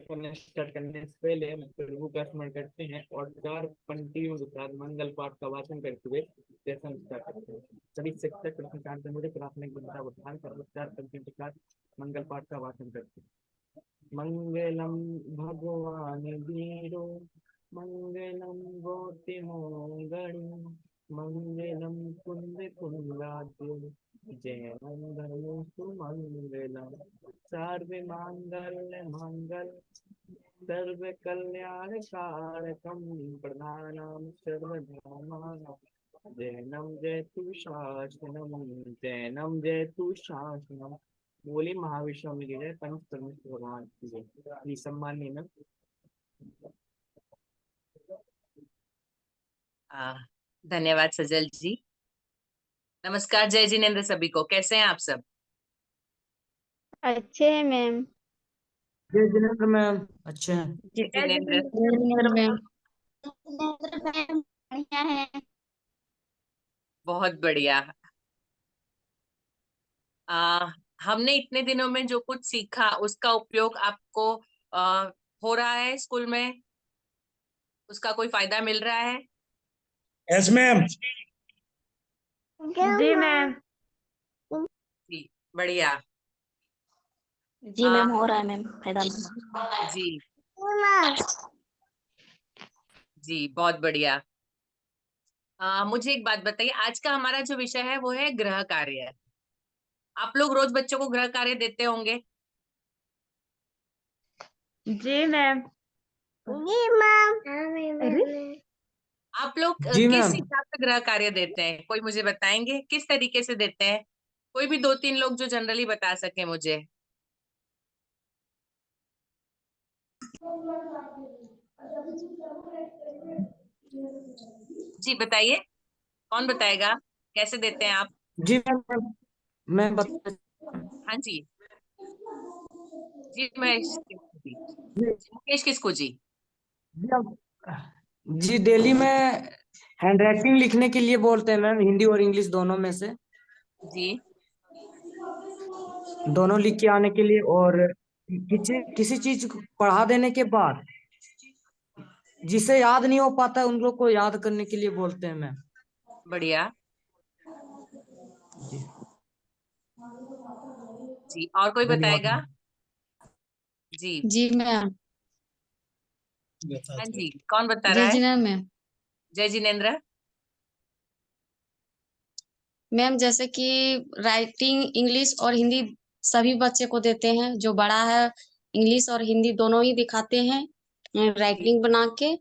करने स्टार्ट करने से पहले हम प्रभु का स्मरण करते हैं और 4 पंक्तियों के साथ मंगल पाठ का वाचन करते हुए सेशन स्टार्ट करते हैं। सभी शिक्षक कृष्ण कांत मुझे प्राथमिक विद्या उत्थान कर 4 पंक्तियों के साथ मंगल पाठ का वाचन करते हैं। मंगलम भगवान वीरो मंगलम गौतम मंगल मंगलम कुंद कुंदाद्य जयम धर्म सुमंगलम सर्व मांगल्य मंगल सर्व कल्याण कारकम प्रधानम सर्वधर्माणां जैनम जयतु शासनम जैनम जयतु शासनम। बोले महाविष्णु में जय पंच परमेश्वर भगवान की जय। ये सम्माननीय में धन्यवाद सजल जी। नमस्कार, जय जिनेन्द्र सभी को। कैसे हैं आप सब? अच्छे हैं मैम। जय जिनेन्द्र मैम। अच्छे हैं। जय जिनेन्द्र। मैम बढ़िया है। बहुत बढ़िया। हमने इतने दिनों में जो कुछ सीखा उसका उपयोग आपको हो रहा है स्कूल में? उसका कोई फायदा मिल रहा है? Yes ma'am. जी मैम। जी बढ़िया। जी मैम हो रहा है मैम फायदा। जी जी बहुत बढ़िया। मुझे एक बात बताइए, आज का हमारा जो विषय है वो है गृह कार्य। आप लोग रोज बच्चों को गृह कार्य देते होंगे? जी मैम। जी मैम। आप लोग जी किस मैम। हिसाब से गृह कार्य देते हैं? कोई मुझे बताएंगे किस तरीके से देते हैं? कोई भी 2-3 लोग जो जनरली बता सके मुझे। जी बताइए, कौन बताएगा कैसे देते हैं आप? जी मैम। मैं बता। हाँ जी जी महेश किसको जी? मुकेश किसको जी? जी जी डेली में हैंड राइटिंग लिखने के लिए बोलते हैं मैम, हिंदी और इंग्लिश दोनों में से। जी दोनों लिख के आने के लिए, और किसी किसी चीज को पढ़ा देने के बाद जिसे याद नहीं हो पाता है उन लोग को याद करने के लिए बोलते हैं मैम। बढ़िया। जी जी और कोई धन्यवाद बताएगा? मैम। जी जी मैम। हाँ जी, कौन बता रहा जय है? जिनेन्द्र मैम। जय जिनेन्द्र। मैम जैसे कि राइटिंग इंग्लिश और हिंदी सभी बच्चे को देते हैं। जो बड़ा है इंग्लिश और हिंदी दोनों ही दिखाते हैं जी राइटिंग बना के।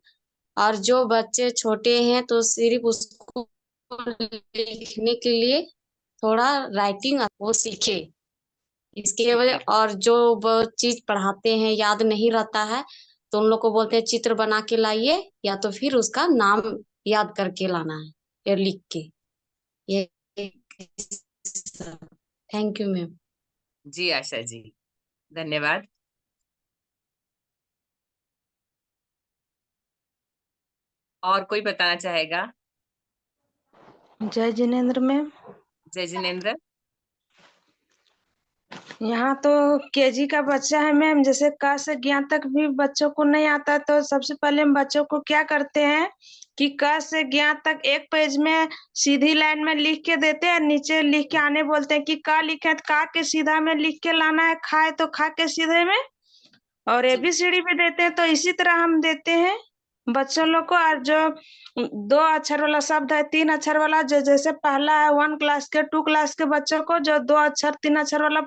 और जो बच्चे छोटे हैं तो सिर्फ उसको लिखने के लिए थोड़ा राइटिंग वो सीखे इसके ठीक वजह। है। और जो वो चीज पढ़ाते हैं याद नहीं रहता है तो उन लोग को बोलते हैं चित्र बना के लाइए या तो फिर उसका नाम याद करके लाना है या लिख के। ये थैंक यू मैम। जी आशा जी धन्यवाद। और कोई बताना चाहेगा? जय जिनेन्द्र मैम। जय जिनेन्द्र। यहाँ तो केजी का बच्चा है मैम, जैसे क से ज्ञ तक भी बच्चों को नहीं आता तो सबसे पहले हम बच्चों को क्या करते हैं कि क से ज्ञ तक एक पेज में सीधी लाइन में लिख के देते हैं, नीचे लिख के आने बोलते हैं कि क लिखे तो क के सीधा में लिख के लाना है, खाए तो खा के सीधे में। और जी ABCD भी देते हैं, तो इसी तरह हम देते हैं बच्चों लोग को। और जो 2 अक्षर वाला शब्द है, 3 अक्षर वाला, जो जैसे पहला है 1 क्लास के 2 क्लास के बच्चों को जो 2 अक्षर 3 अक्षर वाला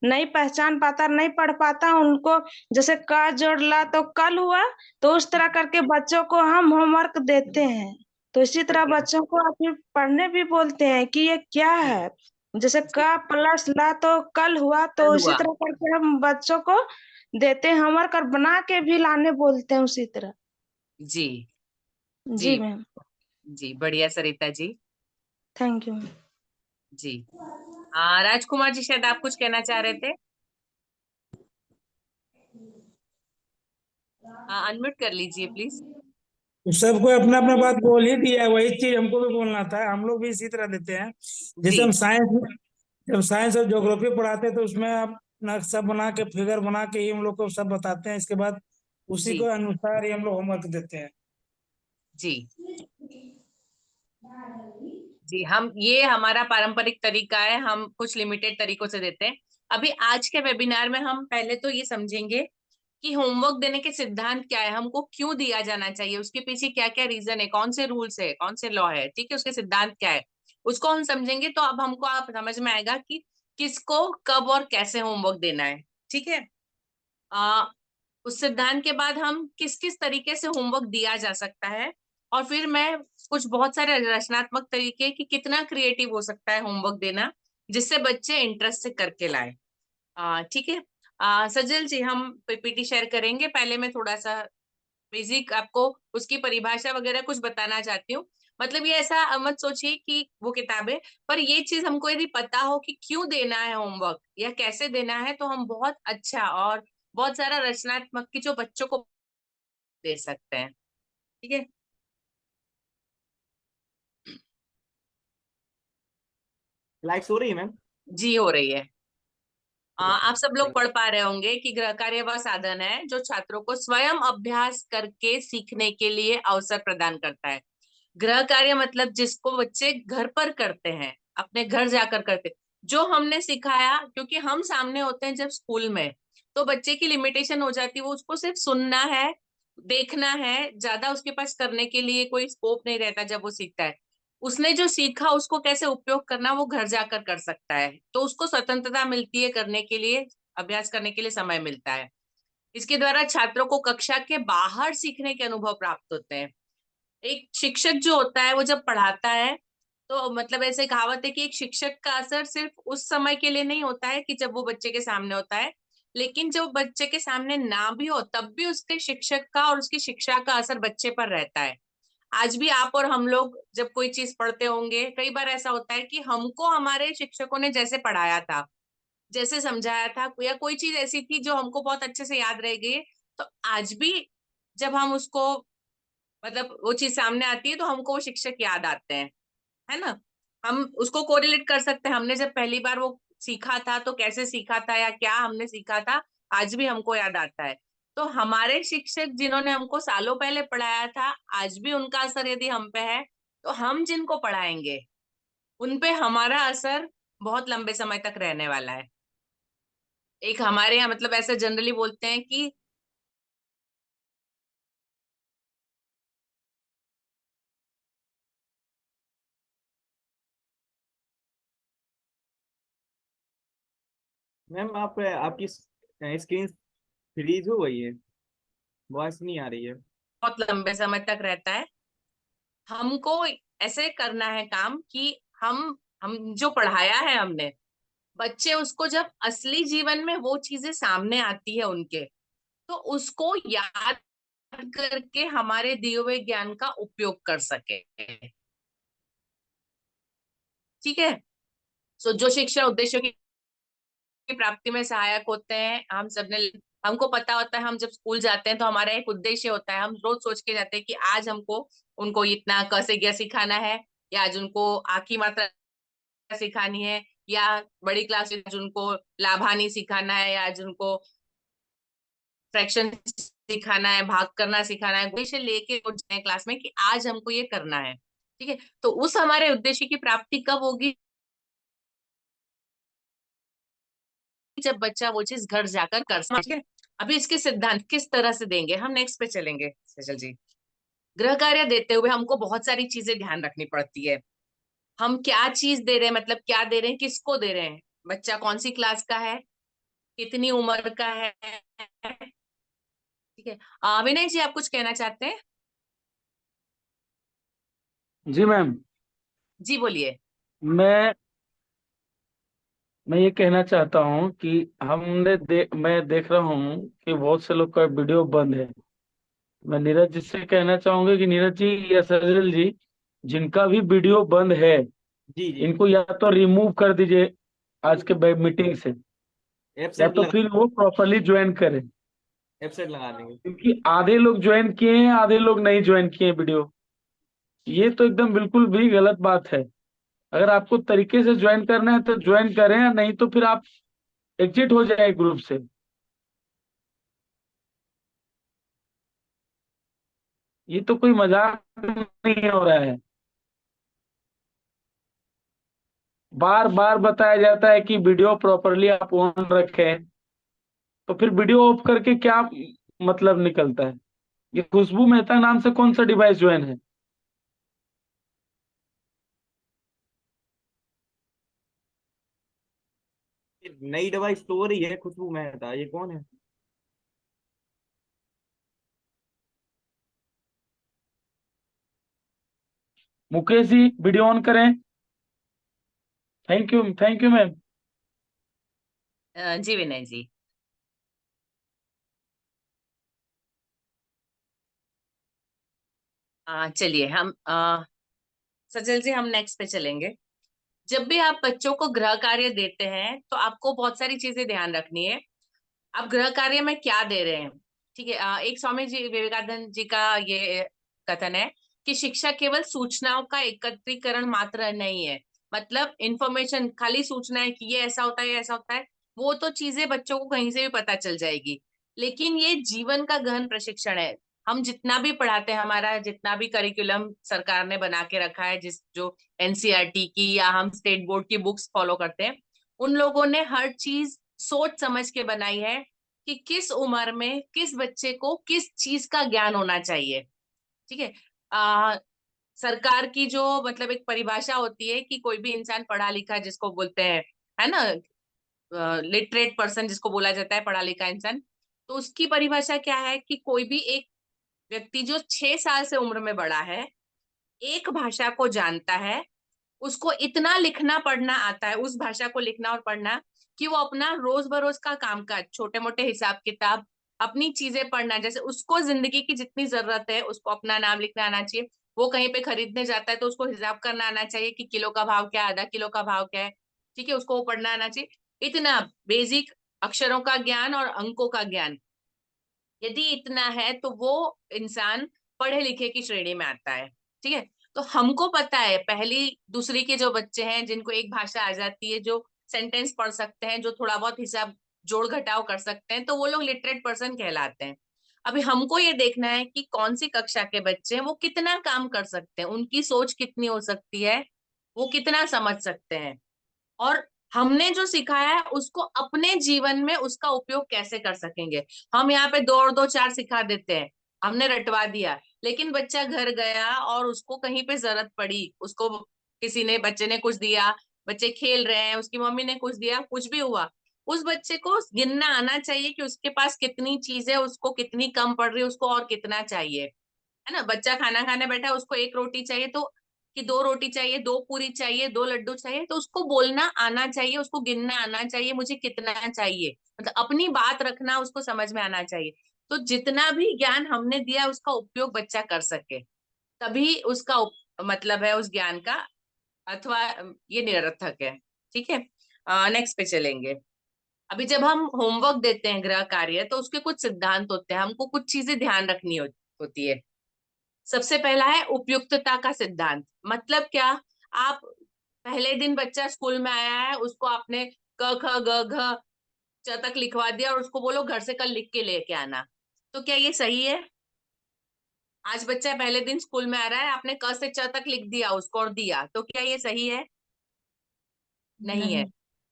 नहीं पहचान पाता नहीं पढ़ पाता उनको जैसे क जोड़ ला तो कल हुआ, तो उस तरह करके बच्चों को हम होमवर्क देते हैं। तो इसी तरह बढ़िया। बच्चों को अभी पढ़ने भी बोलते हैं कि ये क्या जी है, जैसे जी क प्लस ला तो कल हुआ, तो कल इसी हुआ। तरह करके हम बच्चों को देते हैं होमवर्क और बना के भी लाने बोलते हैं उसी तरह। जी जी जी मैम। जी बढ़िया सरिता जी। Thank you. जी राजकुमार जी शायद आप कुछ कहना चाह रहे थे। अनम्यूट कर लीजिए प्लीज। सबको अपना अपना बात बोल ही दिया है, वही चीज हमको भी बोलना था। हम लोग भी इसी तरह देते हैं। जैसे जी हम जब साइंस और ज्योग्राफी पढ़ाते हैं तो उसमें आप नक्शा बना के फिगर बना के ही हम लोग को सब बताते हैं। इसके बाद उसी जी के अनुसार ही हम लोग होमवर्क देते हैं। जी जी, हम ये हमारा पारंपरिक तरीका है, हम कुछ लिमिटेड तरीकों से देते हैं। अभी आज के वेबिनार में हम पहले तो ये समझेंगे कि होमवर्क देने के सिद्धांत क्या है, हमको क्यों दिया जाना चाहिए, उसके पीछे क्या क्या रीजन है, कौन से रूल्स है, कौन से लॉ है, ठीक है, उसके सिद्धांत क्या है, उसको हम समझेंगे। तो अब हमको आप समझ में आएगा कि किसको कब और कैसे होमवर्क देना है, ठीक है। आ, उस सिद्धांत के बाद हम किस किस तरीके से होमवर्क दिया जा सकता है, और फिर मैं कुछ बहुत सारे रचनात्मक तरीके कि कितना क्रिएटिव हो सकता है होमवर्क देना, जिससे बच्चे इंटरेस्ट से करके लाए। ठीक है। सजल जी, हम पीपीटी शेयर करेंगे। पहले मैं थोड़ा सा बेसिक आपको उसकी परिभाषा वगैरह कुछ बताना चाहती हूँ। मतलब ये ऐसा मत सोचिए कि वो किताबें, पर ये चीज हमको यदि पता हो कि क्यों देना है होमवर्क या कैसे देना है, तो हम बहुत अच्छा और बहुत सारा रचनात्मक की जो बच्चों को दे सकते हैं, ठीक है। लाइक्स हो रही है मैम? जी हो रही है। आप सब लोग पढ़ पा रहे होंगे कि गृह कार्य वह साधन है जो छात्रों को स्वयं अभ्यास करके सीखने के लिए अवसर प्रदान करता है। गृह कार्य मतलब जिसको बच्चे घर पर करते हैं, अपने घर जाकर करते, जो हमने सिखाया, क्योंकि हम सामने होते हैं जब स्कूल में, तो बच्चे की लिमिटेशन हो जाती है, वो उसको सिर्फ सुनना है, देखना है, ज्यादा उसके पास करने के लिए कोई स्कोप नहीं रहता। जब वो सीखता है, उसने जो सीखा उसको कैसे उपयोग करना वो घर जाकर कर सकता है, तो उसको स्वतंत्रता मिलती है करने के लिए, अभ्यास करने के लिए समय मिलता है। इसके द्वारा छात्रों को कक्षा के बाहर सीखने के अनुभव प्राप्त होते हैं। एक शिक्षक जो होता है वो जब पढ़ाता है, तो मतलब ऐसे कहावत है कि एक शिक्षक का असर सिर्फ उस समय के लिए नहीं होता है कि जब वो बच्चे के सामने होता है, लेकिन जब बच्चे के सामने ना भी हो तब भी उसके शिक्षक का और उसकी शिक्षा का असर बच्चे पर रहता है। आज भी आप और हम लोग जब कोई चीज पढ़ते होंगे, कई बार ऐसा होता है कि हमको हमारे शिक्षकों ने जैसे पढ़ाया था, जैसे समझाया था, या कोई चीज ऐसी थी जो हमको बहुत अच्छे से याद रह गई है, तो आज भी जब हम उसको, मतलब वो चीज सामने आती है, तो हमको वो शिक्षक याद आते हैं, है ना। हम उसको कोरिलेट कर सकते हैं, हमने जब पहली बार वो सीखा था तो कैसे सीखा था या क्या हमने सीखा था, आज भी हमको याद आता है। तो हमारे शिक्षक जिन्होंने हमको सालों पहले पढ़ाया था, आज भी उनका असर यदि हम पे है, तो हम जिनको पढ़ाएंगे उन पे हमारा असर बहुत लंबे समय तक रहने वाला है। एक हमारे यहाँ मतलब ऐसे जनरली बोलते हैं कि मैम आप आपकी स्क्रीन फ्रीज हो गई है, वॉइस नहीं आ रही है। बहुत लंबे समय तक रहता है। हमको ऐसे करना है काम कि हम जो पढ़ाया है हमने, बच्चे उसको जब असली जीवन में वो चीजें सामने आती है उनके, तो उसको याद करके हमारे दिए हुए ज्ञान का उपयोग कर सके, ठीक है। सो जो शिक्षण उद्देश्यों की प्राप्ति में सहायक होते हैं, हम सबने, हमको पता होता है, हम जब स्कूल जाते हैं तो हमारा एक उद्देश्य होता है, हम रोज सोच के जाते हैं कि आज हमको उनको इतना क से ज्ञ सिखाना है, या आज उनको आ की मात्रा सिखानी है, या बड़ी क्लास में आज उनको लाभानी सिखाना है, या आज उनको फ्रैक्शन सिखाना है, भाग करना सिखाना है, उद्देश्य लेके जाए क्लास में कि आज हमको ये करना है, ठीक है। तो उस हमारे उद्देश्य की प्राप्ति कब होगी? जब बच्चा वो चीज घर जाकर कर सके, ठीक है। अभी इसके सिद्धांत किस तरह से देंगे, हम नेक्स्ट पे चलेंगे सजल जी। गृह कार्य देते हुए हमको बहुत सारी चीजें ध्यान रखनी पड़ती है। हम क्या चीज दे रहे हैं, मतलब क्या दे रहे हैं, किसको दे रहे हैं, बच्चा कौन सी क्लास का है, कितनी उम्र का है, ठीक है। विनय जी, आप कुछ कहना चाहते हैं? जी मैम, जी बोलिए। मैं मैं ये कहना चाहता हूँ कि मैं देख रहा हूँ कि बहुत से लोग का वीडियो बंद है। मैं नीरज जी से कहना चाहूंगा कि नीरज जी या सजल जी, जिनका भी वीडियो बंद है, जी जी, इनको या तो रिमूव कर दीजिए आज के मीटिंग से, या एब्सेंट तो लगा, फिर वो प्रॉपरली ज्वाइन करें। एब्सेंट लगा देंगे। क्योंकि आधे लोग ज्वाइन किए हैं, आधे लोग नहीं ज्वाइन किए हैं वीडियो। ये तो एकदम बिल्कुल भी गलत बात है। अगर आपको तरीके से ज्वाइन करना है तो ज्वाइन करें, या नहीं तो फिर आप एग्जिट हो जाए ग्रुप से। ये तो कोई मजाक नहीं हो रहा है। बार बार बताया जाता है कि वीडियो प्रॉपरली आप ऑन रखें, तो फिर वीडियो ऑफ करके क्या मतलब निकलता है? ये खुशबू मेहता नाम से कौन सा डिवाइस ज्वाइन है? ये नई डिवाइस तो हो रही है, खुशबू मेहता, ये कौन है? मुकेश जी वीडियो ऑन करें। Thank you ma'am. जी विनय जी। चलिए हम सजल जी, हम नेक्स्ट पे चलेंगे। जब भी आप बच्चों को गृह कार्य देते हैं तो आपको बहुत सारी चीजें ध्यान रखनी है। आप गृह कार्य में क्या दे रहे हैं? ठीक है, एक स्वामी जी विवेकानंद जी का ये कथन है कि शिक्षा केवल सूचनाओं का एकत्रीकरण मात्र नहीं है। मतलब इंफॉर्मेशन, खाली सूचना है कि ये ऐसा होता है, ये ऐसा होता है, वो तो चीजें बच्चों को कहीं से भी पता चल जाएगी। लेकिन ये जीवन का गहन प्रशिक्षण है। हम जितना भी पढ़ाते हैं, हमारा जितना भी करिकुलम सरकार ने बना के रखा है, जिस जो एनसीईआरटी की या हम स्टेट बोर्ड की बुक्स फॉलो करते हैं, उन लोगों ने हर चीज सोच समझ के बनाई है कि किस उम्र में किस बच्चे को किस चीज का ज्ञान होना चाहिए। ठीक है। सरकार की जो मतलब एक परिभाषा होती है कि कोई भी इंसान पढ़ा लिखा जिसको बोलते हैं, है ना, लिटरेट पर्सन जिसको बोला जाता है, पढ़ा लिखा इंसान, तो उसकी परिभाषा क्या है कि कोई भी एक व्यक्ति जो 6 साल से उम्र में बड़ा है, एक भाषा को जानता है, उसको इतना लिखना पढ़ना आता है, उस भाषा को लिखना और पढ़ना, कि वो अपना रोज बरोज का कामकाज, छोटे मोटे हिसाब किताब, अपनी चीजें पढ़ना, जैसे उसको जिंदगी की जितनी जरूरत है उसको अपना नाम लिखना आना चाहिए। वो कहीं पे खरीदने जाता है तो उसको हिसाब करना आना चाहिए कि किलो का भाव क्या है, आधा किलो का भाव क्या है। ठीक है, उसको वो पढ़ना आना चाहिए। इतना बेसिक अक्षरों का ज्ञान और अंकों का ज्ञान यदि इतना है तो वो इंसान पढ़े लिखे की श्रेणी में आता है। ठीक है। तो हमको पता है पहली दूसरी के जो बच्चे हैं जिनको एक भाषा आ जाती है, जो सेंटेंस पढ़ सकते हैं, जो थोड़ा बहुत हिसाब जोड़ घटाव कर सकते हैं, तो वो लोग लिटरेट पर्सन कहलाते हैं। अभी हमको ये देखना है कि कौन सी कक्षा के बच्चे हैं, वो कितना काम कर सकते हैं, उनकी सोच कितनी हो सकती है, वो कितना समझ सकते हैं, और हमने जो सिखाया है उसको अपने जीवन में उसका उपयोग कैसे कर सकेंगे। हम यहाँ पे 2 और 2 4 सिखा देते हैं, हमने रटवा दिया, लेकिन बच्चा घर गया और उसको कहीं पे जरूरत पड़ी, उसको किसी ने, बच्चे ने कुछ दिया, बच्चे खेल रहे हैं, उसकी मम्मी ने कुछ दिया, कुछ भी हुआ, उस बच्चे को गिनना आना चाहिए कि उसके पास कितनी चीज है, उसको कितनी कम पड़ रही है, उसको और कितना चाहिए। है ना, बच्चा खाना खाने बैठा है, उसको 1 रोटी चाहिए तो कि 2 रोटी चाहिए, 2 पूरी चाहिए, 2 लड्डू चाहिए, तो उसको बोलना आना चाहिए, उसको गिनना आना चाहिए, मुझे कितना चाहिए, मतलब अपनी बात रखना उसको समझ में आना चाहिए। तो जितना भी ज्ञान हमने दिया उसका उपयोग बच्चा कर सके, तभी उसका मतलब है उस ज्ञान का, अथवा ये निरर्थक है। ठीक है, नेक्स्ट पे चलेंगे। अभी जब हम होमवर्क देते हैं गृह कार्य, तो उसके कुछ सिद्धांत होते हैं, हमको कुछ चीजें ध्यान रखनी होती है। सबसे पहला है उपयुक्तता का सिद्धांत। मतलब क्या? आप पहले दिन बच्चा स्कूल में आया है, उसको आपने क ख ग घ च तक लिखवा दिया और उसको बोलो घर से कल लिख के लेके आना, तो क्या ये सही है? आज बच्चा पहले दिन स्कूल में आ रहा है, आपने क से च तक लिख दिया उसको और दिया, तो क्या ये सही है? नहीं है। नहीं।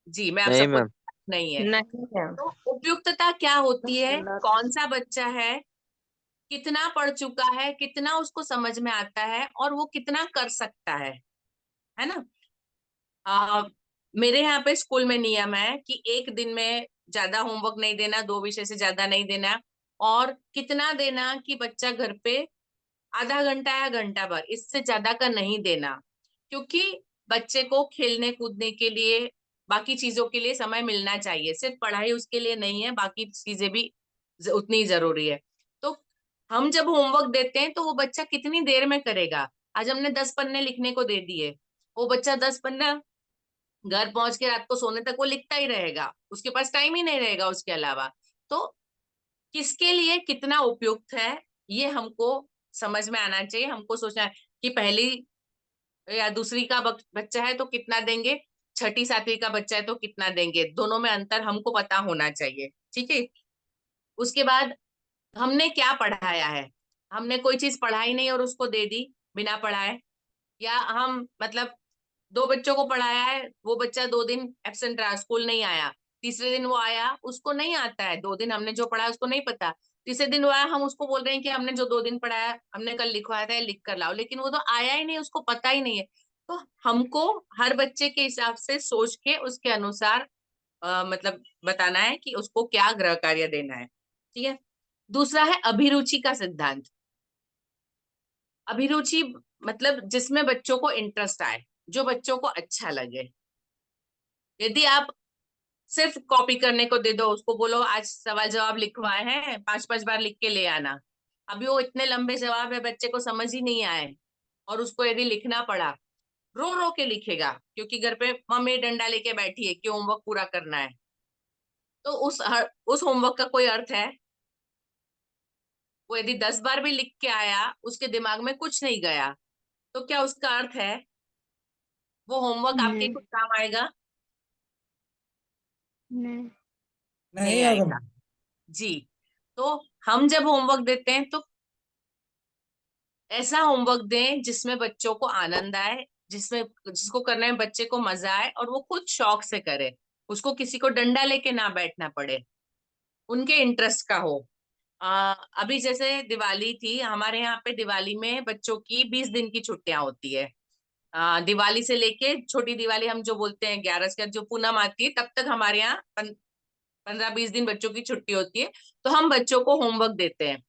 जी, मैं आप नहीं सबको, मैम। नहीं है। नहीं है। तो उपयुक्तता क्या होती है? कौन सा बच्चा है, कितना पढ़ चुका है, कितना उसको समझ में आता है, और वो कितना कर सकता है ना। आ, मेरे यहाँ पे स्कूल में नियम है कि एक दिन में ज्यादा होमवर्क नहीं देना, 2 विषय से ज्यादा नहीं देना, और कितना देना कि बच्चा घर पे आधा घंटा या घंटा भर, इससे ज्यादा का नहीं देना। क्योंकि बच्चे को खेलने कूदने के लिए, बाकी चीजों के लिए समय मिलना चाहिए, सिर्फ पढ़ाई उसके लिए नहीं है, बाकी चीजें भी उतनी ही जरूरी है। तो हम जब होमवर्क देते हैं तो वो बच्चा कितनी देर में करेगा? आज हमने 10 पन्ने लिखने को दे दिए, वो बच्चा 10 पन्ना घर पहुंच के रात को सोने तक वो लिखता ही रहेगा, उसके पास टाइम ही नहीं रहेगा उसके अलावा। तो किसके लिए कितना उपयुक्त है, ये हमको समझ में आना चाहिए। हमको सोचना है कि पहली या दूसरी का बच्चा है तो कितना देंगे, छठी सातवीं का बच्चा है तो कितना देंगे, दोनों में अंतर हमको पता होना चाहिए, ठीक है। उसके बाद हमने क्या पढ़ाया है, हमने कोई चीज पढ़ाई नहीं और उसको दे दी बिना पढ़ाए, या हम मतलब 2 बच्चों को पढ़ाया है, वो बच्चा 2 दिन एब्सेंट रहा, स्कूल नहीं आया, तीसरे दिन वो आया, उसको नहीं आता है, 2 दिन हमने जो पढ़ाया उसको नहीं पता, तीसरे दिन वो आया, हम उसको बोल रहे हैं कि हमने जो 2 दिन पढ़ाया हमने कल लिखवाया था, लिख कर लाओ, लेकिन वो तो आया ही नहीं, उसको पता ही नहीं है। तो हमको हर बच्चे के हिसाब से सोच के उसके अनुसार मतलब बताना है कि उसको क्या गृह कार्य देना है, ठीक है। दूसरा है अभिरुचि का सिद्धांत। अभिरुचि मतलब जिसमें बच्चों को इंटरेस्ट आए, जो बच्चों को अच्छा लगे। यदि आप सिर्फ कॉपी करने को दे दो, उसको बोलो आज सवाल जवाब लिखवाए हैं, 5-5 बार लिख के ले आना, अभी वो इतने लंबे जवाब है बच्चे को समझ ही नहीं आए, और उसको यदि लिखना पड़ा, रो रो के लिखेगा क्योंकि घर पे मम्मी डंडा लेके बैठी है कि होमवर्क पूरा करना है, तो उस होमवर्क का कोई अर्थ है? वो यदि 10 बार भी लिख के आया, उसके दिमाग में कुछ नहीं गया, तो क्या उसका अर्थ है? वो होमवर्क आपके नहीं कुछ काम आएगा? नहीं नहीं आएगा जी। तो हम जब होमवर्क देते हैं तो ऐसा होमवर्क दें जिसमें बच्चों को आनंद आए, जिसको करने में बच्चे को मजा आए और वो खुद शौक से करे, उसको किसी को डंडा लेके ना बैठना पड़े, उनके इंटरेस्ट का हो। अभी जैसे दिवाली थी हमारे यहाँ पे, दिवाली में बच्चों की 20 दिन की छुट्टियां होती है। दिवाली से लेके छोटी दिवाली हम जो बोलते हैं 11 के जो पूनम आती है तब तक हमारे यहाँ 15-20 दिन बच्चों की छुट्टी होती है। तो हम बच्चों को होमवर्क देते हैं,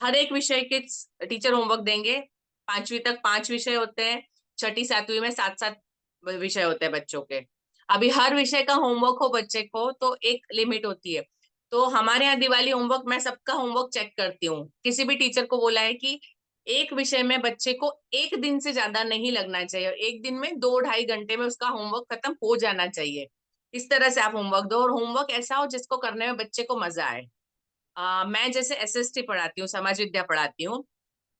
हर एक विषय के टीचर होमवर्क देंगे। 5वीं तक 5 विषय होते हैं, छठी सातवीं में 7-7 विषय होते हैं बच्चों के। अभी हर विषय का होमवर्क हो बच्चे को तो एक लिमिट होती है। तो हमारे यहाँ दिवाली होमवर्क, मैं सबका होमवर्क चेक करती हूँ, किसी भी टीचर को बोला है कि एक विषय में बच्चे को 1 दिन से ज्यादा नहीं लगना चाहिए, और 1 दिन में 2-2.5 घंटे में उसका होमवर्क खत्म हो जाना चाहिए। इस तरह से आप होमवर्क दो, और होमवर्क ऐसा हो जिसको करने में बच्चे को मजा आए। मैं जैसे एसएसटी पढ़ाती हूँ, समाज विद्या पढ़ाती हूँ,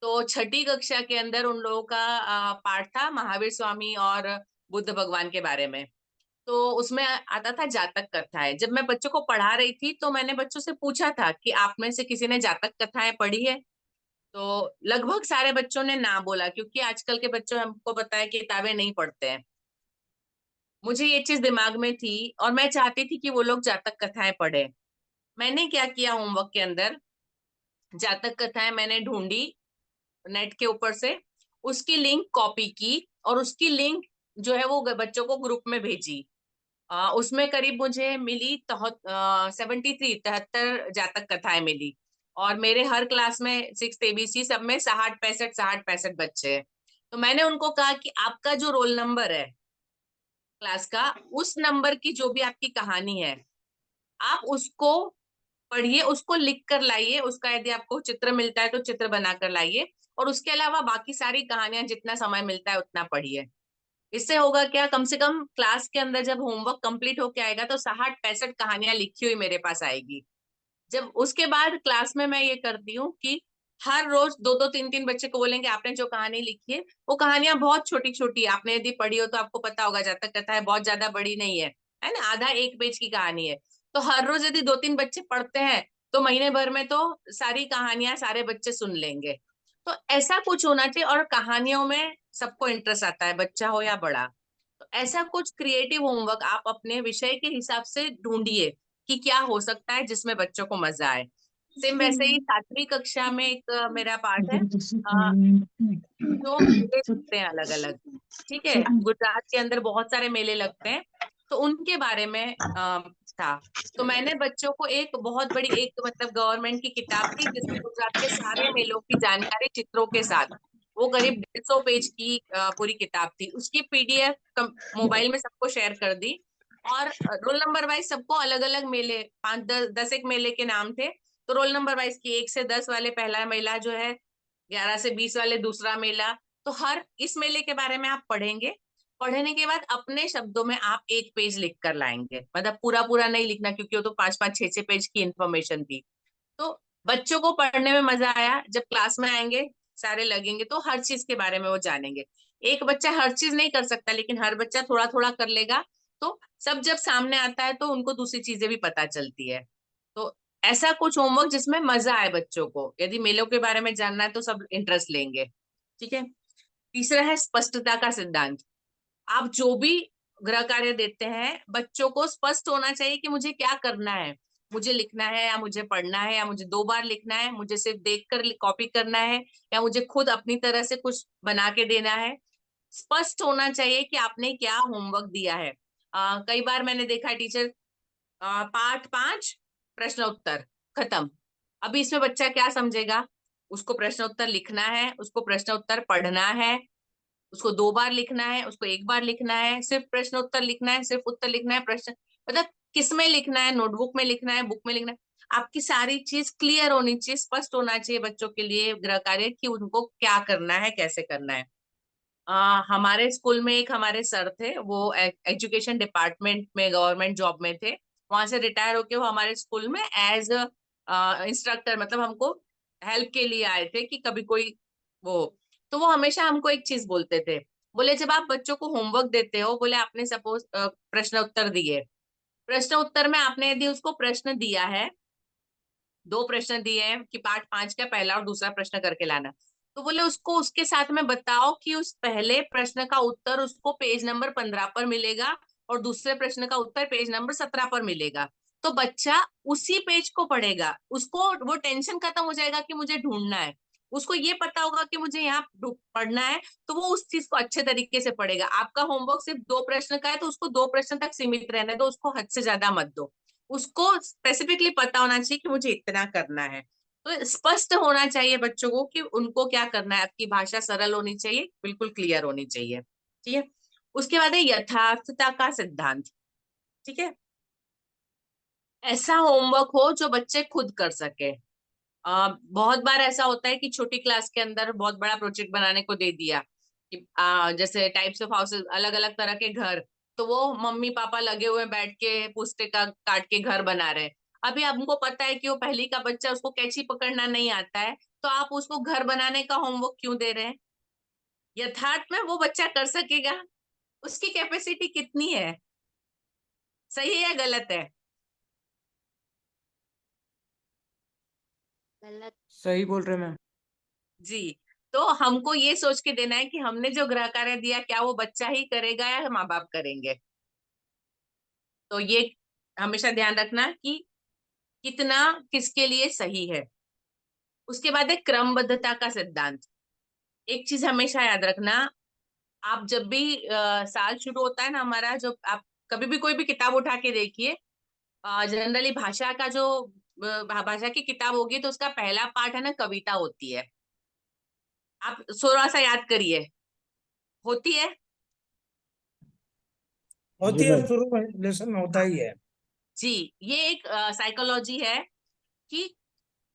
तो छठी कक्षा के अंदर उन लोगों का पाठ था महावीर स्वामी और बुद्ध भगवान के बारे में। तो उसमें आता था जातक कथाएं। जब मैं बच्चों को पढ़ा रही थी तो मैंने बच्चों से पूछा था कि आप में से किसी ने जातक कथाएं पढ़ी है, तो लगभग सारे बच्चों ने ना बोला, क्योंकि आजकल के बच्चों हमको पता है कि किताबें नहीं पढ़ते हैं। मुझे ये चीज दिमाग में थी और मैं चाहती थी कि वो लोग जातक कथाएं पढ़े। मैंने क्या किया, होमवर्क के अंदर जातक कथाएं मैंने ढूंढी नेट के ऊपर से, उसकी लिंक कॉपी की और उसकी लिंक जो है वो बच्चों को ग्रुप में भेजी। उसमें करीब मुझे मिली 73 जातक कथाएं मिली, और मेरे हर क्लास में 6 एबीसी सब में 60-65 बच्चे हैं। तो मैंने उनको कहा कि आपका जो रोल नंबर है क्लास का, उस नंबर की जो भी आपकी कहानी है आप उसको पढ़िए, उसको लिख कर लाइए, उसका यदि आपको चित्र मिलता है तो चित्र बनाकर लाइए, और उसके अलावा बाकी सारी कहानियां जितना समय मिलता है उतना पढ़िए। इससे होगा क्या, कम से कम क्लास के अंदर जब होमवर्क कंप्लीट होके आएगा तो 60-65 कहानियां लिखी हुई मेरे पास आएगी। जब उसके बाद क्लास में मैं ये करती हूँ कि हर रोज 2-2 3-3 बच्चे को बोलेंगे आपने जो कहानी लिखी है वो कहानियां बहुत छोटी छोटी, आपने यदि पढ़ी हो तो आपको पता होगा जातक कथा है बहुत ज्यादा बड़ी नहीं है ना, आधा 1 पेज की कहानी है। तो हर रोज यदि 2-3 बच्चे पढ़ते हैं तो महीने भर में तो सारी कहानियां सारे बच्चे सुन लेंगे। तो ऐसा कुछ होना चाहिए, और कहानियों में सबको इंटरेस्ट आता है, बच्चा हो या बड़ा। तो ऐसा कुछ क्रिएटिव होमवर्क आप अपने विषय के हिसाब से ढूंढिए कि क्या हो सकता है जिसमें बच्चों को मजा आए। सेम वैसे ही 7वीं कक्षा में एक मेरा पाठ है, जो मेले लगते हैं अलग अलग, ठीक है, गुजरात के अंदर बहुत सारे मेले लगते हैं, तो उनके बारे में था। तो मैंने बच्चों को एक बहुत बड़ी एक मतलब गवर्नमेंट की किताब थी जिसमें गुजरात के सारे मेलों की जानकारी चित्रों के साथ, वो करीब 150 पेज की पूरी किताब थी, उसकी पीडीएफ मोबाइल में सबको शेयर कर दी। और रोल नंबर वाइज सबको अलग अलग मेले, 5-10 एक मेले के नाम थे, तो रोल नंबर वाइज की 1 से 10 वाले पहला मेला जो है, 11 से 20 वाले दूसरा मेला। तो हर इस मेले के बारे में आप पढ़ेंगे, पढ़ने के बाद अपने शब्दों में आप 1 पेज लिख कर लाएंगे, मतलब पूरा पूरा नहीं लिखना क्योंकि वो तो 5-5 6-6 पेज की इंफॉर्मेशन थी। तो बच्चों को पढ़ने में मजा आया, जब क्लास में आएंगे सारे लगेंगे तो हर चीज के बारे में वो जानेंगे। एक बच्चा हर चीज नहीं कर सकता, लेकिन हर बच्चा थोड़ा थोड़ा कर लेगा, तो सब जब सामने आता है तो उनको दूसरी चीजें भी पता चलती है। तो ऐसा कुछ होमवर्क जिसमें मजा आए बच्चों को। यदि मेलों के बारे में जानना है तो सब इंटरेस्ट लेंगे। ठीक है। तीसरा है स्पष्टता का सिद्धांत। आप जो भी गृह कार्य देते हैं, बच्चों को स्पष्ट होना चाहिए कि मुझे क्या करना है। मुझे लिखना है या मुझे पढ़ना है या मुझे 2 बार लिखना है, मुझे सिर्फ देखकर कॉपी करना है या मुझे खुद अपनी तरह से कुछ बना के देना है। स्पष्ट होना चाहिए कि आपने क्या होमवर्क दिया है। कई बार मैंने देखा है टीचर, पाठ 5 प्रश्न उत्तर खत्म। अभी इसमें बच्चा क्या समझेगा? उसको प्रश्न उत्तर लिखना है, उसको प्रश्न उत्तर पढ़ना है, उसको 2 बार लिखना है, उसको 1 बार लिखना है, सिर्फ प्रश्न उत्तर लिखना है, सिर्फ उत्तर लिखना है, प्रश्न मतलब किस में लिखना है, नोटबुक में लिखना है, बुक में लिखना है। आपकी सारी चीज क्लियर होनी चाहिए, स्पष्ट होना चाहिए बच्चों के लिए गृह कार्य कि उनको क्या करना है, कैसे करना है। हमारे स्कूल में एक हमारे सर थे, वो एजुकेशन डिपार्टमेंट में गवर्नमेंट जॉब में थे। वहां से रिटायर होके वो हमारे स्कूल में एज इंस्ट्रक्टर, मतलब हमको हेल्प के लिए आए थे कि कभी कोई वो। तो वो हमेशा हमको एक चीज बोलते थे, बोले जब आप बच्चों को होमवर्क देते हो, बोले आपने सपोज प्रश्न उत्तर दिए, प्रश्न उत्तर में आपने यदि उसको प्रश्न दिया है, 2 प्रश्न दिए हैं कि पाठ 5 का पहला और दूसरा प्रश्न करके लाना, तो बोले उसको उसके साथ में बताओ कि उस पहले प्रश्न का उत्तर उसको पेज नंबर 15 पर मिलेगा और दूसरे प्रश्न का उत्तर पेज नंबर 17 पर मिलेगा। तो बच्चा उसी पेज को पढ़ेगा, उसको वो टेंशन खत्म हो जाएगा कि मुझे ढूंढना है। उसको ये पता होगा कि मुझे यहाँ पढ़ना है, तो वो उस चीज को अच्छे तरीके से पढ़ेगा। आपका होमवर्क सिर्फ 2 प्रश्न का है तो उसको 2 प्रश्न तक सीमित रहने दो, उसको हद से ज्यादा मत दो। उसको स्पेसिफिकली पता होना चाहिए कि मुझे इतना करना है। तो स्पष्ट होना चाहिए बच्चों को कि उनको क्या करना है। आपकी भाषा सरल होनी चाहिए, बिल्कुल क्लियर होनी चाहिए। ठीक है। उसके बाद है यथार्थता का सिद्धांत। ठीक है। ऐसा होमवर्क हो जो बच्चे खुद कर सके। बहुत बार ऐसा होता है कि छोटी क्लास के अंदर बहुत बड़ा प्रोजेक्ट बनाने को दे दिया कि जैसे टाइप्स ऑफ हाउसेस, अलग अलग तरह के घर, तो वो मम्मी पापा लगे हुए बैठ के पुस्ते का काट के घर बना रहे हैं। अभी हमको पता है कि वो पहली का बच्चा, उसको कैंची पकड़ना नहीं आता है, तो आप उसको घर बनाने का होमवर्क क्यों दे रहे हैं? यथार्थ में वो बच्चा कर सकेगा? उसकी कैपेसिटी कितनी है? सही है या गलत है? सही बोल रहे मैम। जी। तो हमको ये सोच के देना है कि हमने जो गृह कार्य दिया, क्या वो बच्चा ही करेगा या माँ बाप करेंगे। तो ये हमेशा ध्यान रखना कि कितना किसके लिए सही है। उसके बाद है क्रमबद्धता का सिद्धांत। एक चीज हमेशा याद रखना, आप जब भी साल शुरू होता है ना हमारा, जो आप कभी भी कोई भी किताब उठा के देखिए, जनरली भाषा का जो भाषा की किताब होगी तो उसका पहला पाठ है ना, कविता होती है। आप थोड़ा सा याद करिए, होती है। जी होती है, मैम। शुरू में लेसन में होता ही है। जी। ये एक साइकोलॉजी है कि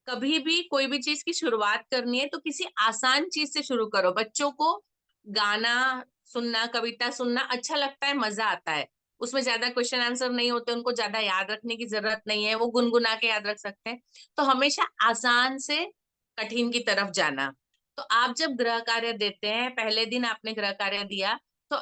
कभी भी कोई भी चीज की शुरुआत करनी है तो किसी आसान चीज से शुरू करो। बच्चों को गाना सुनना, कविता सुनना अच्छा लगता है, मजा आता है। उसमें ज्यादा क्वेश्चन आंसर नहीं होते, उनको ज्यादा याद रखने की जरूरत नहीं है, वो गुनगुना के याद रख सकते हैं। तो हमेशा आसान से कठिन की तरफ जाना। तो आप जब गृह कार्य देते हैं, पहले दिन आपने गृह कार्य दिया, तो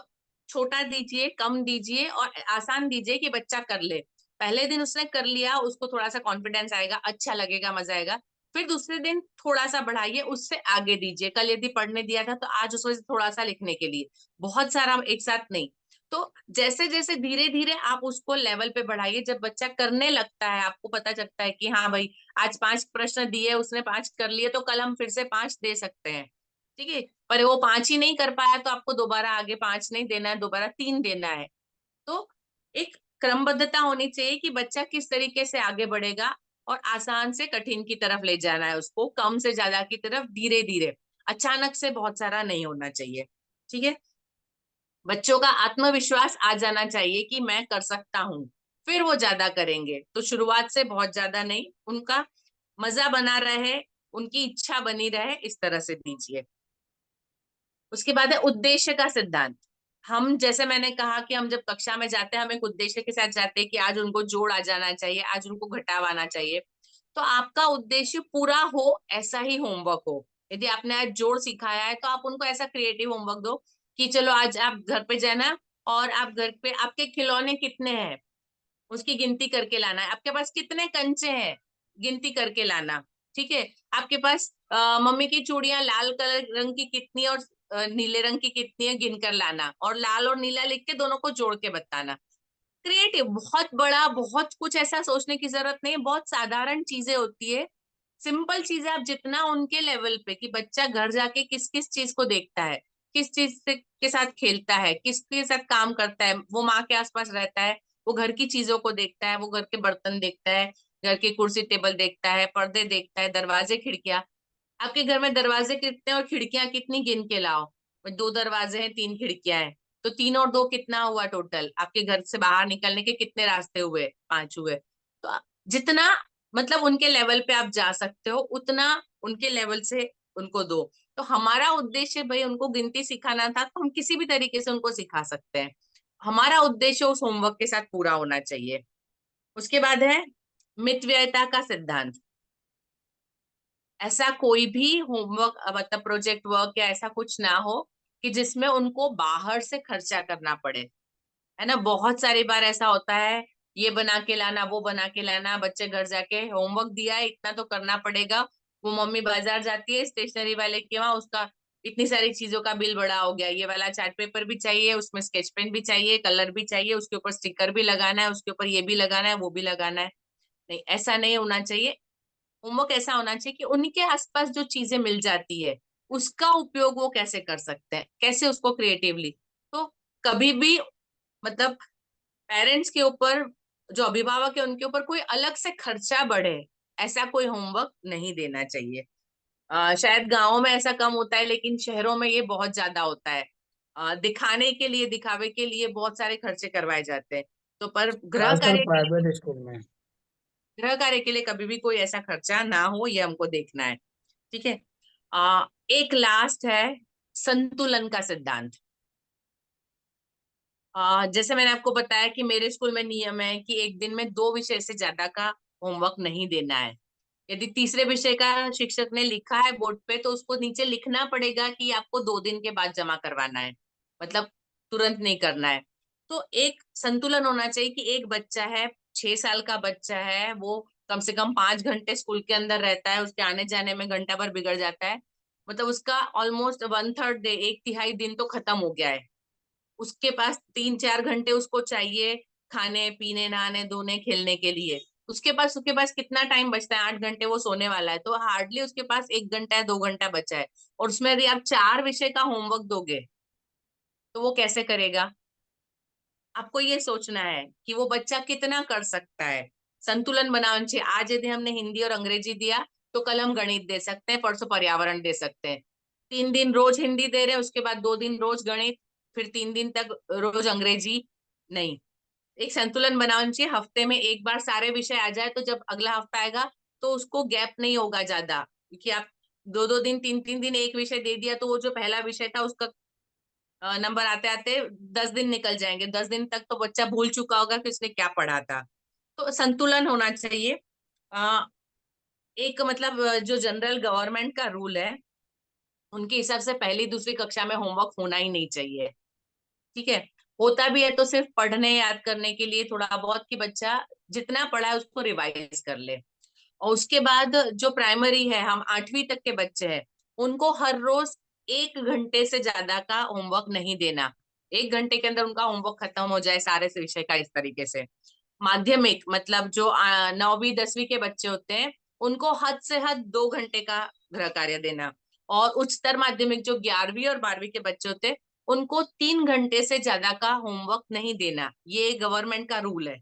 छोटा दीजिए, कम दीजिए और आसान दीजिए कि बच्चा कर ले। पहले दिन उसने कर लिया, उसको थोड़ा सा कॉन्फिडेंस आएगा, अच्छा लगेगा, मजा आएगा। फिर दूसरे दिन थोड़ा सा बढ़ाइए, उससे आगे दीजिए। कल यदि पढ़ने दिया था तो आज उसमें से थोड़ा सा लिखने के लिए, बहुत सारा एक साथ नहीं। तो जैसे जैसे धीरे धीरे आप उसको लेवल पे बढ़ाइए। जब बच्चा करने लगता है, आपको पता चलता है कि हाँ भाई, आज 5 प्रश्न दिए, उसने 5 कर लिए, तो कल हम फिर से 5 दे सकते हैं। ठीक है। पर वो 5 ही नहीं कर पाया तो आपको दोबारा आगे 5 नहीं देना है, दोबारा 3 देना है। तो एक क्रमबद्धता होनी चाहिए कि बच्चा किस तरीके से आगे बढ़ेगा, और आसान से कठिन की तरफ ले जाना है उसको, कम से ज्यादा की तरफ, धीरे धीरे। अचानक से बहुत सारा नहीं होना चाहिए। ठीक है। बच्चों का आत्मविश्वास आ जाना चाहिए कि मैं कर सकता हूँ, फिर वो ज्यादा करेंगे। तो शुरुआत से बहुत ज्यादा नहीं, उनका मजा बना रहे, उनकी इच्छा बनी रहे, इस तरह से दीजिए। उसके बाद है उद्देश्य का सिद्धांत। हम, जैसे मैंने कहा कि हम जब कक्षा में जाते हैं, हम एक उद्देश्य के साथ जाते हैं कि आज उनको जोड़ आ जाना चाहिए, आज उनको घटाव आना चाहिए। तो आपका उद्देश्य पूरा हो, ऐसा ही होमवर्क हो। यदि आपने आज जोड़ सिखाया है तो आप उनको ऐसा क्रिएटिव होमवर्क दो कि चलो आज आप घर पे जाना और आप घर पे आपके खिलौने कितने हैं उसकी गिनती करके लाना है, आपके पास कितने कंचे हैं गिनती करके लाना, ठीक है। आपके पास मम्मी की चूड़ियां लाल कलर रंग की कितनी और नीले रंग की कितनी है गिन कर लाना, और लाल और नीला लिख के दोनों को जोड़ के बताना। क्रिएटिव, बहुत बड़ा बहुत कुछ ऐसा सोचने की जरूरत नहीं है, बहुत साधारण चीजें होती है, सिंपल चीजें। आप जितना उनके लेवल पे कि बच्चा घर जाके किस किस चीज को देखता है, किस चीज से के साथ खेलता है, किसके साथ काम करता है, वो माँ के आसपास रहता है, वो घर की चीजों को देखता है, वो घर के बर्तन देखता है, घर की कुर्सी टेबल देखता है, पर्दे देखता है, दरवाजे खिड़कियां। आपके घर में दरवाजे कितने और खिड़कियां कितनी गिन के लाओ। 2 दरवाजे हैं, 3 खिड़कियां हैं, तो 3 और 2 कितना हुआ टोटल? आपके घर से बाहर निकलने के कितने रास्ते हुए? 5 हुए। तो जितना मतलब उनके लेवल पे आप जा सकते हो उतना उनके लेवल से उनको दो। तो हमारा उद्देश्य भाई उनको गिनती सिखाना था, तो हम किसी भी तरीके से उनको सिखा सकते हैं। हमारा उद्देश्य उस होमवर्क के साथ पूरा होना चाहिए। उसके बाद है मितव्ययिता का सिद्धांत। ऐसा कोई भी होमवर्क मतलब प्रोजेक्ट वर्क या ऐसा कुछ ना हो कि जिसमें उनको बाहर से खर्चा करना पड़े, है ना। बहुत सारी बार ऐसा होता है, ये बना के लाना, वो बना के लाना, बच्चे घर जाके होमवर्क दिया है इतना तो करना पड़ेगा, वो मम्मी बाजार जाती है स्टेशनरी वाले के वहां, उसका इतनी सारी चीजों का बिल बड़ा हो गया, ये वाला चार्ट पेपर भी चाहिए, उसमें स्केच पेन भी चाहिए, कलर भी चाहिए, उसके ऊपर स्टिकर भी लगाना है, उसके ऊपर ये भी लगाना है, वो भी लगाना है। नहीं, ऐसा नहीं होना चाहिए। होमवर्क ऐसा होना चाहिए कि उनके आसपास जो चीजें मिल जाती है उसका उपयोग वो कैसे कर सकते हैं, कैसे उसको क्रिएटिवली। तो कभी भी मतलब पेरेंट्स के ऊपर, जो अभिभावक है उनके ऊपर कोई अलग से खर्चा बढ़े, ऐसा कोई होमवर्क नहीं देना चाहिए। शायद गाँवों में ऐसा कम होता है लेकिन शहरों में ये बहुत ज्यादा होता है। दिखाने के लिए, दिखावे के लिए बहुत सारे खर्चे करवाए जाते हैं। तो पर खासकर प्राइवेट स्कूल में। गृह कार्य के लिए कभी भी कोई ऐसा खर्चा ना हो, ये हमको देखना है, ठीक है। एक लास्ट है संतुलन का सिद्धांत। जैसे मैंने आपको बताया कि मेरे स्कूल में नियम है कि एक दिन में 2 विषय से ज्यादा का होमवर्क नहीं देना है। यदि तीसरे विषय का शिक्षक ने लिखा है बोर्ड पे तो उसको नीचे लिखना पड़ेगा कि आपको 2 दिन के बाद जमा करवाना है, मतलब तुरंत नहीं करना है। तो एक संतुलन होना चाहिए कि एक बच्चा है, 6 साल का बच्चा है, वो कम से कम 5 घंटे स्कूल के अंदर रहता है, उसके आने जाने में घंटा भर बिगड़ जाता है, मतलब उसका ऑलमोस्ट 1/3 डे, 1/3 दिन तो खत्म हो गया है। उसके पास 3-4 घंटे उसको चाहिए खाने पीने नहाने धोने खेलने के लिए। उसके पास कितना टाइम बचता है? 8 घंटे वो सोने वाला है, तो हार्डली उसके पास 1 घंटा या 2 घंटा बचा है। और उसमें यदि आप 4 विषय का होमवर्क दोगे तो वो कैसे करेगा? आपको ये सोचना है कि वो बच्चा कितना कर सकता है। संतुलन बनाना चाहिए। आज यदि हमने हिंदी और अंग्रेजी दिया तो कल हम गणित दे सकते हैं, परसों पर्यावरण दे सकते हैं। 3 दिन रोज हिंदी दे रहे हैं, उसके बाद 2 दिन रोज गणित, फिर 3 दिन तक रोज अंग्रेजी। नहीं, एक संतुलन बनाना चाहिए। हफ्ते में एक बार सारे विषय आ जाए तो जब अगला हफ्ता आएगा तो उसको गैप नहीं होगा ज्यादा, क्योंकि आप 2-2 दिन 3-3 दिन एक विषय दे दिया तो वो जो पहला विषय था उसका नंबर आते आते 10 दिन निकल जाएंगे। 10 दिन तक तो बच्चा भूल चुका होगा कि उसने क्या पढ़ा था। तो संतुलन होना चाहिए। अ, एक मतलब जो जनरल गवर्नमेंट का रूल है उनके हिसाब से पहली दूसरी कक्षा में होमवर्क होना ही नहीं चाहिए, ठीक है। होता भी है तो सिर्फ पढ़ने याद करने के लिए थोड़ा बहुत, कि बच्चा जितना पढ़ा है उसको रिवाइज कर ले। और उसके बाद जो प्राइमरी है, हम 8वीं तक के बच्चे हैं, उनको हर रोज 1 घंटे से ज्यादा का होमवर्क नहीं देना। 1 घंटे के अंदर उनका होमवर्क खत्म हो जाए सारे से विषय का, इस तरीके से। माध्यमिक मतलब जो 9वीं 10वीं के बच्चे होते हैं उनको हद से हद 2 घंटे का गृह कार्य देना। और उच्चतर माध्यमिक जो 11वीं और 12वीं के बच्चे होते हैं उनको 3 घंटे से ज्यादा का होमवर्क नहीं देना। ये गवर्नमेंट का रूल है,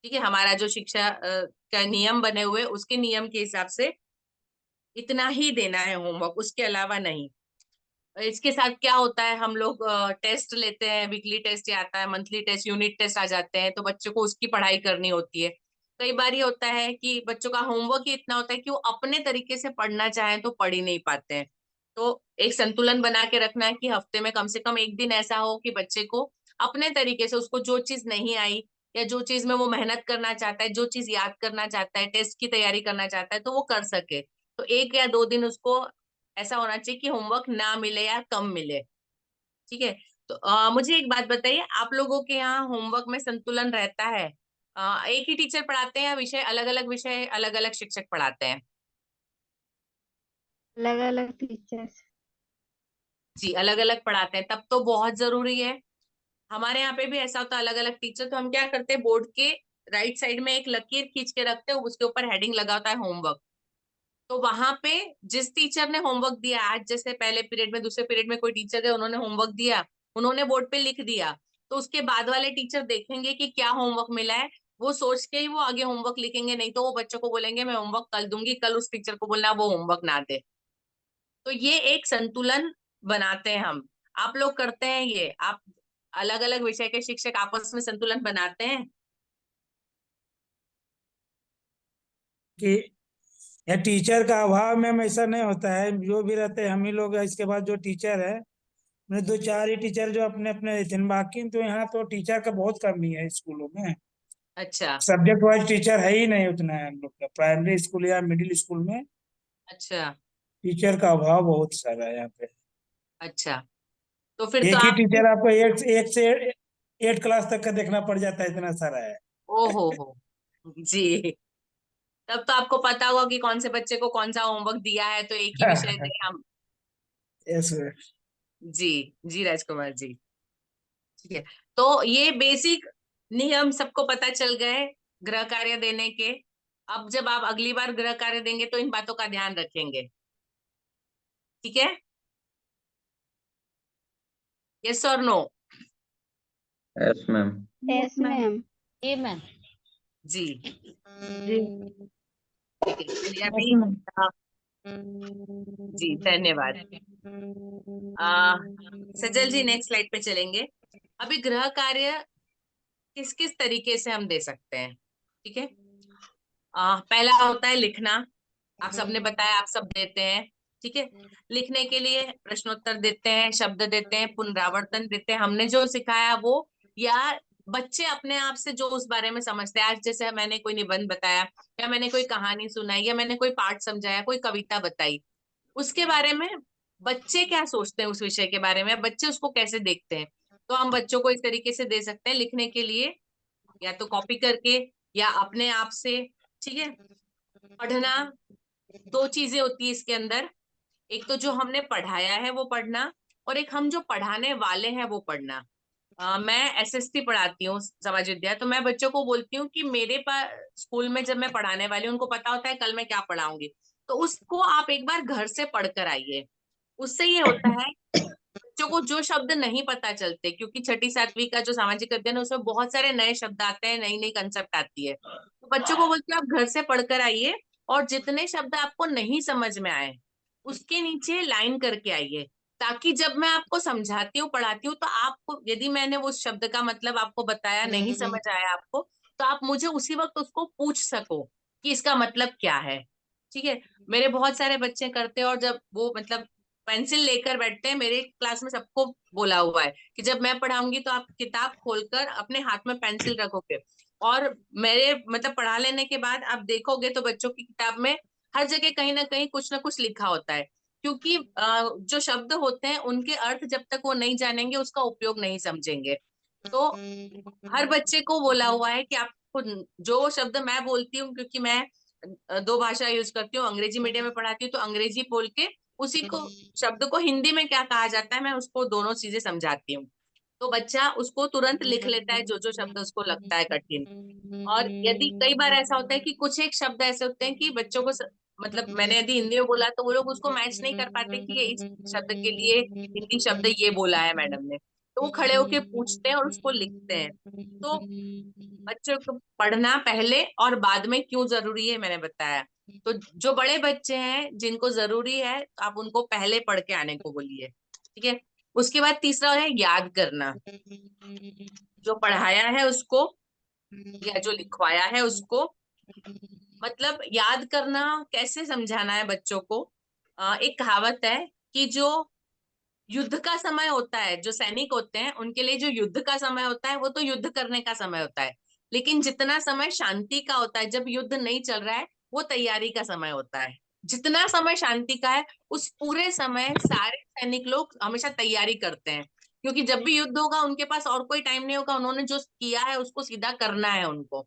ठीक है। हमारा जो शिक्षा का नियम बने हुए उसके नियम के हिसाब से इतना ही देना है होमवर्क, उसके अलावा नहीं। इसके साथ क्या होता है, हम लोग टेस्ट लेते हैं, वीकली टेस्ट आता है, मंथली टेस्ट, यूनिट टेस्ट आ जाते हैं, तो बच्चों को उसकी पढ़ाई करनी होती है। कई बार ये होता है कि बच्चों का होमवर्क ही इतना होता है कि वो अपने तरीके से पढ़ना चाहें तो पढ़ ही नहीं पाते हैं। तो एक संतुलन बना के रखना है कि हफ्ते में कम से कम एक दिन ऐसा हो कि बच्चे को अपने तरीके से, उसको जो चीज नहीं आई या जो चीज में वो मेहनत करना चाहता है, जो चीज याद करना चाहता है, टेस्ट की तैयारी करना चाहता है, तो वो कर सके। तो 1 या 2 दिन उसको ऐसा होना चाहिए कि होमवर्क ना मिले या कम मिले, ठीक है। तो मुझे एक बात बताइए, आप लोगों के यहाँ होमवर्क में संतुलन रहता है? एक ही टीचर पढ़ाते हैं या विषय अलग अलग शिक्षक पढ़ाते हैं? अलग अलग टीचर्स। जी, अलग अलग पढ़ाते हैं, तब तो बहुत जरूरी है। हमारे यहाँ पे भी ऐसा होता है, अलग अलग टीचर। तो हम क्या करते हैं, बोर्ड के राइट साइड में एक लकीर खींच के रखते हैं, उसके ऊपर हेडिंग लगा होता है होमवर्क। तो वहां पे जिस टीचर ने होमवर्क दिया, आज जैसे पहले पीरियड में दूसरे पीरियड में कोई टीचर है, उन्होंने होमवर्क दिया, उन्होंने बोर्ड पे लिख दिया, तो उसके बाद वाले टीचर देखेंगे कि क्या होमवर्क मिला है, वो सोच के ही वो आगे होमवर्क लिखेंगे। नहीं तो वो बच्चों को बोलेंगे मैं होमवर्क कल दूंगी, कल उस टीचर को बोलना वो होमवर्क ना दे। तो ये एक संतुलन बनाते हैं हम। आप लोग करते हैं ये? आप अलग अलग विषय के शिक्षक आपस में संतुलन बनाते हैं? कि या टीचर का अभाव में ऐसा नहीं होता है, जो भी रहते हैं हम ही लोग। इसके बाद जो टीचर है, मैंने दो चार ही टीचर जो अपने अपने रहते हैं, बाकी तो यहाँ तो टीचर का बहुत कमी है स्कूलों में। अच्छा सब्जेक्ट वाइज टीचर है ही नहीं उतना है हम लोग का। प्राइमरी स्कूल या मिडिल स्कूल में अच्छा टीचर का अभाव बहुत सारा है यहाँ पे। अच्छा। तो फिर तो एक ही आप, टीचर आपको एक से 8 क्लास तक का देखना पड़ जाता है, इतना सारा है। ओ हो जी, तब तो आपको पता होगा कि कौन से बच्चे को कौन सा होमवर्क दिया है, तो एक ही विषय दें हम। यस। जी जी राजकुमार जी, ठीक है। तो ये बेसिक नियम सबको पता चल गए गृह कार्य देने के। अब जब आप अगली बार गृह कार्य देंगे तो इन बातों का ध्यान रखेंगे, ठीक है? यस और no? Yes ma'am. Yes ma'am. Yeah ma'am. जी जी। ठीक है, चलिए यस अभी मैम। जी धन्यवाद। आ, सजल जी नेक्स्ट स्लाइड पे चलेंगे। अभी गृह कार्य किस किस तरीके से हम दे सकते हैं, ठीक है? पहला होता है लिखना। आप सबने बताया, आप सब देते हैं, ठीक है। लिखने के लिए प्रश्नोत्तर देते हैं, शब्द देते हैं, पुनरावर्तन देते हैं, हमने जो सिखाया वो, या बच्चे अपने आप से जो उस बारे में समझते हैं। आज जैसे मैंने कोई निबंध बताया, या मैंने कोई कहानी सुनाई, या मैंने कोई पाठ समझाया, कोई कविता बताई, उसके बारे में बच्चे क्या सोचते हैं उस विषय के बारे में, बच्चे उसको कैसे देखते हैं। तो हम बच्चों को इस तरीके से दे सकते हैं लिखने के लिए, या तो कॉपी करके या अपने आप से, ठीक है। पढ़ना, दो चीजें होती है इसके अंदर, एक तो जो हमने पढ़ाया है वो पढ़ना, और एक हम जो पढ़ाने वाले हैं वो पढ़ना। मैं एसएसटी पढ़ाती हूँ समाज विद्या, तो मैं बच्चों को बोलती हूँ कि मेरे पास स्कूल में जब मैं पढ़ाने वाली हूँ, उनको पता होता है कल मैं क्या पढ़ाऊंगी, तो उसको आप एक बार घर से पढ़ कर आइए। उससे ये होता है बच्चों को जो शब्द नहीं पता चलते, क्योंकि छठी सातवीं का जो सामाजिक अध्ययन है उसमें बहुत सारे नए शब्द आते हैं, नई नई कंसेप्ट आती है, तो बच्चों को बोलती हूँ आप घर से पढ़कर आइए, और जितने शब्द आपको नहीं समझ में आए उसके नीचे लाइन करके आइए, ताकि जब मैं आपको समझाती हूँ पढ़ाती हूँ तो आपको, यदि मैंने उस शब्द का मतलब आपको बताया, नहीं समझ आया आपको, तो आप मुझे उसी वक्त उसको पूछ सको कि इसका मतलब क्या है, ठीक है। मेरे बहुत सारे बच्चे करते हैं, और जब वो मतलब पेंसिल लेकर बैठते हैं, मेरे क्लास में सबको बोला हुआ है कि जब मैं पढ़ाऊंगी तो आप किताब खोलकर अपने हाथ में पेंसिल रखोगे, और मेरे मतलब पढ़ा लेने के बाद आप देखोगे तो बच्चों की किताब में हर जगह कहीं ना कुछ लिखा होता है, क्योंकि जो शब्द होते हैं उनके अर्थ जब तक वो नहीं जानेंगे उसका उपयोग नहीं समझेंगे। तो हर बच्चे को बोला हुआ है कि आपको जो शब्द मैं बोलती हूँ, क्योंकि मैं दो भाषा यूज करती हूँ, अंग्रेजी मीडियम में पढ़ाती हूँ, तो अंग्रेजी बोल के उसी को शब्द को हिंदी में क्या कहा जाता है मैं उसको दोनों चीजें समझाती हूँ, तो बच्चा उसको तुरंत लिख लेता है जो जो शब्द उसको लगता है कठिन। और यदि कई बार ऐसा होता है कि कुछ एक शब्द ऐसे होते हैं कि बच्चों को मतलब मैंने यदि हिंदी में बोला तो वो लोग उसको मैच नहीं कर पाते कि ये इस शब्द के लिए हिंदी शब्द ये बोला है मैडम ने, तो वो खड़े होके पूछते हैं और उसको लिखते हैं। तो बच्चों को पढ़ना पहले और बाद में क्यों जरूरी है मैंने बताया। तो जो बड़े बच्चे हैं जिनको जरूरी है आप उनको पहले पढ़ के आने को बोलिए, ठीक है। उसके बाद तीसरा है याद करना, जो पढ़ाया है उसको या जो लिखवाया है उसको, मतलब याद करना कैसे समझाना है बच्चों को। एक कहावत है कि जो युद्ध का समय होता है, जो सैनिक होते हैं उनके लिए जो युद्ध का समय होता है वो तो युद्ध करने का समय होता है, लेकिन जितना समय शांति का होता है जब युद्ध नहीं चल रहा है वो तैयारी का समय होता है। जितना समय शांति का है उस पूरे समय सारे सैनिक लोग हमेशा तैयारी करते हैं, क्योंकि जब भी युद्ध होगा उनके पास और कोई टाइम नहीं होगा, उन्होंने जो किया है उसको सीधा करना है उनको।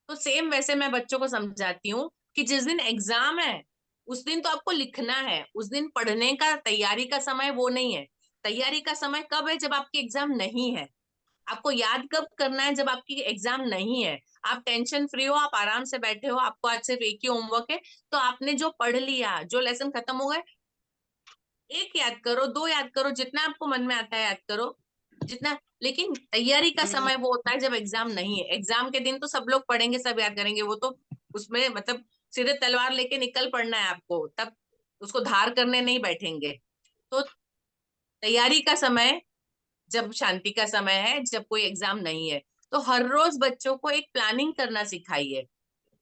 तो सेम वैसे मैं बच्चों को समझाती हूँ कि जिस दिन एग्जाम है उस दिन तो आपको लिखना है, उस दिन पढ़ने का तैयारी का समय वो नहीं है। तैयारी का समय कब है? जब आपकी एग्जाम नहीं है। आपको याद कब करना है? जब आपकी एग्जाम नहीं है, आप टेंशन फ्री हो, आप आराम से बैठे हो, आपको आज सिर्फ एक ही होमवर्क है, तो आपने जो पढ़ लिया, जो लेसन खत्म हो गए, एक याद करो, दो याद करो, जितना आपको मन में आता है याद करो, जितना। लेकिन तैयारी का समय वो होता है जब एग्जाम नहीं है। एग्जाम के दिन तो सब लोग पढ़ेंगे, सब याद करेंगे, वो तो उसमें मतलब सीधे तलवार लेके निकल पड़ना है आपको, तब उसको धार करने नहीं बैठेंगे। तो तैयारी का समय जब शांति का समय है, जब कोई एग्जाम नहीं है। तो हर रोज बच्चों को एक प्लानिंग करना सिखाइए।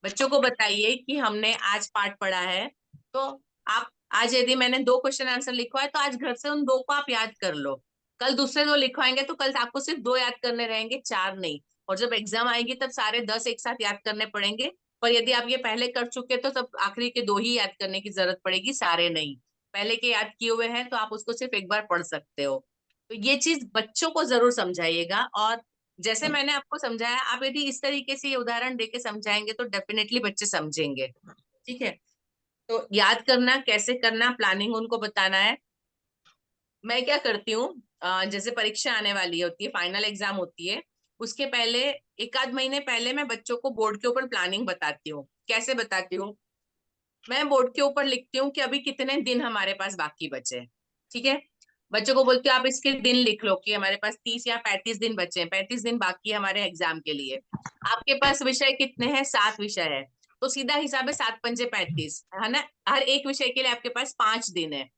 बच्चों को बताइए कि हमने आज पाठ पढ़ा है, तो आप आज यदि मैंने 2 क्वेश्चन आंसर लिखवाए तो आज घर से उन 2 को आप याद कर लो। कल दूसरे 2 लिखवाएंगे तो कल आपको सिर्फ 2 याद करने रहेंगे, 4 नहीं। और जब एग्जाम आएगी तब सारे 10 एक साथ याद करने पड़ेंगे। पर यदि आप ये पहले कर चुके तो तब आखिरी के 2 ही याद करने की जरूरत पड़ेगी, सारे नहीं। पहले के याद किए हुए हैं तो आप उसको सिर्फ एक बार पढ़ सकते हो। तो ये चीज बच्चों को जरूर समझाइएगा। और जैसे मैंने आपको समझाया, आप यदि इस तरीके से ये उदाहरण देके समझाएंगे तो डेफिनेटली बच्चे समझेंगे। ठीक है? तो याद करना कैसे करना, प्लानिंग उनको बताना है। मैं क्या करती हूँ, जैसे परीक्षा आने वाली होती है, फाइनल एग्जाम होती है, उसके पहले 1 आध महीने पहले मैं बच्चों को बोर्ड के ऊपर प्लानिंग बताती हूँ। कैसे बताती हूँ? मैं बोर्ड के ऊपर लिखती हूँ कि अभी कितने दिन हमारे पास बाकी बचे हैं। ठीक है? बच्चों को बोलती हूँ आप इसके दिन लिख लो कि हमारे पास 30 या 35 दिन बचे हैं, 35 दिन बाकी है हमारे एग्जाम के लिए। आपके पास विषय कितने हैं? 7 विषय है, तो सीधा हिसाब है 7 पंजे 35, है ना? हर एक विषय के लिए आपके पास 5 दिन है।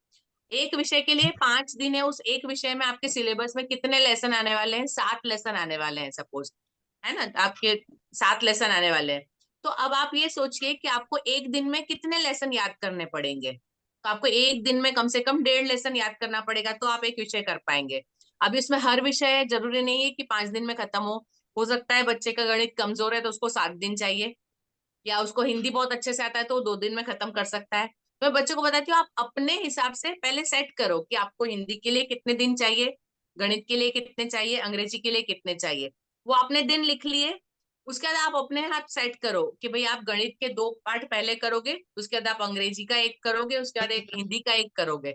एक विषय के लिए 5 दिन है, उस एक विषय में आपके सिलेबस में कितने लेसन आने वाले हैं? 7 लेसन आने वाले हैं सपोज, है ना? आपके 7 लेसन आने वाले हैं। तो अब आप ये सोचिए कि आपको एक दिन में कितने लेसन याद करने पड़ेंगे। तो आपको एक दिन में कम से कम 1.5 लेसन याद करना पड़ेगा, तो आप एक विषय कर पाएंगे। अब इसमें हर विषय जरूरी नहीं है कि 5 दिन में खत्म हो सकता है बच्चे का गणित कमजोर है तो उसको 7 दिन चाहिए, या उसको हिंदी बहुत अच्छे से आता है तो वो 2 दिन में खत्म कर सकता है। तो मैं बच्चों को बताती हूँ आप अपने हिसाब से पहले सेट करो कि आपको हिंदी के लिए कितने दिन चाहिए, गणित के लिए कितने चाहिए, अंग्रेजी के लिए कितने चाहिए। वो आपने दिन लिख लिए। उसके बाद आप अपने हाथ सेट करो कि भाई आप गणित के 2 पार्ट पहले करोगे, उसके बाद आप अंग्रेजी का 1 करोगे, उसके बाद एक हिंदी का 1 करोगे।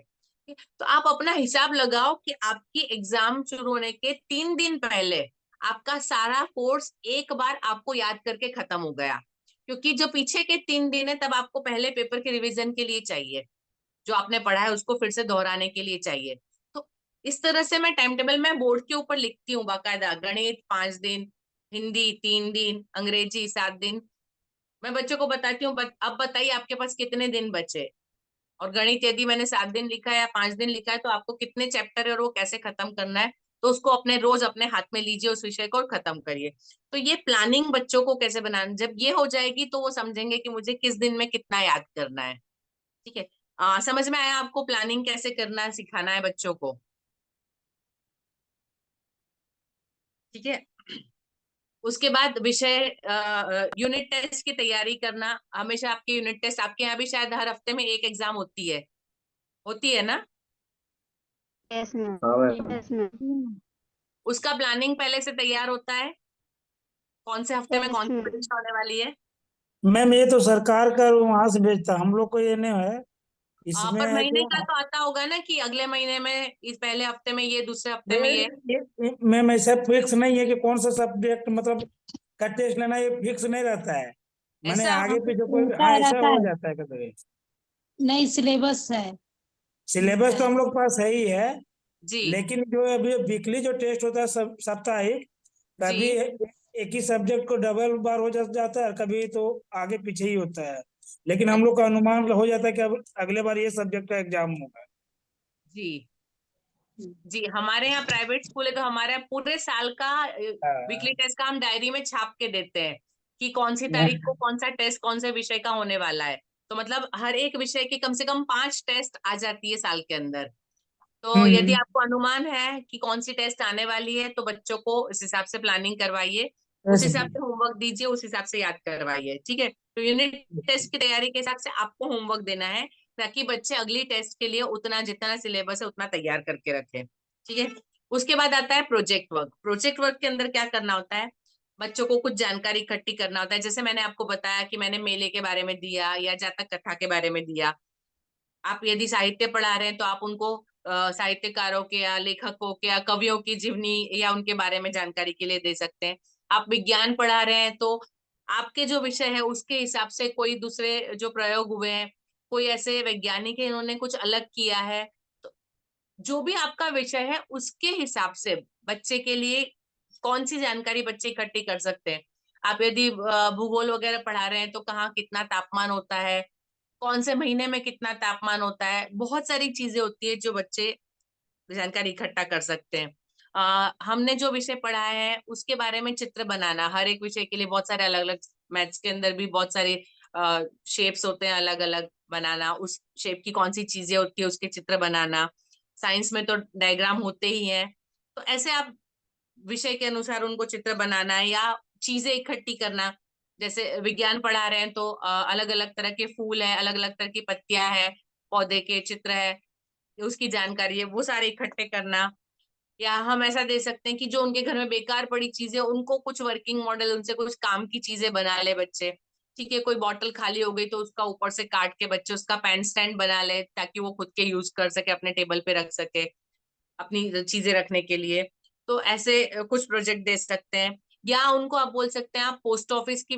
तो आप अपना हिसाब लगाओ कि आपकी एग्जाम शुरू होने के 3 दिन पहले आपका सारा कोर्स एक बार आपको याद करके खत्म हो गया। क्योंकि जो पीछे के 3 दिन है तब आपको पहले पेपर के रिवीजन के लिए चाहिए, जो आपने पढ़ा है उसको फिर से दोहराने के लिए चाहिए। तो इस तरह से मैं टाइम टेबल में बोर्ड के ऊपर लिखती हूँ बाकायदा। गणित 5 दिन, हिंदी 3 दिन, अंग्रेजी 7 दिन। मैं बच्चों को बताती हूँ अब बताइए आपके पास कितने दिन बचे। और गणित यदि मैंने 7 दिन लिखा है या 5 दिन लिखा है तो आपको कितने चैप्टर है और वो कैसे खत्म करना है। तो उसको अपने रोज अपने हाथ में लीजिए उस विषय को और खत्म करिए। तो ये प्लानिंग बच्चों को कैसे बनाना, जब ये हो जाएगी तो वो समझेंगे कि मुझे किस दिन में कितना याद करना है। ठीक है? समझ में आया आपको प्लानिंग कैसे करना है, सिखाना है बच्चों को? ठीक है? उसके बाद विषय यूनिट टेस्ट की तैयारी करना। हमेशा आपके यूनिट टेस्ट, आपके यहाँ भी शायद हर हफ्ते में एक एग्जाम होती है ना? Yes ma'am. हाँ मैम। Yes ma'am. उसका प्लानिंग पहले से तैयार होता है, कौन से हफ्ते में यस कौन सी मैम। परीक्षा होने वाली है। मैम ये तो सरकार का वहां से भेजता, हम लोग को ये नहीं है। इसमें पर है महीने जो का तो आता होगा ना कि अगले महीने में, इस पहले हफ्ते में ये, दूसरे हफ्ते में ये। मैम ऐसा फिक्स नहीं है कि कौन सा सब्जेक्ट मतलब का टेस्ट लेना, ये फिक्स नहीं रहता है। मैंने ऐसा आगे पीछे कोई, रहता हाँ है ऐसा रहता हो है, जाता है कभी। नहीं सिलेबस है। सिलेबस तो हम लोग पास है ही है, जी लेकिन जो अभी वीकली जो टेस्ट होता है सब साप्ताहिक, जी। कभी एक ही सब्जेक्ट को डबल बार हो जाता है, कभी तो आगे पीछे ही होता है। लेकिन हम लोग का अनुमान हो जाता है कि अब अगले बार ये सब्जेक्ट का एग्जाम होगा। जी जी, हमारे यहाँ प्राइवेट स्कूल है तो हमारे यहाँ पूरे साल का वीकली टेस्ट का हम डायरी में छाप के देते हैं कि कौन सी तारीख को कौन सा टेस्ट कौन से विषय का होने वाला है। तो मतलब हर एक विषय की कम से कम 5 टेस्ट आ जाती है साल के अंदर। तो यदि हम्म। आपको अनुमान है कि कौन सी टेस्ट आने वाली है तो बच्चों को इस हिसाब से प्लानिंग करवाइए, उस ऐसे हिसाब से होमवर्क दीजिए, उस हिसाब से याद करवाइए। ठीक है? तो यूनिट टेस्ट की तैयारी के हिसाब से आपको होमवर्क देना है, ताकि बच्चे अगली टेस्ट के लिए उतना जितना सिलेबस है उतना तैयार करके रखें। ठीक है? उसके बाद आता है प्रोजेक्ट वर्क। प्रोजेक्ट वर्क के अंदर क्या करना होता है, बच्चों को कुछ जानकारी इकट्ठी करना होता है। जैसे मैंने आपको बताया कि मैंने मेले के बारे में दिया या जातक कथा के बारे में दिया। आप यदि साहित्य पढ़ा रहे हैं तो आप उनको साहित्यकारों के या लेखकों के या कवियों की जीवनी या उनके बारे में जानकारी के लिए दे सकते हैं। आप विज्ञान पढ़ा रहे हैं तो आपके जो विषय है उसके हिसाब से कोई दूसरे जो प्रयोग हुए हैं, कोई ऐसे वैज्ञानिक है इन्होंने कुछ अलग किया है, तो जो भी आपका विषय है उसके हिसाब से बच्चे के लिए कौन सी जानकारी बच्चे इकट्ठी कर सकते हैं। आप यदि भूगोल वगैरह पढ़ा रहे हैं तो कहाँ कितना तापमान होता है, कौन से महीने में कितना तापमान होता है, बहुत सारी चीजें होती है जो बच्चे जानकारी इकट्ठा कर सकते हैं। हमने जो विषय पढ़ा है उसके बारे में चित्र बनाना, हर एक विषय के लिए बहुत सारे अलग अलग, मैथ्स के अंदर भी बहुत सारे शेप्स होते हैं अलग अलग, बनाना उस शेप की कौन सी चीजें होती है उसके चित्र बनाना। साइंस में तो डायग्राम होते ही हैं, तो ऐसे आप विषय के अनुसार उनको चित्र बनाना है या चीजें इकट्ठी करना। जैसे विज्ञान पढ़ा रहे हैं तो अलग अलग तरह के फूल है, अलग अलग तरह की पत्तियां है, पौधे के चित्र है, उसकी जानकारी है, वो सारे इकट्ठे करना। या हम ऐसा दे सकते हैं कि जो उनके घर में बेकार पड़ी चीजें उनको कुछ वर्किंग मॉडल, उनसे कुछ काम की चीजें बना ले बच्चे। ठीक है, कोई बॉटल खाली हो गई तो उसका ऊपर से काट के बच्चे उसका पेन स्टैंड बना ले ताकि वो खुद के यूज कर सके, अपने टेबल पे रख सके अपनी चीजें रखने के लिए। तो ऐसे कुछ प्रोजेक्ट दे सकते हैं। या उनको आप बोल सकते हैं आप पोस्ट ऑफिस की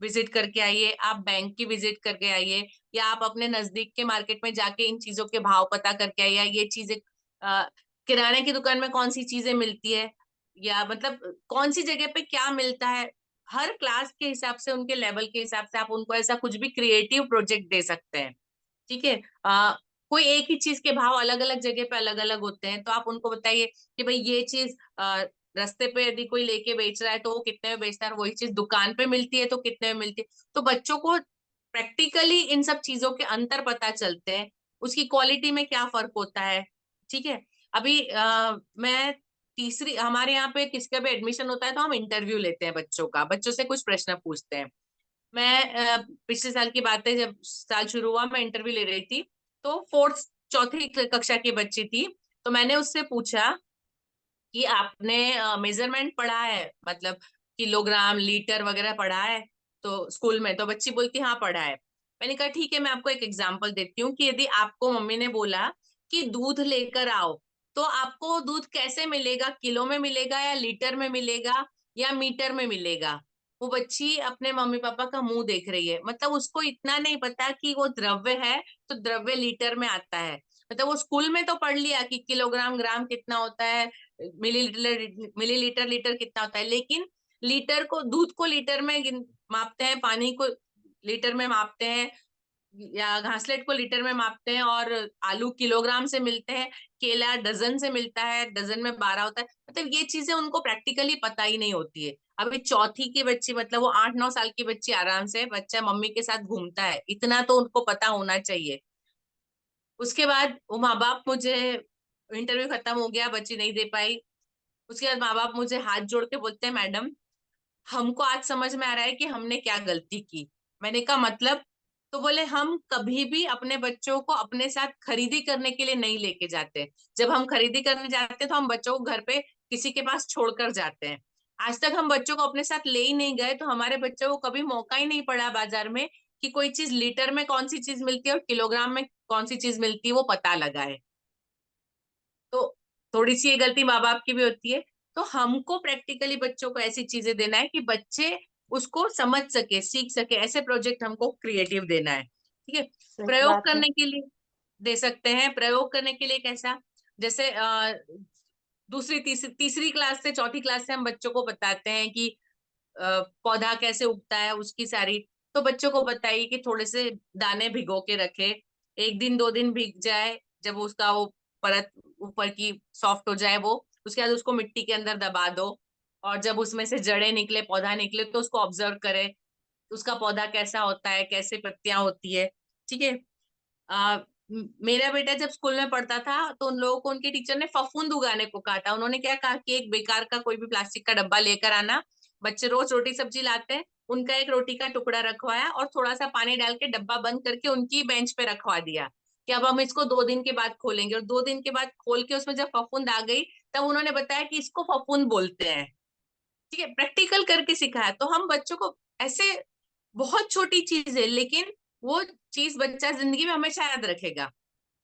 विजिट करके आइए, आप बैंक की विजिट करके आइए, या आप अपने नजदीक के मार्केट में जाके इन चीजों के भाव पता करके आइए, या ये चीजें किराने की दुकान में कौन सी चीजें मिलती है, या मतलब कौन सी जगह पे क्या मिलता है। हर क्लास के हिसाब से, उनके लेवल के हिसाब से आप उनको ऐसा कुछ भी क्रिएटिव प्रोजेक्ट दे सकते हैं। ठीक है, कोई एक ही चीज के भाव अलग अलग जगह पे अलग अलग होते हैं, तो आप उनको बताइए कि भाई ये चीज रास्ते पे यदि कोई लेके बेच रहा है तो वो कितने में बेचता है, और वही चीज दुकान पे मिलती है तो कितने में मिलती है। तो बच्चों को प्रैक्टिकली इन सब चीजों के अंतर पता चलते हैं, उसकी क्वालिटी में क्या फर्क होता है। ठीक है, अभी मैं तीसरी, हमारे यहाँ पे किसका भी एडमिशन होता है तो हम इंटरव्यू लेते हैं बच्चों का, बच्चों से कुछ प्रश्न पूछते हैं। मैं पिछले साल की बात है, जब साल शुरू हुआ मैं इंटरव्यू ले रही थी, तो चौथी कक्षा की बच्ची थी। तो मैंने उससे पूछा कि आपने मेजरमेंट पढ़ा है, मतलब किलोग्राम लीटर वगैरह पढ़ा है तो स्कूल में? तो बच्ची बोलती हाँ पढ़ा है। मैंने कहा ठीक है, मैं आपको एक एग्जांपल देती हूँ कि यदि आपको मम्मी ने बोला कि दूध लेकर आओ, तो आपको दूध कैसे मिलेगा, किलो में मिलेगा या लीटर में मिलेगा या मीटर में मिलेगा? वो बच्ची अपने मम्मी पापा का मुंह देख रही है, मतलब उसको इतना नहीं पता कि वो द्रव्य है तो द्रव्य लीटर में आता है। मतलब वो स्कूल में तो पढ़ लिया कि किलोग्राम ग्राम कितना होता है, मिलीलीटर लीटर कितना होता है, लेकिन लीटर को, दूध को लीटर में मापते हैं, पानी को लीटर में मापते हैं, या घासलेट को लीटर में मापते हैं, और आलू किलोग्राम से मिलते हैं, केला डजन से मिलता है, डजन में 12 होता है। मतलब ये चीजें उनको प्रैक्टिकली पता ही नहीं होती है। अभी चौथी की बच्ची, मतलब वो 8-9 साल की बच्ची, आराम से बच्चा मम्मी के साथ घूमता है, इतना तो उनको पता होना चाहिए। उसके बाद वो माँ बाप, मुझे इंटरव्यू खत्म हो गया, बच्ची नहीं दे पाई। उसके बाद माँ बाप मुझे हाथ जोड़ के बोलते हैं मैडम, हमको आज समझ में आ रहा है कि हमने क्या गलती की। मैंने कहा मतलब? तो बोले हम कभी भी अपने बच्चों को अपने साथ खरीदी करने के लिए नहीं लेके जाते। जब हम खरीदी करने जाते हैं तो हम बच्चों को घर पे किसी के पास छोड़कर जाते हैं। आज तक हम बच्चों को अपने साथ ले ही नहीं गए, तो हमारे बच्चों को कभी मौका ही नहीं पड़ा बाजार में कि कोई चीज लीटर में कौन सी चीज मिलती है और किलोग्राम में कौन सी चीज मिलती है वो पता लगाए। तो थोड़ी सी ये गलती माँ बाप की भी होती है। तो हमको प्रैक्टिकली बच्चों को ऐसी चीजें देना है कि बच्चे उसको समझ सके, सीख सके, ऐसे प्रोजेक्ट हमको क्रिएटिव देना है। ठीक है, सही प्रयोग बात है। करने के लिए दे सकते हैं। प्रयोग करने के लिए कैसा, जैसे दूसरी तीसरी क्लास से चौथी क्लास से हम बच्चों को बताते हैं कि पौधा कैसे उगता है, उसकी सारी। तो बच्चों को बताइए कि थोड़े से दाने भिगो के रखे, 1 दिन 2 दिन भीग जाए, जब उसका वो परत ऊपर की सॉफ्ट हो जाए वो, उसके बाद उसको मिट्टी के अंदर दबा दो, और जब उसमें से जड़ें निकले, पौधा निकले, तो उसको ऑब्जर्व करे, उसका पौधा कैसा होता है, कैसे पत्तियां होती है। ठीक है, मेरा बेटा जब स्कूल में पढ़ता था तो उन लोगों को उनके टीचर ने फफूंद उगाने को कहा था। उन्होंने क्या कहा कि एक बेकार का कोई भी प्लास्टिक का डब्बा लेकर आना, बच्चे रोज रोटी सब्जी लाते हैं, उनका एक रोटी का टुकड़ा रखवाया और थोड़ा सा पानी डाल के डब्बा बंद करके उनकी बेंच पे रखवा दिया कि अब हम इसको 2 दिन के बाद खोलेंगे, और 2 दिन के बाद खोल के उसमें जब फफूंद आ गई तब उन्होंने बताया कि इसको फफूंद बोलते हैं। ठीक है, प्रैक्टिकल करके सिखाया। तो हम बच्चों को ऐसे बहुत छोटी चीज है, लेकिन वो चीज बच्चा जिंदगी में हमेशा याद रखेगा।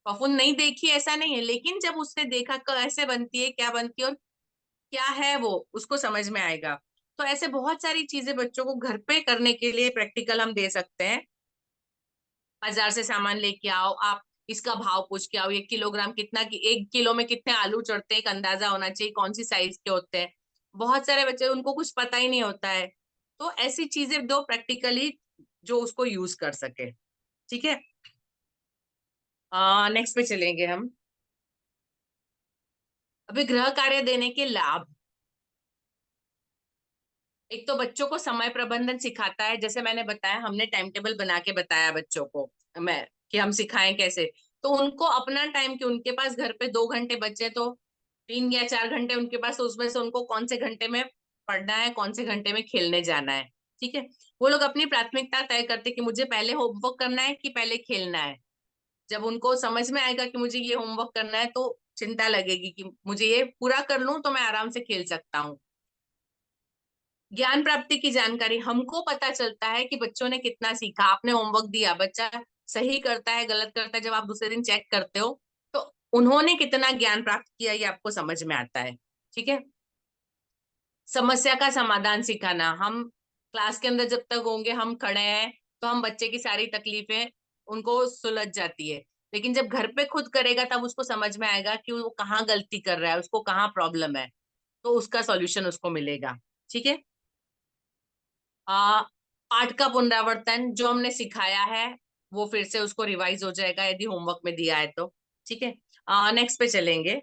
फफूंद नहीं देखी ऐसा नहीं है, लेकिन जब उसने देखा कैसे बनती है, क्या बनती है और क्या है वो उसको समझ में आएगा। तो ऐसे बहुत सारी चीजें बच्चों को घर पे करने के लिए प्रैक्टिकल हम दे सकते हैं। बाजार से सामान लेके आओ, आप इसका भाव पूछ के आओ, 1 किलोग्राम कितना, कि 1 किलो में कितने आलू चढ़ते हैं, एक अंदाजा होना चाहिए कौन सी साइज के होते हैं। बहुत सारे बच्चे उनको कुछ पता ही नहीं होता है। तो ऐसी चीजें दो प्रैक्टिकली जो उसको यूज कर सके। ठीक है, नेक्स्ट पे चलेंगे हम। अभी गृह कार्य देने के लाभ। एक तो बच्चों को समय प्रबंधन सिखाता है, जैसे मैंने बताया, हमने टाइम टेबल बना के बताया बच्चों को मैं कि हम सिखाएं कैसे। तो उनको अपना टाइम, कि उनके पास घर पे 2 घंटे बचे, तो 3 या 4 घंटे उनके पास, तो उसमें से उनको कौन से घंटे में पढ़ना है, कौन से घंटे में खेलने जाना है। ठीक है, वो लोग अपनी प्राथमिकता तय करते कि मुझे पहले होमवर्क करना है कि पहले खेलना है। जब उनको समझ में आएगा कि मुझे ये होमवर्क करना है, तो चिंता लगेगी कि मुझे ये पूरा कर लूं तो मैं आराम से खेल सकता हूँ। ज्ञान प्राप्ति की जानकारी, हमको पता चलता है कि बच्चों ने कितना सीखा। आपने होमवर्क दिया, बच्चा सही करता है गलत करता है, जब आप दूसरे दिन चेक करते हो तो उन्होंने कितना ज्ञान प्राप्त किया ये आपको समझ में आता है। ठीक है, समस्या का समाधान सिखाना। हम क्लास के अंदर जब तक होंगे, हम खड़े हैं, तो हम बच्चे की सारी तकलीफें उनको सुलझ जाती है, लेकिन जब घर पे खुद करेगा तब उसको समझ में आएगा कि वो कहाँ गलती कर रहा है, उसको कहाँ प्रॉब्लम है, तो उसका सॉल्यूशन उसको मिलेगा। ठीक है, पाठ का पुनरावर्तन, जो हमने सिखाया है वो फिर से उसको रिवाइज हो जाएगा यदि होमवर्क में दिया है तो। ठीक है, नेक्स्ट पे चलेंगे।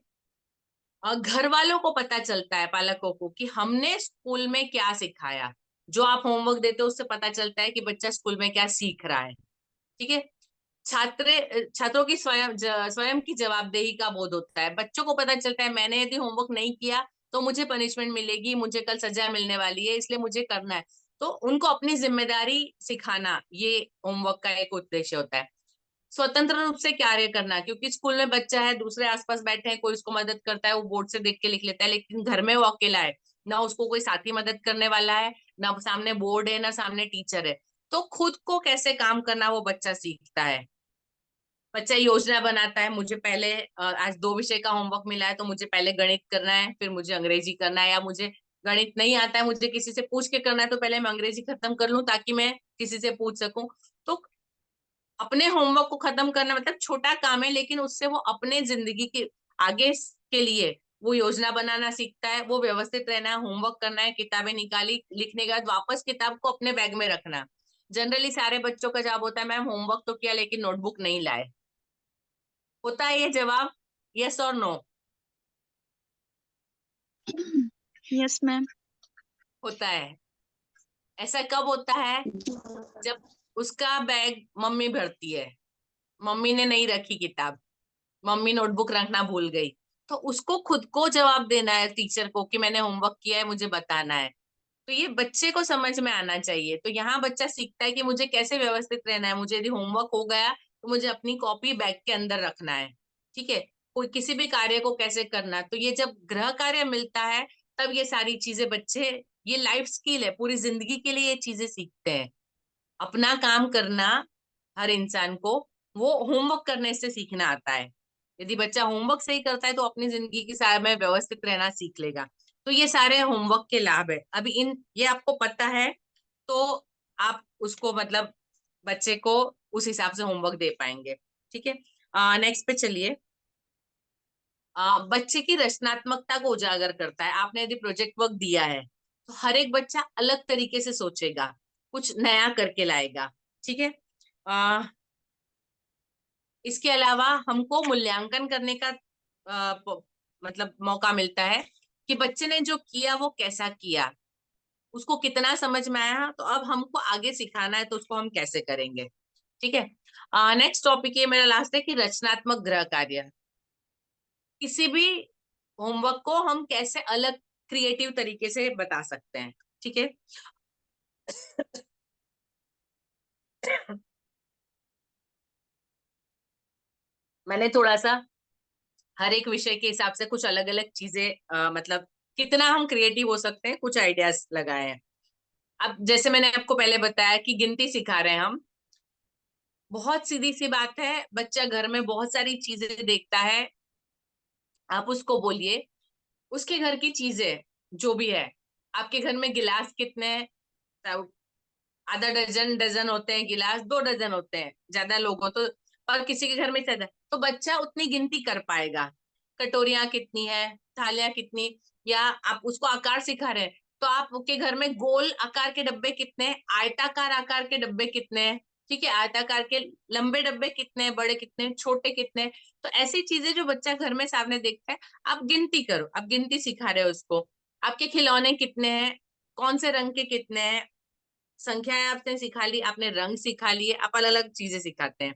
घर वालों को पता चलता है, पालकों को, कि हमने स्कूल में क्या सिखाया। जो आप होमवर्क देते हो उससे पता चलता है कि बच्चा स्कूल में क्या सीख रहा है। ठीक है, छात्रों की स्वयं की जवाबदेही का बोध होता है। बच्चों को पता चलता है मैंने यदि होमवर्क नहीं किया तो मुझे पनिशमेंट मिलेगी, मुझे कल सजा मिलने वाली है, इसलिए मुझे करना है। तो उनको अपनी जिम्मेदारी सिखाना, ये होमवर्क का एक उद्देश्य होता है। स्वतंत्र रूप से कार्य करना, क्योंकि स्कूल में बच्चा है, दूसरे आसपास बैठे हैं, कोई उसको मदद करता है, वो बोर्ड से देख के लिख लेता है, लेकिन घर में वो अकेला है, ना उसको कोई साथी मदद करने वाला है, ना सामने बोर्ड है, ना सामने टीचर है। तो खुद को कैसे काम करना वो बच्चा सीखता है। बच्चा योजना बनाता है, मुझे पहले आज 2 विषय का होमवर्क मिला है, तो मुझे पहले गणित करना है, फिर मुझे अंग्रेजी करना है, या मुझे गणित नहीं आता है, मुझे किसी से पूछ के करना है, तो पहले मैं अंग्रेजी खत्म कर लूं ताकि मैं किसी से पूछ सकूं। तो अपने होमवर्क को खत्म करना मतलब छोटा काम है, लेकिन उससे वो अपने जिंदगी के आगे के लिए वो योजना बनाना सीखता है, वो व्यवस्थित रहना है, होमवर्क करना है, किताबें निकाली, लिखने के बाद वापस किताब को अपने बैग में रखना। जनरली सारे बच्चों का जवाब होता है मैम होमवर्क तो किया लेकिन नोटबुक नहीं लाए। होता है ये जवाब, यस और नो? Yes ma'am. होता है। ऐसा कब होता है? जब उसका बैग मम्मी भरती है, मम्मी ने नहीं रखी किताब, मम्मी नोटबुक रखना भूल गई, तो उसको खुद को जवाब देना है टीचर को कि मैंने होमवर्क किया है, मुझे बताना है। तो ये बच्चे को समझ में आना चाहिए। तो यहाँ बच्चा सीखता है कि मुझे कैसे व्यवस्थित रहना है, मुझे यदि होमवर्क हो गया तो मुझे अपनी कॉपी बैग के अंदर रखना है। ठीक है, कोई किसी भी कार्य को कैसे करना। तो ये जब गृह कार्य मिलता है तब ये सारी चीजें बच्चे, ये लाइफ स्किल है, पूरी जिंदगी के लिए ये चीजें सीखते हैं। अपना काम करना हर इंसान को वो होमवर्क करने से सीखना आता है। यदि बच्चा होमवर्क सही करता है तो अपनी जिंदगी के सारे में व्यवस्थित रहना सीख लेगा। तो ये सारे होमवर्क के लाभ है। अभी इन ये आपको पता है तो आप उसको मतलब बच्चे को उस हिसाब से होमवर्क दे पाएंगे। ठीक है, नेक्स्ट पे चलिए। बच्चे की रचनात्मकता को उजागर करता है। आपने यदि प्रोजेक्ट वर्क दिया है तो हर एक बच्चा अलग तरीके से सोचेगा, कुछ नया करके लाएगा। ठीक है, इसके अलावा हमको मूल्यांकन करने का मतलब मौका मिलता है कि बच्चे ने जो किया वो कैसा किया, उसको कितना समझ में आया, तो अब हमको आगे सिखाना है तो उसको हम कैसे करेंगे। ठीक है, नेक्स्ट टॉपिक ये मेरा लास्ट है कि रचनात्मक गृह कार्य। किसी भी होमवर्क को हम कैसे अलग क्रिएटिव तरीके से बता सकते हैं। ठीक है, मैंने थोड़ा सा हर एक विषय के हिसाब से कुछ अलग अलग चीजें मतलब कितना हम क्रिएटिव हो सकते हैं, कुछ आइडियाज लगाए हैं। अब जैसे मैंने आपको पहले बताया कि गिनती सिखा रहे हैं हम। बहुत सीधी सी बात है, बच्चा घर में बहुत सारी चीजें देखता है, आप उसको बोलिए उसके घर की चीजें जो भी है, आपके घर में गिलास कितने हैं? आधा डजन डजन होते हैं गिलास, 2 डजन होते हैं, ज्यादा लोग हो तो, और किसी के घर में ज्यादा, तो बच्चा उतनी गिनती कर पाएगा। कटोरियां कितनी है, थालियां कितनी, या आप उसको आकार सिखा रहे हैं तो आपके घर में गोल आकार के डब्बे कितने हैं, आयताकार आकार के डब्बे कितने हैं, ठीक है, आयताकार के लंबे डब्बे कितने हैं, बड़े कितने हैं, छोटे कितने हैं। तो ऐसी चीजें जो बच्चा घर में सामने देखता है, आप गिनती करो, आप गिनती सिखा रहे हो उसको। आपके खिलौने कितने हैं, कौन से रंग के कितने हैं, संख्याएं आपने सिखा ली, आपने रंग सिखा लिए, आप अलग अलग चीजें सिखाते हैं।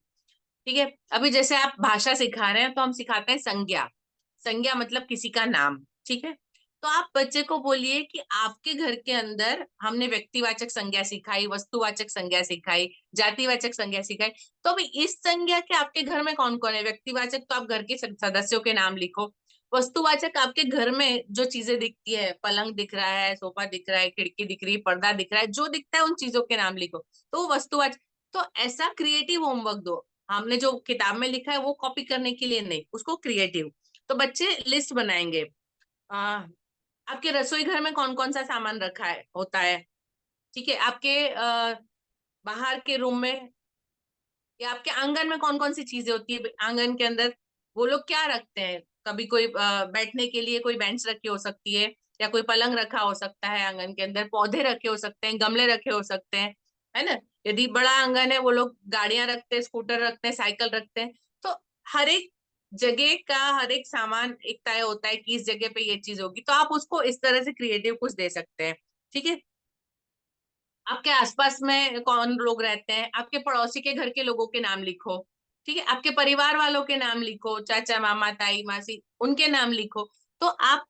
ठीक है, अभी जैसे आप भाषा सिखा रहे हैं तो हम सिखाते हैं संज्ञा। संज्ञा मतलब किसी का नाम, ठीक है। तो आप बच्चे को बोलिए कि आपके घर के अंदर हमने व्यक्तिवाचक संज्ञा सिखाई, वस्तुवाचक संज्ञा सिखाई, जातिवाचक संज्ञा सिखाई। तो अभी इस संज्ञा के आपके घर में कौन कौन है? व्यक्तिवाचक तो आप घर के सदस्यों के नाम लिखो। वस्तुवाचक आपके घर में जो चीजें दिखती है, पलंग दिख रहा है, सोफा दिख रहा है, खिड़की दिख रही है, पर्दा दिख रहा है, जो दिखता है उन चीजों के नाम लिखो। तो वो वस्तुवाचक। तो ऐसा क्रिएटिव होमवर्क दो, हमने जो किताब में लिखा है वो कॉपी करने के लिए नहीं, उसको क्रिएटिव। तो बच्चे लिस्ट बनाएंगे, आपके रसोई घर में कौन कौन सा सामान रखा है होता है, ठीक है, आपके बाहर के रूम में या आपके आंगन में कौन कौन सी चीजें होती है, आंगन के अंदर वो लोग क्या रखते हैं। कभी कोई बैठने के लिए कोई बेंच रखी हो सकती है, या कोई पलंग रखा हो सकता है, आंगन के अंदर पौधे रखे हो सकते हैं, गमले रखे हो सकते हैं, है ना। यदि बड़ा आंगन है, वो लोग गाड़ियां रखते हैं, स्कूटर रखते हैं, साइकिल रखते हैं। तो हर एक जगह का हर एक सामान एक तय होता है कि इस जगह पे ये चीज होगी, तो आप उसको इस तरह से क्रिएटिव कुछ दे सकते हैं। ठीक है, आपके आसपास में कौन लोग रहते हैं, आपके पड़ोसी के घर के लोगों के नाम लिखो, ठीक है, आपके परिवार वालों के नाम लिखो, चाचा मामा ताई मासी उनके नाम लिखो। तो आप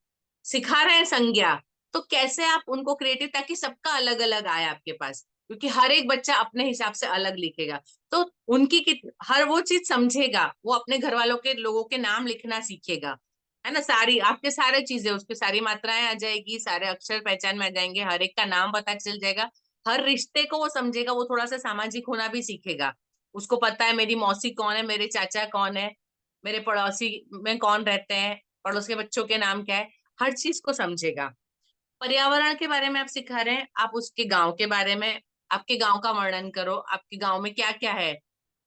सिखा रहे हैं संज्ञा, तो कैसे आप उनको क्रिएटिव, ताकि सबका अलग अलग आए आपके पास, क्योंकि हर एक बच्चा अपने हिसाब से अलग लिखेगा। तो हर वो चीज समझेगा, वो अपने घर वालों के लोगों के नाम लिखना सीखेगा, है ना। सारी आपके सारे चीजें, उसके सारी मात्राएं आ जाएगी, सारे अक्षर पहचान में आ जाएंगे, हर एक का नाम पता चल जाएगा, हर रिश्ते को वो समझेगा, वो थोड़ा सा सामाजिक होना भी सीखेगा। उसको पता है मेरी मौसी कौन है, मेरे चाचा कौन है, मेरे पड़ोसी में कौन रहते हैं, पड़ोस के बच्चों के नाम क्या है, हर चीज को समझेगा। पर्यावरण के बारे में आप सिखा रहे हैं, आप उसके गांव के बारे में, आपके गांव का वर्णन करो, आपके गांव में क्या क्या है।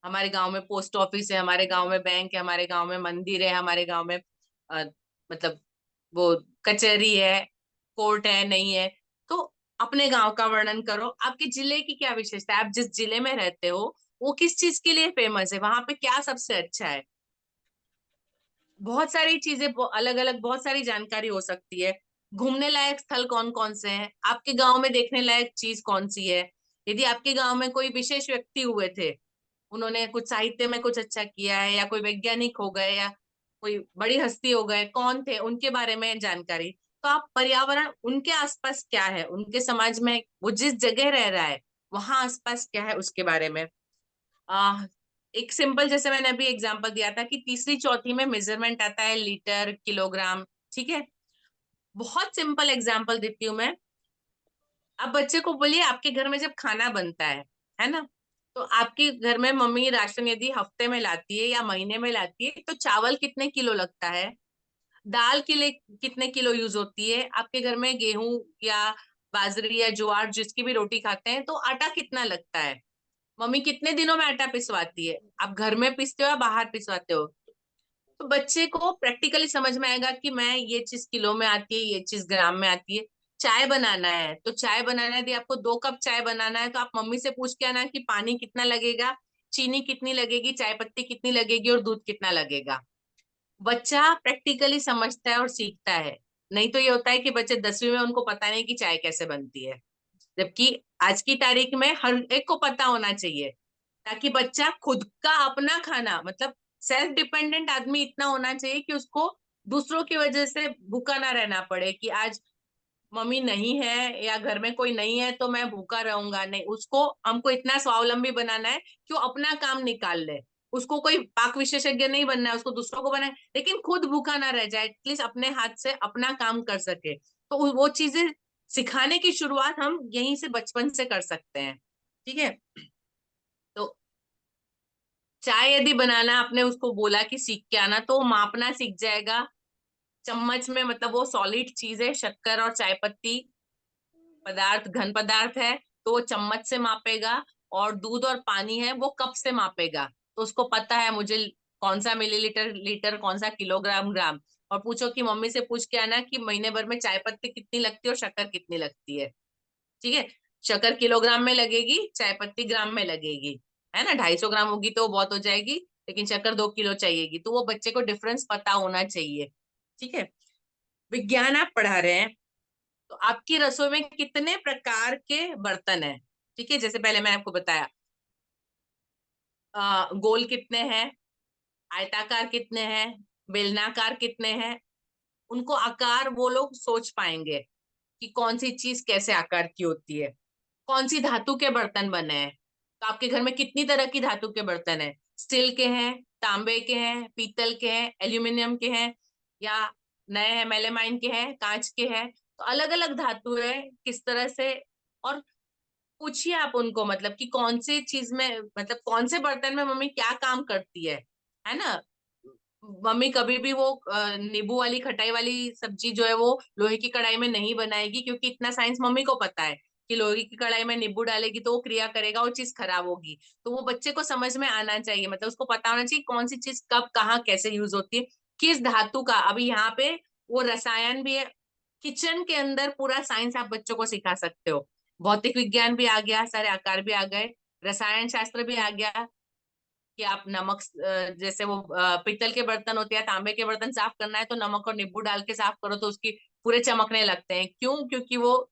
हमारे गांव में पोस्ट ऑफिस है, हमारे गांव में बैंक है, हमारे गांव में मंदिर है, हमारे गांव में अ, मतलब वो कचहरी है, कोर्ट है, नहीं है। तो अपने गांव का वर्णन करो, आपके जिले की क्या विशेषता है, आप जिस जिले में रहते हो वो किस चीज के लिए फेमस है, वहां पे क्या सबसे अच्छा है। बहुत सारी चीजें अलग अलग, बहुत सारी जानकारी हो सकती है। घूमने लायक स्थल कौन कौन से हैं, आपके गांव में देखने लायक चीज कौन सी है। यदि आपके गांव में कोई विशेष व्यक्ति हुए थे, उन्होंने कुछ साहित्य में कुछ अच्छा किया है, या कोई वैज्ञानिक हो गए, या कोई बड़ी हस्ती हो गए, कौन थे, उनके बारे में जानकारी। तो आप पर्यावरण, उनके आसपास क्या है, उनके समाज में वो जिस जगह रह रहा है वहां आसपास क्या है उसके बारे में। आ, एक सिंपल, जैसे मैंने अभी एग्जांपल दिया था कि तीसरी चौथी में मेजरमेंट आता है लीटर किलोग्राम, ठीक है। बहुत सिंपल एग्जांपल देती हूँ मैं। अब बच्चे को बोलिए आपके घर में जब खाना बनता है ना, तो आपके घर में मम्मी राशन यदि हफ्ते में लाती है या महीने में लाती है, तो चावल कितने किलो लगता है, दाल के लिए कितने किलो यूज होती है, आपके घर में गेहूं या बाजरी या ज्वार जिसकी भी रोटी खाते हैं तो आटा कितना लगता है, मम्मी कितने दिनों में आटा पिसवाती है, आप घर में पीसते हो या बाहर पिसवाते हो। तो बच्चे को प्रैक्टिकली समझ में आएगा कि मैं ये चीज किलो में आती है, ये चीज ग्राम में आती है। चाय बनाना है तो चाय बनाना है, यदि आपको 2 कप चाय बनाना है तो आप मम्मी से पूछ के आना कि पानी कितना लगेगा, चीनी कितनी लगेगी, चाय पत्ती कितनी लगेगी और दूध कितना लगेगा। बच्चा प्रैक्टिकली समझता है और सीखता है। नहीं तो ये होता है कि बच्चे 10वीं में उनको पता नहीं कि चाय कैसे बनती है, जबकि आज की तारीख में हर एक को पता होना चाहिए, ताकि बच्चा खुद का अपना खाना, मतलब सेल्फ डिपेंडेंट आदमी इतना होना चाहिए कि उसको दूसरों की वजह से भूखा ना रहना पड़े, कि आज मम्मी नहीं है या घर में कोई नहीं है तो मैं भूखा रहूंगा, नहीं, उसको हमको इतना स्वावलंबी बनाना है कि वो अपना काम निकाल ले, उसको कोई पाक विशेषज्ञ नहीं बनना है, उसको दूसरों को बनाए, लेकिन खुद भूखा ना रह जाए, एटलीस्ट अपने हाथ से अपना काम कर सके। तो वो चीजें सिखाने की शुरुआत हम यहीं से बचपन से कर सकते हैं। ठीक है, तो चाय यदि बनाना आपने उसको बोला कि सीख के आना, तो मापना सीख जाएगा। चम्मच में मतलब वो सॉलिड चीज है, शक्कर और चाय पत्ती पदार्थ घन पदार्थ है, तो वो चम्मच से मापेगा। और दूध और पानी है वो कप से मापेगा। तो उसको पता है मुझे कौन सा मिलीलीटर लीटर, कौन सा किलोग्राम ग्राम। और पूछो कि मम्मी से पूछ के आना कि महीने भर में चाय पत्ती कितनी लगती है और शक्कर कितनी लगती है। ठीक है, शक्कर किलोग्राम में लगेगी, चाय पत्ती ग्राम में लगेगी, है ना। 250 ग्राम होगी तो बहुत हो जाएगी, लेकिन शक्कर 2 किलो चाहिएगी, तो वो बच्चे को डिफरेंस पता होना चाहिए। ठीक है, विज्ञान आप पढ़ा रहे हैं, तो आपकी रसोई में कितने प्रकार के बर्तन हैं। ठीक है, जैसे पहले मैंने आपको बताया गोल कितने हैं, आयताकार कितने हैं, बेलनाकार कितने हैं। उनको आकार वो लोग सोच पाएंगे कि कौन सी चीज कैसे आकार की होती है। कौन सी धातु के बर्तन बने हैं, तो आपके घर में कितनी तरह की धातु के बर्तन है, स्टील के हैं, तांबे के हैं, पीतल के हैं, एल्यूमिनियम के हैं, या नए हैं मेलेमाइन के हैं, कांच के हैं। तो अलग अलग धातु है, किस तरह से। और पूछिए आप उनको, मतलब कि कौन सी चीज में, मतलब कौन से बर्तन में मम्मी क्या काम करती है ना। मम्मी कभी भी वो नींबू वाली खटाई वाली सब्जी जो है वो लोहे की कढ़ाई में नहीं बनाएगी, क्योंकि इतना साइंस मम्मी को पता है कि लोहे की कढ़ाई में नींबू डालेगी तो वो क्रिया करेगा, वो चीज खराब होगी। तो वो बच्चे को समझ में आना चाहिए, मतलब उसको पता होना चाहिए कौन सी चीज कब कहाँ कैसे यूज होती है, किस धातु का। अभी यहाँ पे वो रसायन भी है, किचन के अंदर पूरा साइंस आप बच्चों को सिखा सकते हो। भौतिक विज्ञान भी आ गया, सारे आकार भी आ गए, रसायन शास्त्र भी आ गया कि आप नमक जैसे वो पीतल के बर्तन होते हैं, तांबे के बर्तन साफ करना है तो नमक और नींबू डाल के साफ करो तो उसकी पूरे चमकने लगते हैं। क्यों? क्योंकि वो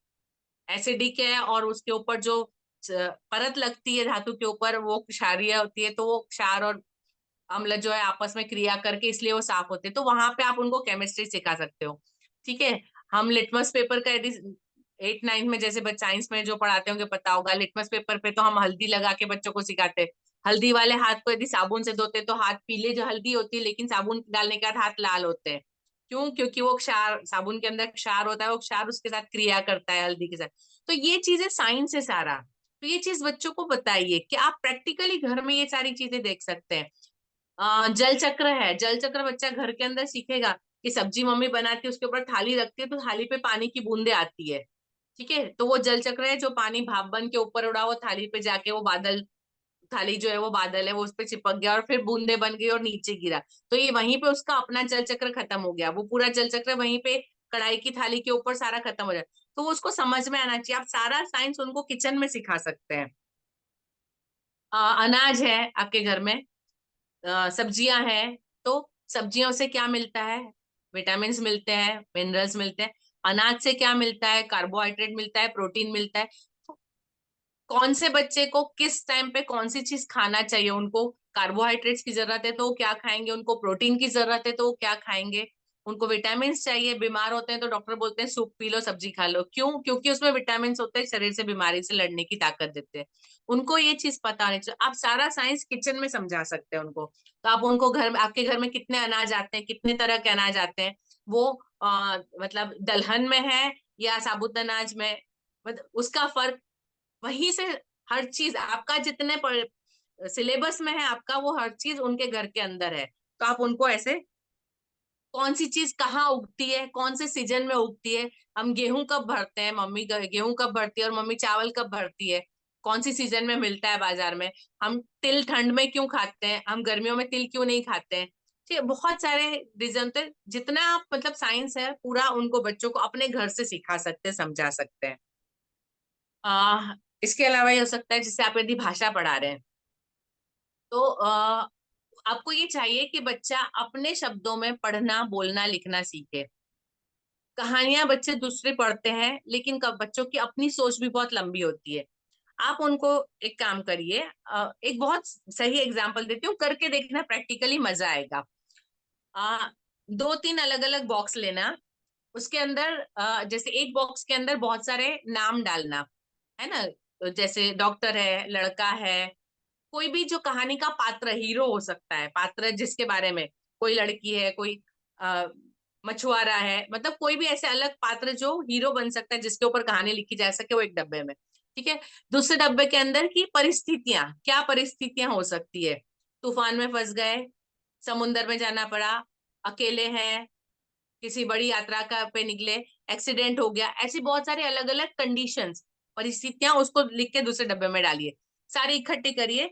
एसिडिक है, और उसके ऊपर जो परत लगती है धातु के ऊपर वो क्षारीय होती है, तो वो क्षार और अम्ल जो है आपस में क्रिया करके इसलिए वो साफ होते हैं। तो वहां पे आप उनको केमिस्ट्री सिखा सकते हो। ठीक है, हम लिटमस पेपर का यदि 8 9 में जैसे साइंस में जो पढ़ाते होंगे पता होगा, लिटमस पेपर पे तो हम हल्दी लगा के बच्चों को सिखाते हैं। हल्दी वाले हाथ को यदि साबुन से धोते तो हाथ पीले जो हल्दी होती है, लेकिन साबुन डालने के बाद हाथ लाल होते हैं। क्यों? क्योंकि वो क्षार, साबुन के अंदर क्षार होता है, वो क्षार उसके साथ क्रिया करता है हल्दी के साथ। तो ये चीजें साइंस है सारा। तो ये चीज बच्चों को बताइए कि आप प्रैक्टिकली घर में ये सारी चीजें देख सकते हैं। जल चक्र है, जल चक्र बच्चा घर के अंदर सीखेगा कि सब्जी मम्मी बनाती है, उसके ऊपर थाली रखती है तो थाली पे पानी की बूंदे आती है। ठीक है, तो वो जल चक्र है, जो पानी भाप बन के ऊपर उड़ा वो थाली पे जाके वो बादल, थाली जो है वो बादल है वो उस पे चिपक गया और फिर बूंदे बन गई और नीचे गिरा। तो ये वहीं पे उसका अपना जल चक्र खत्म हो गया, वो पूरा जल चक्र वहीं पे कढ़ाई की थाली के ऊपर सारा खत्म हो जाए। तो वो उसको समझ में आना चाहिए। आप सारा साइंस उनको किचन में सिखा सकते हैं। अनाज है आपके घर में, सब्जियां हैं, तो सब्जियों से क्या मिलता है? विटामिन्स मिलते हैं, मिनरल्स मिलते हैं। अनाज से क्या मिलता है? कार्बोहाइड्रेट मिलता है, प्रोटीन मिलता है। तो कौन से बच्चे को किस टाइम पे कौन सी चीज खाना चाहिए, उनको कार्बोहाइड्रेट्स की जरूरत है तो वो क्या खाएंगे, उनको प्रोटीन की जरूरत है तो वो क्या खाएंगे, उनको विटामिन चाहिए, बीमार होते हैं तो डॉक्टर बोलते हैं सूप पी लो, सब्जी खा लो। क्यों? क्योंकि उसमें विटामिन होते हैं, शरीर से बीमारी से लड़ने की ताकत देते हैं। उनको ये चीज पता होनी चाहिए। आप सारा साइंस किचन में समझा सकते हैं उनको। तो आप उनको घर में, आपके घर में कितने अनाज आते हैं, कितने तरह के अनाज आते हैं, वो मतलब दलहन में है या साबुत अनाज में, मतलब उसका फर्क वहीं से। हर चीज आपका जितने सिलेबस में है आपका, वो हर चीज उनके घर के अंदर है। तो आप उनको ऐसे, कौन सी चीज कहाँ उगती है, कौन से सीजन में उगती है, हम गेहूं कब भरते हैं, मम्मी गेहूं कब भरती है और मम्मी चावल कब भरती है, कौन सी सीजन में मिलता है बाजार में, हम तिल ठंड में क्यों खाते हैं, हम गर्मियों में तिल क्यों नहीं खाते हैं। ठीक है, बहुत सारे रीजन थे। जितना आप मतलब साइंस है पूरा उनको बच्चों को अपने घर से सिखा सकते हैं, समझा सकते हैं। इसके अलावा ये हो सकता है जैसे आप यदि भाषा पढ़ा रहे हैं, तो आपको ये चाहिए कि बच्चा अपने शब्दों में पढ़ना बोलना लिखना सीखे। कहानियां बच्चे दूसरे पढ़ते हैं, लेकिन कब बच्चों की अपनी सोच भी बहुत लंबी होती है। आप उनको एक काम करिए, एक बहुत सही एग्जांपल देती हूँ, करके देखना, प्रैक्टिकली मजा आएगा। 2 3 अलग अलग बॉक्स लेना, उसके अंदर जैसे एक बॉक्स के अंदर बहुत सारे नाम डालना, है ना। तो जैसे डॉक्टर है, लड़का है, कोई भी जो कहानी का पात्र हीरो हो सकता है, पात्र जिसके बारे में, कोई लड़की है, कोई मछुआरा है, मतलब कोई भी ऐसे अलग पात्र जो हीरो बन सकता है, जिसके ऊपर कहानी लिखी जा सके, वो एक डब्बे में। ठीक है। दूसरे डब्बे के अंदर की परिस्थितियां, क्या परिस्थितियां हो सकती है? तूफान में फंस गए, समुन्द्र में जाना पड़ा, अकेले हैं, किसी बड़ी यात्रा का पे निकले, एक्सीडेंट हो गया, ऐसी बहुत सारी अलग अलग कंडीशंस, परिस्थितियां, उसको लिख के दूसरे डब्बे में डालिए, सारी इकट्ठी करिए।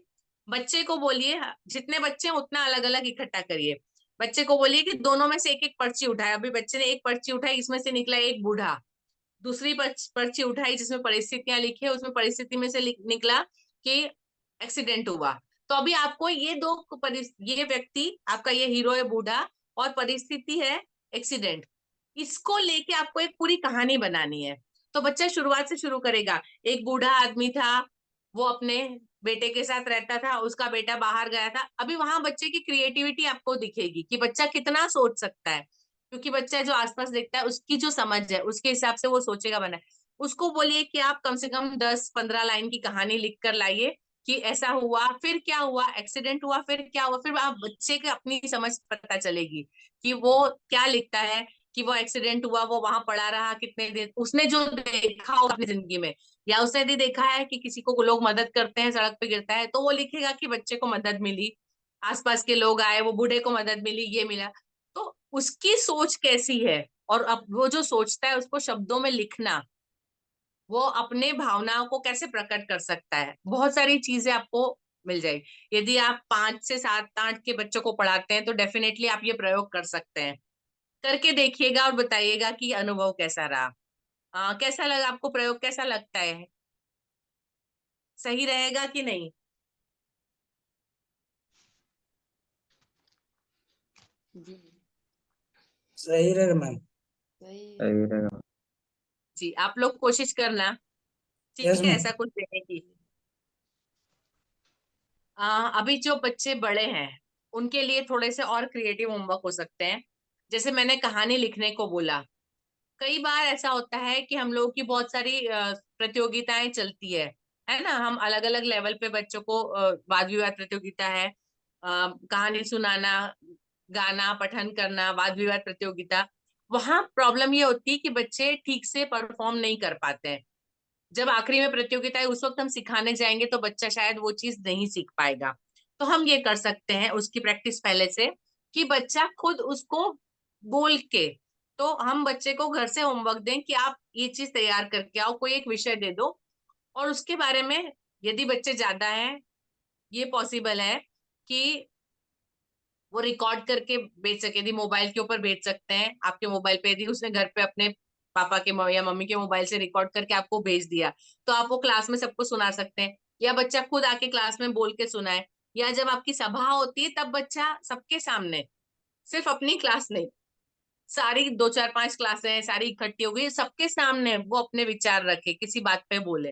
बच्चे को बोलिए, जितने बच्चे हैं उतना अलग अलग इकट्ठा करिए। बच्चे को बोलिए कि दोनों में से एक एक पर्ची उठाए। अभी बच्चे ने एक पर्ची उठाई, इसमें से निकला एक बूढ़ा। दूसरी पर्ची उठाई जिसमें परिस्थितियां लिखी है, उसमें परिस्थिति में से निकला कि एक्सीडेंट हुआ। तो अभी आपको ये ये व्यक्ति, आपका ये हीरो है बूढ़ा, और परिस्थिति है एक्सीडेंट, इसको लेके आपको एक पूरी कहानी बनानी है। तो बच्चा शुरुआत से शुरू करेगा। एक बूढ़ा आदमी था, वो अपने बेटे के साथ रहता था, उसका बेटा बाहर गया था। अभी वहां बच्चे की क्रिएटिविटी आपको दिखेगी कि बच्चा कितना सोच सकता है, क्योंकि बच्चा जो आसपास देखता है, उसकी जो समझ है, उसके हिसाब से वो सोचेगा बना। उसको बोलिए कि आप कम से कम 10-15 लाइन की कहानी लिख कर लाइए कि ऐसा हुआ, फिर क्या हुआ, एक्सीडेंट हुआ, फिर क्या हुआ। फिर आप बच्चे के अपनी समझ पता चलेगी कि वो क्या लिखता है, कि वो एक्सीडेंट हुआ, वो वहां पड़ा रहा कितने दिन, उसने जो देखा हो अपनी जिंदगी में, या उसने यदि देखा है कि किसी को लोग मदद करते हैं, सड़क पे गिरता है, तो वो लिखेगा कि बच्चे को मदद मिली, आसपास के लोग आए, वो बूढ़े को मदद मिली, ये मिला। तो उसकी सोच कैसी है, और अब वो जो सोचता है उसको शब्दों में लिखना, वो अपने भावनाओं को कैसे प्रकट कर सकता है, बहुत सारी चीजें आपको मिल जाएगी। यदि आप 5 से 7-8 के बच्चों को पढ़ाते हैं तो डेफिनेटली आप ये प्रयोग कर सकते हैं। करके देखिएगा और बताइएगा कि अनुभव कैसा रहा। कैसा लगा आपको, प्रयोग कैसा लगता है? सही रहेगा कि नहीं? सही रहेगा मैम। सही रहेगा। जी, आप लोग कोशिश करना, ठीक यस है, मैम। ऐसा कुछ देने की। अभी जो बच्चे बड़े हैं उनके लिए थोड़े से और क्रिएटिव होमवर्क हो सकते हैं। जैसे मैंने कहानी लिखने को बोला, कई बार ऐसा होता है कि हम लोगों की बहुत सारी प्रतियोगिताएं चलती है ना। हम अलग अलग लेवल पे बच्चों को वाद विवाद प्रतियोगिता है, कहानी सुनाना, गाना पठन करना, वाद विवाद प्रतियोगिता। वहां प्रॉब्लम ये होती है कि बच्चे ठीक से परफॉर्म नहीं कर पाते हैं। जब आखिरी में प्रतियोगिता है उस वक्त हम सिखाने जाएंगे तो बच्चा शायद वो चीज नहीं सीख पाएगा। तो हम ये कर सकते हैं उसकी प्रैक्टिस पहले से, कि बच्चा खुद उसको बोल के, तो हम बच्चे को घर से होमवर्क दें कि आप ये चीज तैयार करके आओ, कोई एक विषय दे दो, और उसके बारे में, यदि बच्चे ज्यादा हैं, ये पॉसिबल है कि वो रिकॉर्ड करके भेज सके। यदि मोबाइल के ऊपर भेज सकते हैं, आपके मोबाइल पे यदि उसने घर पे अपने पापा के या मम्मी के मोबाइल से रिकॉर्ड करके आपको भेज दिया, तो आप वो क्लास में सबको सुना सकते हैं, या बच्चा खुद आके क्लास में बोल के सुनाए। या जब आपकी सभा होती है तब बच्चा सबके सामने, सिर्फ अपनी क्लास नहीं, सारी 2-4-5 क्लासें हैं, सारी इकट्ठी हो गई, सबके सामने वो अपने विचार रखे, किसी बात पे बोले।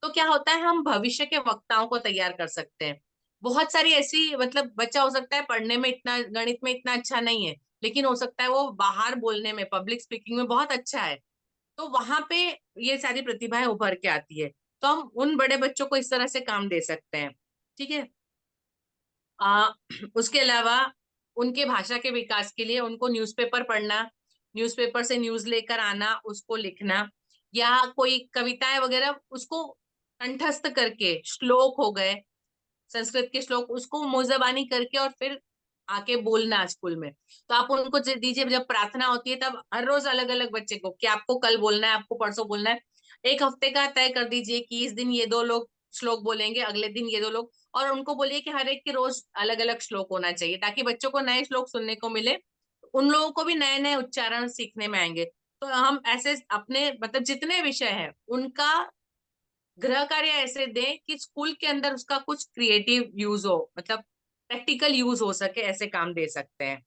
तो क्या होता है, हम भविष्य के वक्ताओं को तैयार कर सकते हैं। बहुत सारी ऐसी, मतलब बच्चा हो सकता है पढ़ने में इतना, गणित में इतना अच्छा नहीं है, लेकिन हो सकता है वो बाहर बोलने में, पब्लिक स्पीकिंग में बहुत अच्छा है। तो वहां पे ये सारी प्रतिभाएं उभर के आती है। तो हम उन बड़े बच्चों को इस तरह से काम दे सकते हैं। ठीक है। आ, उसके अलावा उनके भाषा के विकास के लिए उनको न्यूज़पेपर पढ़ना, न्यूज़पेपर से न्यूज लेकर आना, उसको लिखना, या कोई कविताएं वगैरह उसको कंठस्थ करके, श्लोक हो गए, संस्कृत के श्लोक, उसको मुंह करके और फिर आके बोलना स्कूल में। तो आप उनको दीजिए, जब प्रार्थना होती है तब हर रोज अलग अलग बच्चे को, कि आपको कल बोलना है, आपको परसों बोलना है, एक हफ्ते का तय कर दीजिए कि इस दिन ये 2 लोग श्लोक बोलेंगे, अगले दिन ये 2 लोग, और उनको बोलिए कि हर एक के रोज अलग अलग श्लोक होना चाहिए, ताकि बच्चों को नए श्लोक सुनने को मिले, उन लोगों को भी नए नए उच्चारण सीखने में आएंगे। तो हम ऐसे अपने, मतलब जितने विषय है उनका गृह कार्य ऐसे दें कि स्कूल के अंदर उसका कुछ क्रिएटिव यूज हो, मतलब प्रैक्टिकल यूज हो सके, ऐसे काम दे सकते हैं।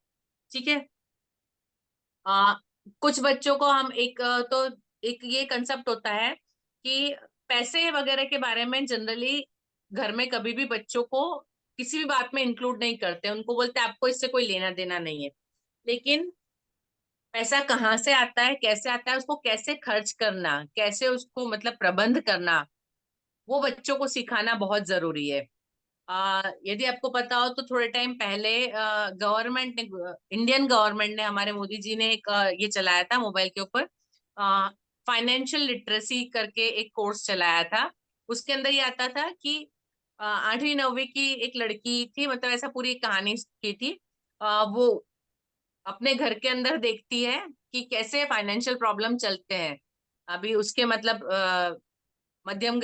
ठीक है। आ, कुछ बच्चों को हम तो एक ये कंसेप्ट होता है कि पैसे वगैरह के बारे में जनरली घर में कभी भी बच्चों को किसी भी बात में इंक्लूड नहीं करते, उनको बोलते हैं आपको इससे कोई लेना देना नहीं है। लेकिन पैसा कहाँ से आता है, कैसे आता है, उसको कैसे खर्च करना, कैसे उसको मतलब प्रबंध करना, वो बच्चों को सिखाना बहुत जरूरी है। यदि आपको पता हो तो थोड़े टाइम पहले गवर्नमेंट ने, इंडियन गवर्नमेंट ने, हमारे मोदी जी ने एक ये चलाया था मोबाइल के ऊपर, फाइनेंशियल लिटरेसी करके एक कोर्स चलाया था। उसके अंदर ये आता था कि 8वीं 9वीं की एक लड़की थी, मतलब ऐसा पूरी एक कहानी की थी। वो अपने घर के अंदर देखती है कि कैसे फाइनेंशियल प्रॉब्लम चलते हैं। अभी उसके मतलब मध्यम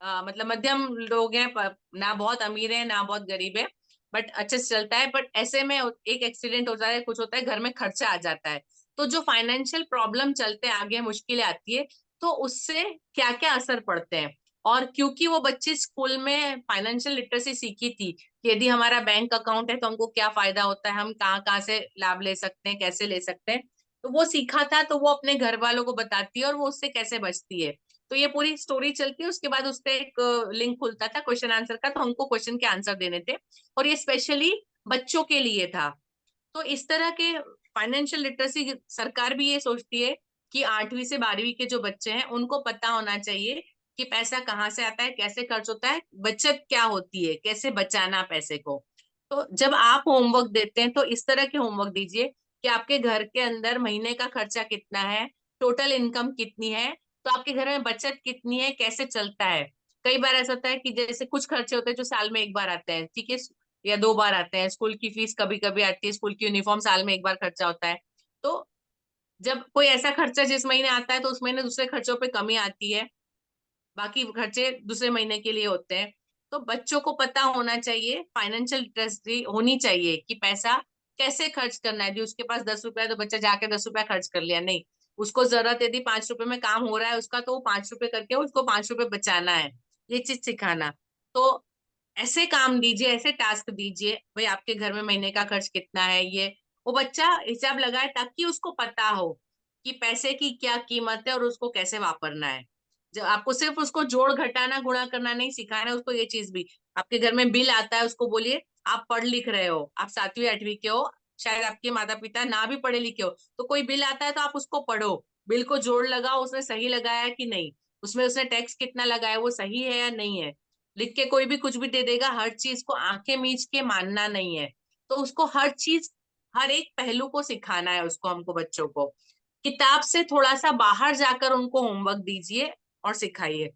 मतलब मध्यम लोग हैं, ना बहुत अमीर है ना बहुत गरीब है, बट अच्छे से चलता है। बट ऐसे में एक एक्सीडेंट होता है, कुछ होता है, घर में खर्चा आ जाता है। तो जो फाइनेंशियल प्रॉब्लम चलते हैं, आगे मुश्किलें आती है, तो उससे क्या क्या असर पड़ते हैं। और क्योंकि वो बच्ची स्कूल में फाइनेंशियल लिटरेसी सीखी थी कि यदि हमारा बैंक अकाउंट है तो हमको क्या फायदा होता है, हम कहाँ कहाँ से लाभ ले सकते हैं, कैसे ले सकते हैं, तो वो सीखा था, तो वो अपने घर वालों को बताती है और वो उससे कैसे बचती है। तो ये पूरी स्टोरी चलती है। उसके बाद उस पे एक लिंक खुलता था क्वेश्चन आंसर का, तो हमको क्वेश्चन के आंसर देने थे, और ये स्पेशली बच्चों के लिए था। तो इस तरह के फाइनेंशियल लिटरेसी, सरकार भी ये सोचती है कि 8वीं से 12वीं के जो बच्चे हैं उनको पता होना चाहिए कि पैसा कहाँ से आता है, कैसे खर्च होता है, बचत क्या होती है, कैसे बचाना पैसे को। तो जब आप होमवर्क देते हैं तो इस तरह के होमवर्क दीजिए कि आपके घर के अंदर महीने का खर्चा कितना है, टोटल इनकम कितनी है, तो आपके घर में बचत कितनी है, कैसे चलता है। कई बार ऐसा होता है कि जैसे कुछ खर्चे होते हैं जो साल में एक बार आते हैं, ठीक है, या 2 बार आते हैं। स्कूल की फीस कभी कभी आती है, स्कूल की यूनिफॉर्म साल में एक बार खर्चा होता है। तो जब कोई ऐसा खर्चा जिस महीने आता है तो उस महीने दूसरे खर्चों पे कमी आती है, बाकी खर्चे दूसरे महीने के लिए होते हैं। तो बच्चों को पता होना चाहिए, फाइनेंशियल लिटरेसी होनी चाहिए कि पैसा कैसे खर्च करना है। यदि उसके पास 10 रुपया है तो बच्चा जाके 10 रुपया खर्च कर लिया, नहीं, उसको जरूरत यदि 5 रुपए में काम हो रहा है उसका, तो वो 5 रुपए करके उसको 5 रुपए बचाना है, ये चीज सिखाना। तो ऐसे काम दीजिए, ऐसे टास्क दीजिए, भाई आपके घर में महीने का खर्च कितना है, ये वो बच्चा हिसाब लगाए, ताकि उसको पता हो कि पैसे की क्या कीमत है और उसको कैसे वापरना है। जब आपको सिर्फ उसको जोड़ घटाना गुणा करना नहीं सिखाना है, उसको ये चीज भी, आपके घर में बिल आता है उसको बोलिए आप पढ़ लिख रहे हो, आप 7वीं 8वीं के हो, शायद आपके माता पिता ना भी पढ़े लिखे हो, तो कोई बिल आता है तो आप उसको पढ़ो, बिल को जोड़ लगाओ, उसने सही लगाया कि नहीं, उसमें उसने टैक्स कितना लगाया वो सही है या नहीं है। लिख के कोई भी कुछ भी दे देगा, हर चीज को आंखें मीच के मानना नहीं है। तो उसको हर चीज, हर एक पहलू को सिखाना है उसको, हमको बच्चों को किताब से थोड़ा सा बाहर जाकर उनको होमवर्क दीजिए और सिखाइए।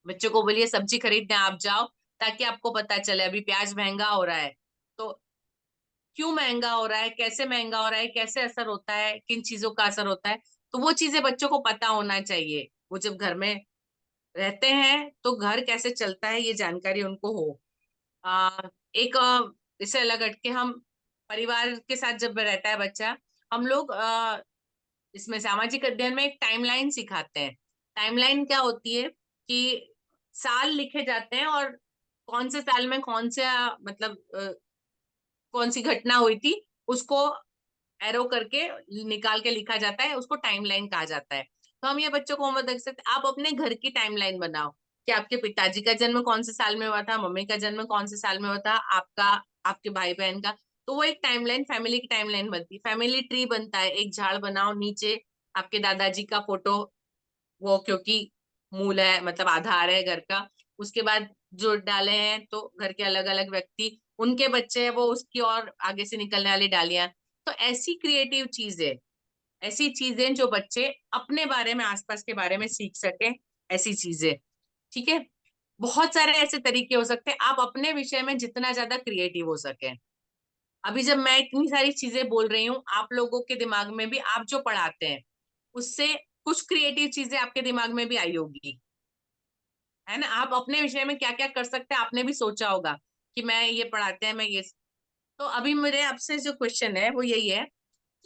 बच्चों को बोलिए सब्जी खरीदने आप जाओ, ताकि आपको पता चले अभी प्याज महंगा हो रहा है, तो क्यों महंगा हो रहा है, कैसे महंगा हो रहा है, कैसे असर होता है, किन चीजों का असर होता है। तो वो चीजें बच्चों को पता होना चाहिए। वो जब घर में रहते हैं तो घर कैसे चलता है ये जानकारी उनको हो। एक इसे अलग हटके, हम परिवार के साथ जब रहता है बच्चा, हम लोग इसमें सामाजिक अध्ययन में एक टाइमलाइन सिखाते हैं। टाइमलाइन क्या होती है कि साल लिखे जाते हैं, और कौन से साल में कौन सा मतलब कौन सी घटना हुई थी, उसको एरो करके निकाल के लिखा जाता है, उसको टाइमलाइन कहा जाता है। तो हम ये बच्चों को होमवर्क देख सकते हैं, आप अपने घर की टाइमलाइन बनाओ कि आपके पिताजी का जन्म कौन से साल में हुआ था, मम्मी का जन्म कौन से साल में हुआ था, आपका, आपके भाई बहन का। तो वो एक टाइमलाइन, फैमिली की टाइमलाइन बनती है। फैमिली ट्री बनता है, एक झाड़ बनाओ, नीचे आपके दादाजी का फोटो, वो क्योंकि मूल है, मतलब आधार है घर का। उसके बाद जो डाले हैं तो घर के अलग अलग व्यक्ति, उनके बच्चे हैं वो उसकी और आगे से निकलने वाली डालियां। तो ऐसी क्रिएटिव चीजें, ऐसी चीजें जो बच्चे अपने बारे में, आसपास के बारे में सीख सकें, ऐसी चीजें, ठीक है। बहुत सारे ऐसे तरीके हो सकते हैं, आप अपने विषय में जितना ज्यादा क्रिएटिव हो सके। अभी जब मैं इतनी सारी चीजें बोल रही हूँ, आप लोगों के दिमाग में भी, आप जो पढ़ाते हैं उससे कुछ क्रिएटिव चीजें आपके दिमाग में भी आई होगी, है ना। आप अपने विषय में क्या क्या कर सकते हैं आपने भी सोचा होगा कि मैं ये पढ़ाते हैं, मैं ये। तो अभी मेरे आपसे जो क्वेश्चन है वो यही है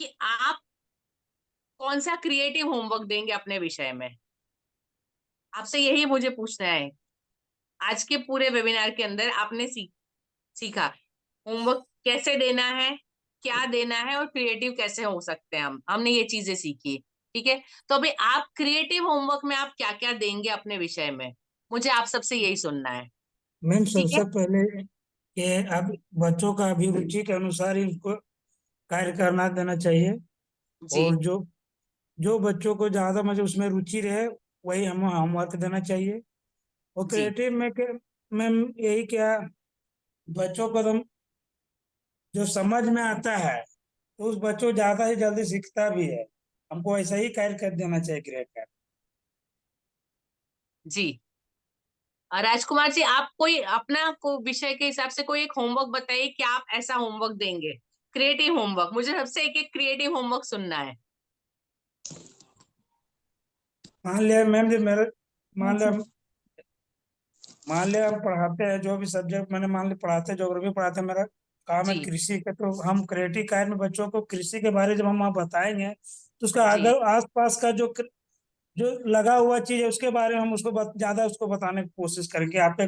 कि आप कौन सा क्रिएटिव होमवर्क देंगे अपने विषय में। आपसे यही मुझे पूछना है। आज के पूरे वेबिनार के अंदर आपने सीखा होमवर्क कैसे देना है, क्या देना है, और क्रिएटिव कैसे हो सकते हैं। हमने ये चीजें सीखी, ठीक है। तो अभी आप क्रिएटिव होमवर्क में आप क्या क्या देंगे अपने विषय में, मुझे आप सबसे यही सुनना है, मैम ठीक है। सबसे पहले कि अब बच्चों का अभिरुचि के अनुसार ही उनको कार्य करना देना चाहिए। जी और जो जो बच्चों को ज्यादा मतलब उसमें रुचि रहे वही हम होमवर्क देना चाहिए। और जी क्रिएटिव में के मैम यही क्या, बच्चों को तो जो समझ में आता है तो उस बच्चों ज्यादा ही जल्दी सीखता भी है। हमको ऐसा ही कार्य कर देना चाहिए गृह कार्य। जी राजकुमार जी, आप कोई अपना को विषय के हिसाब से कोई एक होमवर्क बताइए कि आप ऐसा होमवर्क देंगे, क्रिएटिव होमवर्क। मुझे सबसे एक एक क्रिएटिव होमवर्क सुनना है। मान लिया मैम जो मेरे मान लिया हम पढ़ाते हैं जो भी सब्जेक्ट मैंने मान लिया पढ़ाते हैं, ज्योग्राफी पढ़ाते हैं, मेरा काम है जी कृषि का, तो हम क्रिएटिव कार्य में बच्चों को कृषि के बारे में जब हम वहाँ बताएंगे तो उसका जी अगर आसपास का जो लगा हुआ चीज है उसके बारे में हम उसको ज्यादा उसको बताने की कोशिश करेंगे। आपके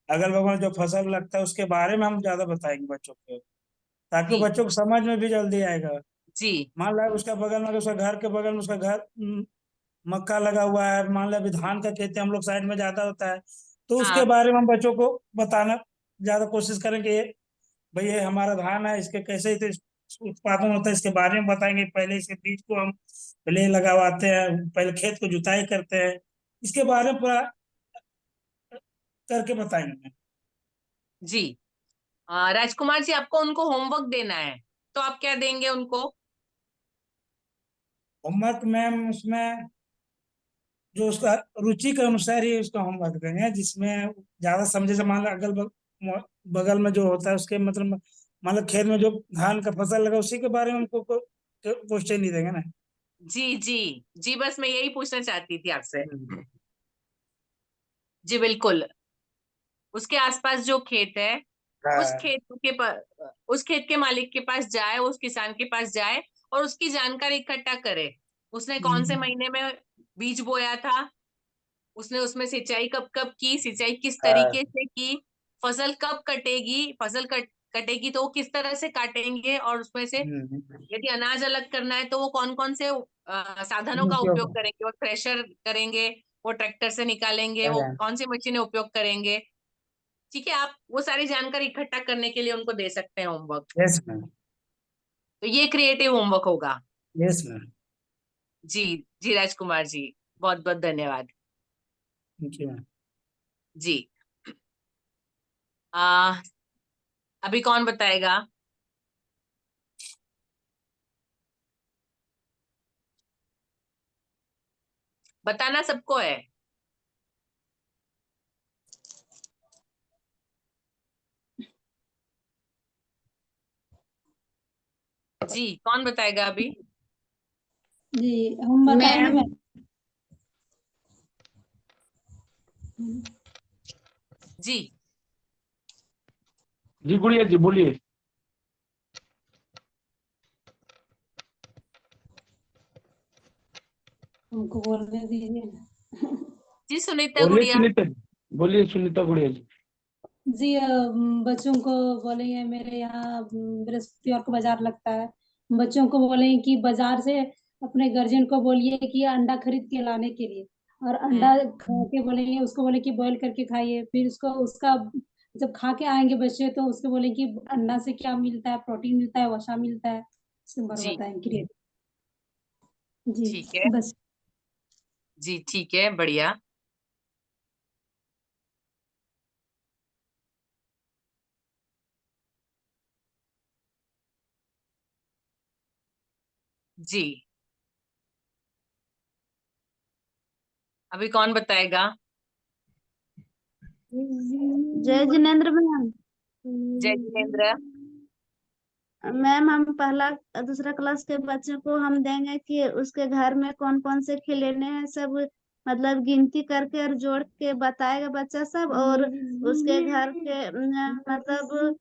अगल बगल जो फसल लगता है उसके बारे में हम ज्यादा बताएंगे बच्चों को, ताकि वो जी बच्चों को समझ में भी जल्दी आएगा। जी मान लो उसका बगल में, उसका घर के बगल में उसका घर मक्का लगा हुआ है, मान लो अभी धान का खेती हम लोग साइड में ज्यादा होता है, तो उसके हाँ बारे में हम बच्चों को बताना ज्यादा कोशिश करेंगे। भाई ये हमारा धान है, इसके कैसे उत्पादन होता है इसके बारे में बताएंगे। पहले इसके बीज को हम पहले लगवाते हैं, पहले खेत को जुताई करते हैं, इसके बारे में पूरा करके बताएंगे। जी राजकुमार जी, आपको उनको होमवर्क देना है, तो आप क्या देंगे उनको? होमवर्क मैम उसमें जो उसका रुचि के अनुसार ही उसका होमवर्क देंगे, जिसमें ज्यादा समझे से मान लो बगल में जो होता है उसके मतलब मान लो खेत में जो धान का फसल लगा उसी के बारे में उनको क्वेश्चन नहीं देंगे ना। जी जी जी, बस मैं यही पूछना चाहती थी आपसे। जी बिल्कुल। उसके आसपास जो खेत है, उस हाँ। खेत के उस खेत के मालिक के पास जाए, उस किसान के पास जाए और उसकी जानकारी इकट्ठा करे। उसने कौन से महीने में बीज बोया था, उसने उसमें सिंचाई कब कब की, सिंचाई किस हाँ। तरीके से की, फसल कब कटेगी, फसल कटेगी तो वो किस तरह से काटेंगे, और उसमें से यदि अनाज अलग करना है तो वो कौन कौन से साधनों का उपयोग करेंगे, वो थ्रेशर करेंगे, वो ट्रैक्टर से निकालेंगे, वो कौन सी मशीनें उपयोग करेंगे। ठीक है, आप वो सारी जानकारी इकट्ठा करने के लिए उनको दे सकते हैं होमवर्क। Yes ma'am. तो ये क्रिएटिव होमवर्क होगा। Yes ma'am. जी जी राजकुमार जी, बहुत बहुत धन्यवाद। Thank you ma'am. जी आ, अभी कौन बताएगा? बताना सबको है। जी कौन बताएगा अभी? जी हम बताएंगे मैम मैम। जी जी गुड़िया जी बोलिए। हमको बोलने दीजिए ना। जी सुनीता बोलिए गुड़िया। सुनीता जी, बोलिए सुनीता गुड़िया जी। जी बच्चों को बोलेंगे मेरे यहाँ बृहस्पतिवार को बाजार लगता है। बच्चों को बोलेंगे कि बाजार से अपने गार्जियन को बोलिए कि अंडा खरीद के लाने के लिए, और अंडा खा के बोलेंगे उसको, बोले कि बॉईल करके खाइए। फिर उसको उसका जब खा के आएंगे बच्चे तो उसको बोले कि अंडा से क्या मिलता है, प्रोटीन मिलता है, वसा मिलता है, इसके बारे में जी बताएंगे। जी ठीक है। बस। जी ठीक है, बढ़िया। जी अभी कौन बताएगा? जय जिनेन्द्र मैम। जय जिनेन्द्र। मैम हम पहला दूसरा क्लास के बच्चों को हम देंगे कि उसके घर में कौन कौन से खिलौने हैं, सब मतलब गिनती करके और जोड़ के बताएगा बच्चा सब। और उसके घर के मतलब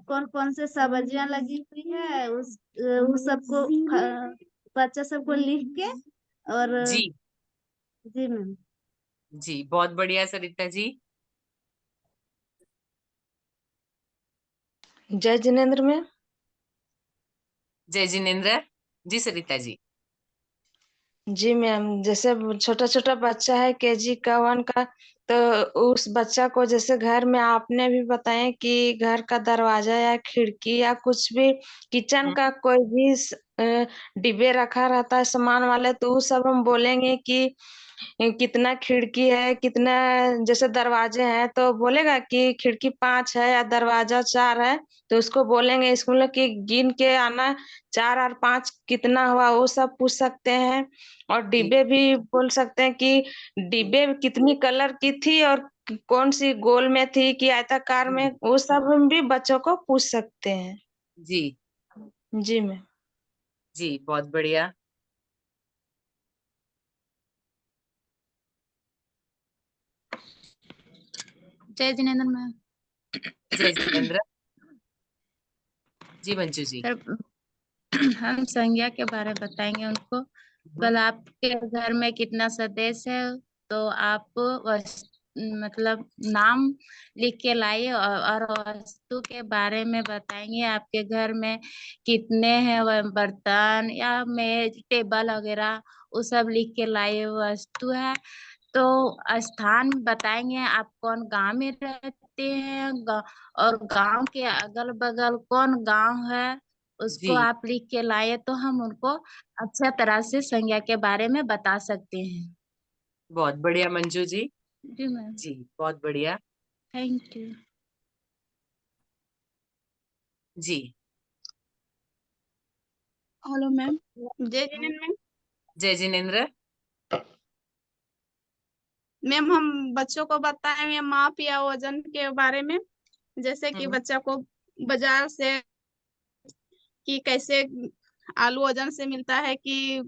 कौन कौन से सब्जियां लगी हुई है उस सबको बच्चा सबको लिख के। और जी जी मैम। जी बहुत बढ़िया सरिता जी। जय जिनेन्द्र मैम। जय जिनेन्द्र। जी सरिता जी। जी मैम, जैसे छोटा छोटा बच्चा है केजी का 1 का, तो उस बच्चा को जैसे घर में आपने भी बताया कि घर का दरवाजा या खिड़की या कुछ भी किचन का कोई भी डिब्बे रखा रहता है सामान वाले, तो वो सब हम बोलेंगे कि कितना खिड़की है, कितना जैसे दरवाजे हैं, तो बोलेगा कि खिड़की 5 है या दरवाजा 4 है, तो उसको बोलेंगे स्कूल में कि गिन के आना 4 और 5 कितना हुआ, वो सब पूछ सकते हैं। और जी डिब्बे भी बोल सकते हैं कि डिब्बे कितनी कलर की थी और कौन सी गोल में थी कि आयताकार में, वो सब हम भी बच्चों को पूछ सकते हैं। जी जी मैम। जी, बहुत बढ़िया। जय जिनेन्द्र मैम। जय जितेंद्र। जी मंजू जी। सर हम संज्ञा के बारे में बताएंगे उनको। कल आपके घर में कितना सदस्य है, तो आप मतलब नाम लिख के लाइए, और वस्तु के बारे में बताएंगे। आपके घर में कितने हैं वह बर्तन या मेज टेबल वगैरह, वो सब लिख के लाइए। वस्तु है तो स्थान बताएंगे, आप कौन गांव में रहते हैं, और गांव के अगल बगल कौन गांव है, उसको जी आप लिख के लाए तो हम उनको अच्छा तरह से संज्ञा के बारे में बता सकते हैं। बहुत बढ़िया मंजू जी। जी मैम। जी बहुत बढ़िया। Thank you. जी हेलो मैम। जय जिनेन्द्र मैम। जय जिनेन्द्र। मैम हम बच्चों को बताएंगे माप या वजन के बारे में, जैसे कि बच्चा को बाजार से कि कैसे आलू वजन से मिलता है केला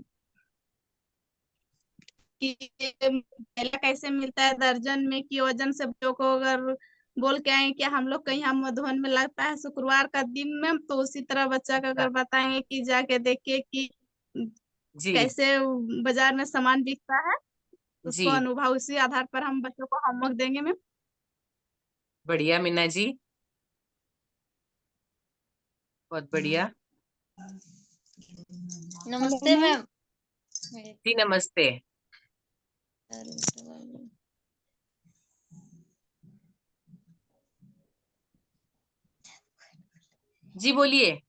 कैसे मिलता है दर्जन में, कि वजन से बच्चों को अगर बोल के आए कि हम लोग कहीं हम मधुबन में लगता है शुक्रवार का दिन में, तो उसी तरह बच्चा का अगर बताएंगे कि जाके देखिए कि जी कैसे बाजार में सामान बिकता है, उसको जी अनुभव उसी आधार पर हम बच्चों को होमवर्क देंगे मैम। बढ़िया मीना जी, बहुत बढ़िया। हेलो नमस्ते मैम। मैम। जी नमस्ते। जी बोलिए।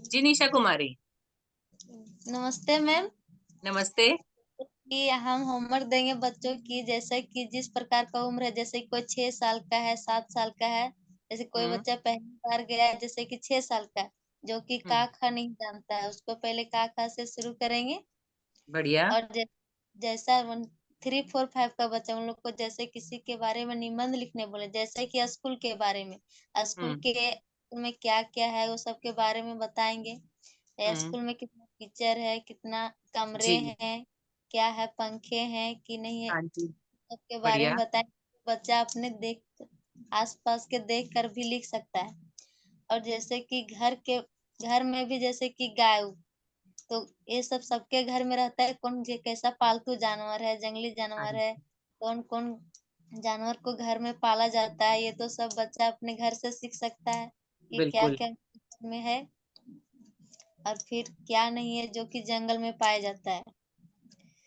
जी निशा कुमारी। नमस्ते मैम। नमस्ते। कि हम होमवर्क देंगे बच्चों की, जैसे कि जिस प्रकार का उम्र है, जैसे कोई 6 साल का है, 7 साल का है, जैसे कोई बच्चा पहली बार गया है जैसे कि 6 साल का, जो कि का खा नहीं जानता है, उसको पहले का खा से शुरू करेंगे। बढ़िया। और जैसा 3, 4, 5 का बच्चा, उन लोग को जैसे किसी के बारे में निबंध लिखने बोले, जैसे कि स्कूल के बारे में, स्कूल के में क्या क्या है वो सब के बारे में बताएंगे। स्कूल में कितना टीचर है, कितना कमरे जी हैं, क्या है, पंखे हैं कि नहीं है, हाँ जी सबके बारे में बढ़िया। बताएं। बच्चा अपने देख आसपास के देख कर भी लिख सकता है। और जैसे कि घर में भी जैसे कि गाय, तो ये सब सबके घर में रहता है, कौन कैसा पालतू जानवर है, जंगली हाँ जानवर है, कौन कौन जानवर को घर में पाला जाता है, ये तो सब बच्चा अपने घर से सीख सकता है कि क्या बिल्कुल। क्या में है और फिर क्या नहीं है, जो कि जंगल में पाया जाता है।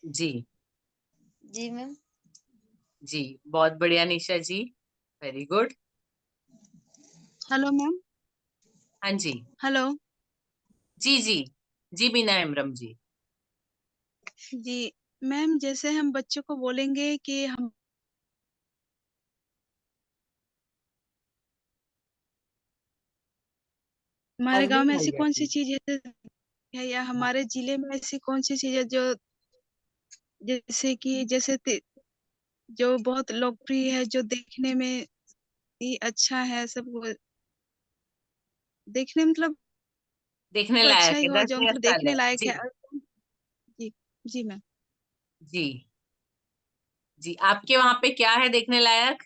जी जी मैम। जी बहुत बढ़िया निशा जी, वेरी गुड। Hello ma'am. हाँ जी। हेलो जी जी जी मीना इमरम जी। जी मैम, जैसे हम बच्चों को बोलेंगे कि हम हमारे गांव अगली में आई ऐसी कौन सी आपकी। चीज है या हमारे जिले में ऐसी कौन सी चीज है जो जैसे कि जो बहुत लोकप्रिय है, जो देखने में ही अच्छा है, सब देखने मतलब देखने तो अच्छा लायक ही है, हुआ, जो दर्शनीय मतलब स्थल देखने है। लायक जी है। जी जी मैम। जी जी आपके वहां पे क्या है देखने लायक?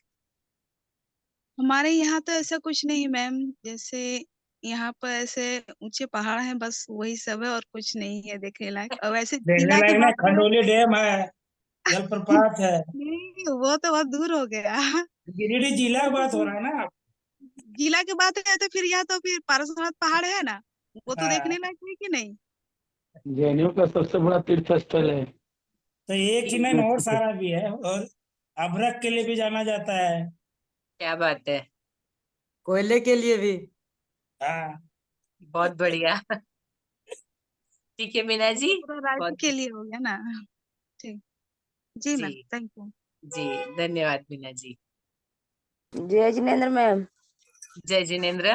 हमारे यहाँ तो ऐसा कुछ नहीं मैम, जैसे यहाँ पर ऐसे ऊंचे पहाड़ हैं, बस वही सब है और कुछ नहीं है देखने लायक। और वैसे देखने जिला की लायक ना बात करें, खंडोली डैम है, जलप्रपात है। नहीं वो तो बहुत दूर हो गया। गिरिडीह जिला की बात हो रहा है ना। जिला की बात है तो फिर यहाँ तो फिर पारसनाथ पहाड़ है ना, वो तो हाँ, देखने लायक है कि नहीं। जैनियों का सबसे बड़ा तीर्थ स्थल है। तो एक चीज नहीं और सारा भी है, और अभ्रक के लिए भी जाना जाता है। क्या बात है। कोयले के लिए भी। हाँ। बहुत बढ़िया। ठीक है मीना जी, पूरा राज्य बहुत के लिए हो गया ना। ठीक। जी मैम, जी थैंक यू। जी, धन्यवाद मीना जी। जय जिनेन्द्र मैम। जय जिनेन्द्र।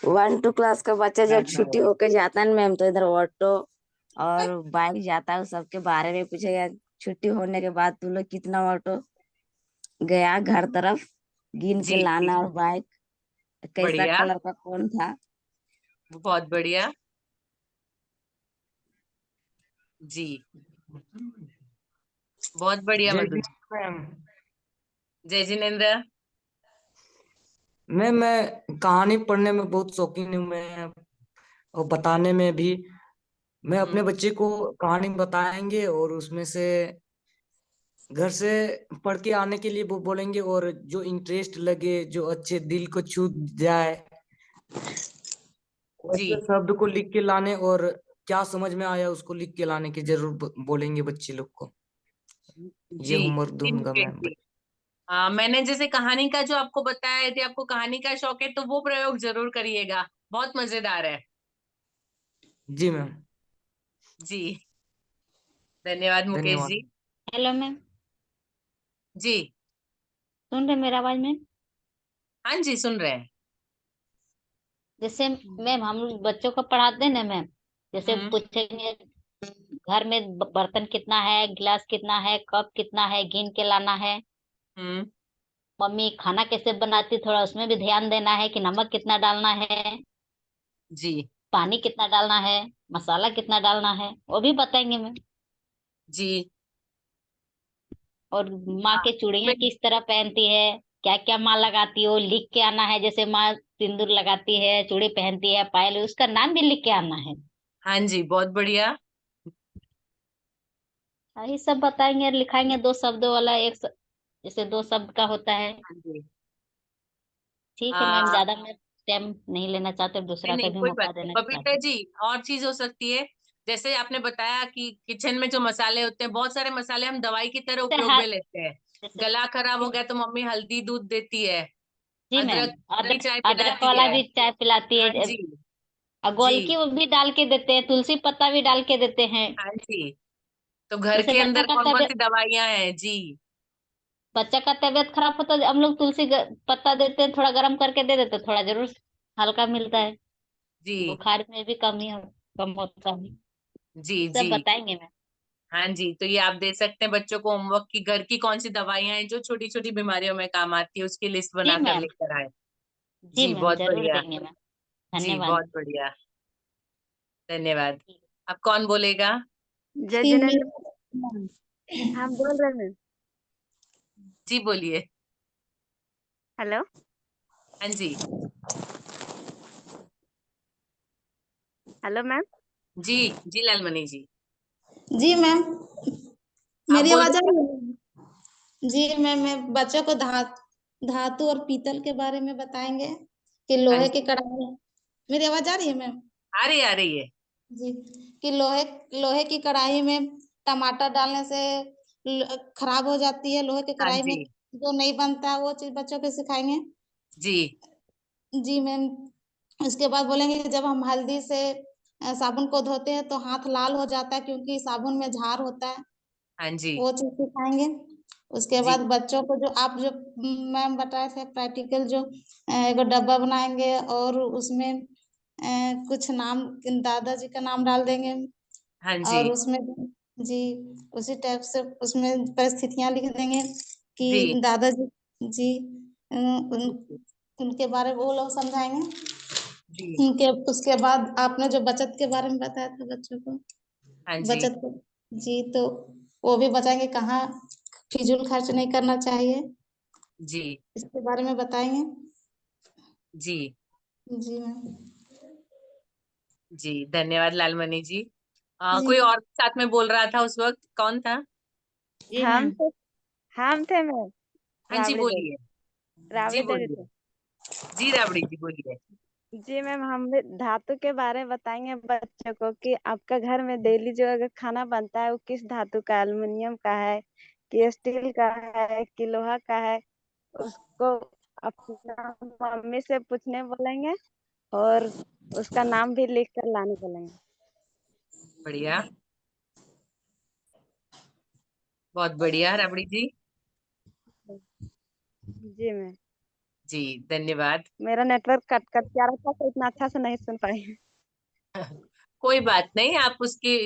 1-2 क्लास का बच्चा जब छुट्टी होके जाता है ना मैम, तो इधर ऑटो और बाइक जाता है, सबके बारे में पूछेगा। छुट्टी होने के बाद तू लोग कितना ऑटो गया घर तरफ, गिन के जी जी, लाना, और बाइक कैसा बढ़िया, कलर का कौन था। बहुत बढ़िया। जी, बहुत बढ़िया जय मधु हिंद जी। मैम। जय जिनेन्द्र। मैं कहानी पढ़ने में बहुत शौकीन हूँ मैं, और बताने में भी। मैं अपने बच्चे को कहानी बताएंगे और उसमें से घर से पढ़ के आने के लिए वो बोलेंगे, और जो इंटरेस्ट लगे, जो अच्छे दिल को छू जाए, जी वैसे शब्द को लिख के लाने, और क्या समझ में आया उसको लिख के लाने की जरूर बोलेंगे बच्चे लोग को। ये जी होमवर्क जी दूंगा मुकेश मैम। जी। मैंने जैसे कहानी का जो आपको बताया, यदि आपको कहानी का शौक है तो वो प्रयोग जरूर करिएगा, बहुत मजेदार है। जी मैम। जी, धन्यवाद मुकेश जी। धन्यवाद। हेलो मैम, जी सुन रहे मेरा आवाज मैम? हाँ जी, सुन रहे हैं। जैसे मैम हम लोग बच्चों को पढ़ाते हैं ना मैम, जैसे पूछेंगे घर में बर्तन कितना है, गिलास कितना है, कप कितना है, गिन के लाना है। हम्म। मम्मी खाना कैसे बनाती, थोड़ा उसमें भी ध्यान देना है कि नमक कितना डालना है, जी पानी कितना डालना है, मसाला कितना डालना है, वो भी बताएंगे मैम। जी। और माँ हाँ के चूड़ियां मैं- किस तरह पहनती है, क्या क्या माँ लगाती हो, लिख के आना है। जैसे माँ सिंदूर लगाती है, चूड़ी पहनती है, पायल, उसका नाम भी लिख के आना है। हाँ जी, बहुत बढ़िया। यही सब बताएंगे और लिखाएंगे। 2 शब्दों वाला जैसे 2 शब्द का होता है। हाँ जी। ठीक है मैम, आ, ज्यादा मैं टाइम नहीं लेना चाहते, नहीं दूसरा का नहीं, भी कोई मौका बात नहीं देना बबीता चाहते। जी। और चीज हो सकती है, जैसे आपने बताया कि किचन में जो मसाले होते हैं, बहुत सारे मसाले हम दवाई की तरह जैसे उपयोग में लेते हैं। जैसे गला खराब हो गया तो मम्मी हल्दी दूध देती है, जी मैम, अदरक वाली चाय अदरक पिलाती वाला है। भी चाय पिलाती हाँ है। जी। और जी गोलकी वो भी डाल के देते हैं, तुलसी पत्ता भी डाल के देते हैं। हाँ जी। तो घर जैसे के अंदर कौन कौन सी दवाइयां हैं जी? बच्चा का तबीयत खराब होता है, हम लोग तुलसी पत्ता देते हैं, थोड़ा गर्म करके दे देते हैं, थोड़ा जरूर हल्का मिलता है। जी बुखार में भी कम होता है। जी ये जी। सब बताएंगे मैम। हाँ जी, तो ये आप दे सकते हैं बच्चों को होमवर्क की, घर की कौन सी दवाइयां हैं जो छोटी छोटी बीमारियों में काम आती है, उसकी लिस्ट जी बनाकर मैम, लेकर आए। जी जी मैम, बहुत जरूर बढ़िया। देंगे मैम। जी धन्यवाद। बहुत बढ़िया, धन्यवाद। अब कौन बोलेगा? जय जी जिनेन्द्र। मैम। हम बोल रहे हैं। जी बोलिए। हेलो। हाँ जी। Hello ma'am. जी जी लालमणि जी। जी मैम, आप मेरी बोल आवाज आ रहे थे? रही है? जी मैम, मैं बच्चों को धातु और पीतल के बारे में बताएंगे कि हाँ लोहे जी, की कढ़ाई। मेरी आवाज आ रही है मैम? आ रही है। जी, कि लोहे की कढ़ाई में टमाटर डालने से खराब हो जाती है। लोहे की हाँ कढ़ाई में जी। जो नहीं बनता है वो चीज बच्चों को सिखाएंगे। जी जी मैम, उसके बाद बोलेंगे कि जब हम हल्दी से साबुन को धोते हैं तो हाथ लाल हो जाता है, क्योंकि साबुन में झार होता है। हाँ जी। वो चीज सिखाएंगे। उसके जी बाद बच्चों को जो मैम बताए थे प्रैक्टिकल, जो एगो डब्बा बनाएंगे और उसमें कुछ नाम, दादाजी का नाम डाल देंगे। हाँ जी। और उसमें जी उसी टाइप से उसमें परिस्थितियां लिख देंगे जी कि दादाजी जी उनके बारे में वो लोग समझाएंगे। जी। उनके उसके बाद आपने जो बचत के बारे में बताया था बच्चों को, हाँ जी। बचत को जी, तो वो भी बताएंगे कहाँ फिजूल खर्च नहीं करना चाहिए, जी इसके बारे में बताएंगे। जी। जी मैम। जी धन्यवाद लालमणि जी। जी कोई और साथ में बोल रहा था उस वक्त, कौन था? जी हम मैम। तो हम थे मैम। हाँ जी राबड़ी देवी। बोलिए। जी राबड़ी देवी बोलिए। थे। जी राबड़ी जी बोलिए। जी मैम, हम भी धातु के बारे में बताएंगे बच्चों को कि आपका घर में डेली जो अगर खाना बनता है वो किस धातु का, एल्युमिनियम का है कि स्टील का है कि लोहा का है। उसको अपना मम्मी से पूछने बोलेंगे। और उसका नाम भी लिख कर लाने बोलेंगे। बढ़िया, बहुत बढ़िया राबड़ी जी। जी मैम। जी धन्यवाद। मेरा नेटवर्क कट कट के आ रहा था तो इतना अच्छा से नहीं सुन पाई। कोई बात नहीं, आप उसकी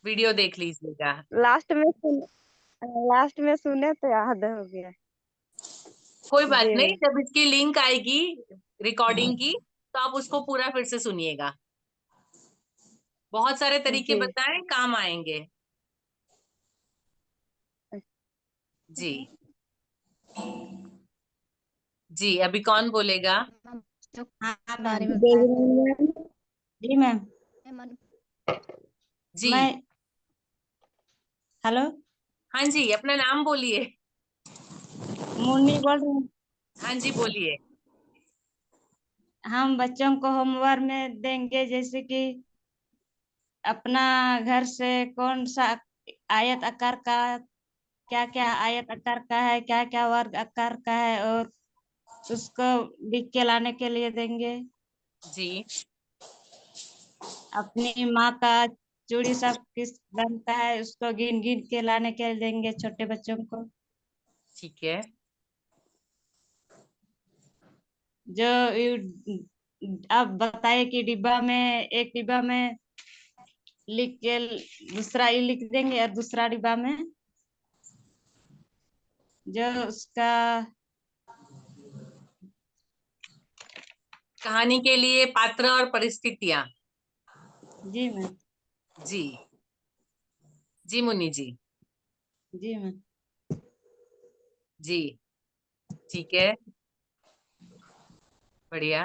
वीडियो देख लीजिएगा। लास्ट में सुने तो याद हो गया। कोई बात जी नहीं, मैम। जब इसकी लिंक आएगी रिकॉर्डिंग की तो आप उसको पूरा फिर से सुनिएगा। बहुत सारे तरीके जी बताएं, काम आएंगे। जी जी, अभी कौन बोलेगा? जो खाना बारे में जय बताया मैम। जी मैम। जी मैं हेलो हाँ जी, अपना नाम बोलिए। मुन्नी बोल रही हूँ। हाँ जी बोलिए। हम बच्चों को होमवर्क में देंगे जैसे कि अपना घर से कौन सा आयत आकार का क्या क्या आयत आकार का है, क्या क्या वर्ग आकार का है, और उसको लिख के लाने के लिए देंगे। जी अपनी माँ का चूड़ी सब किस रंग का है उसको गिन गिन के लाने के लिए देंगे छोटे बच्चों को। ठीक है। जो आप बताइए कि डिब्बा में एक डिब्बा में लिख के दूसरा ही लिख देंगे, और दूसरा डिब्बा में जो उसका कहानी के लिए पात्र और परिस्थितियां। जी मैम। जी जी मुन्नी जी। जी मैम। जी ठीक है, बढ़िया।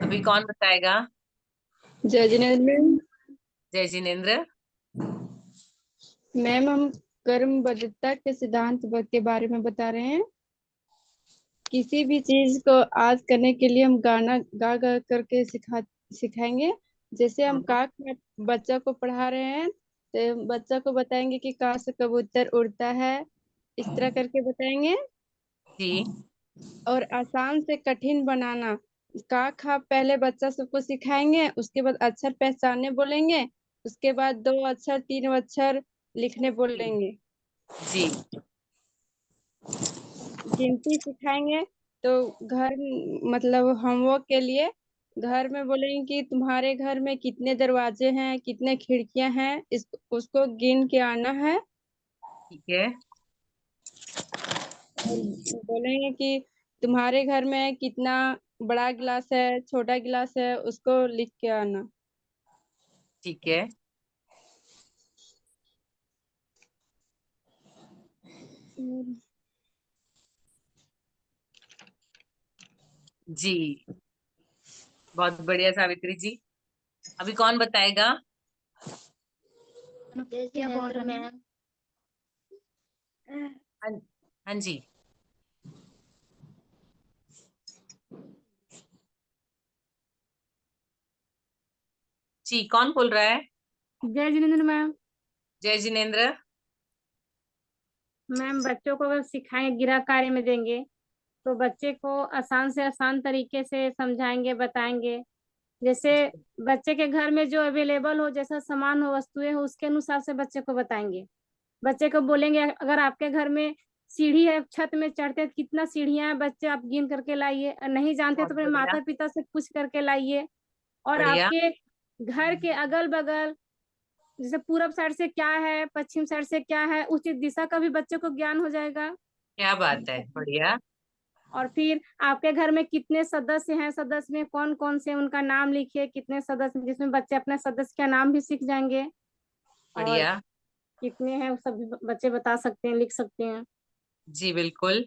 अभी कौन बताएगा? जय जिनेन्द्र मैम। जय जिनेन्द्र। मैम हम कर्मबद्धता के सिद्धांत के बारे में बता रहे हैं। किसी भी चीज को आज करने के लिए हम गाना गा गा करके सिखाएंगे। जैसे हम का बच्चा को पढ़ा रहे हैं तो बच्चा को बताएंगे कि का से कबूतर उड़ता है, इस तरह करके बताएंगे। जी और आसान से कठिन बनाना, का खा पहले बच्चा सबको सिखाएंगे, उसके बाद अक्षर पहचानने बोलेंगे, उसके बाद 2 अक्षर 3 अक्षर लिखने बोलेंगे। जी गिनती सिखाएंगे तो घर मतलब होमवर्क के लिए घर में बोलेंगे कि तुम्हारे घर में कितने दरवाजे हैं, कितने खिड़कियां हैं, इस उसको गिन के आना है। ठीक है। और बोलेंगे कि तुम्हारे घर में कितना बड़ा गिलास है, छोटा गिलास है, उसको लिख के आना। ठीक है। जी बहुत बढ़िया सावित्री जी। अभी कौन बताएगा? क्या बोल रहे मैम? हाँ हाँ जी। जी कौन बोल रहा है? जय जिनेन्द्र मैम। जय जिनेन्द्र। मैम बच्चों को अगर सिखाएंगे, गृह कार्य में देंगे तो बच्चे को आसान से आसान तरीके से समझाएंगे, बताएंगे। जैसे बच्चे के घर में जो अवेलेबल हो, जैसा सामान हो, वस्तुएं हो, उसके अनुसार से बच्चे को बताएंगे। बच्चे को बोलेंगे अगर आपके घर में सीढ़ी है, छत में चढ़ते हैं, कितना सीढ़ियां हैं बच्चे आप गिन करके लाइए। नहीं जानते तो बहुत अपने बढ़िया। माता पिता से पूछ करके लाइए। और बढ़िया। आपके घर के अगल बगल जैसे पूरब साइड से क्या है, पश्चिम साइड से क्या है, उचित दिशा का भी बच्चे को ज्ञान हो जाएगा। क्या बात है, बढ़िया। और फिर आपके घर में कितने सदस्य हैं, सदस्य में कौन कौन से, उनका नाम लिखिए, कितने सदस्य, जिसमें बच्चे अपने सदस्य का नाम भी सीख जाएंगे। और बढ़िया। कितने हैं वो सब भी बच्चे बता सकते हैं, लिख सकते हैं। जी बिल्कुल,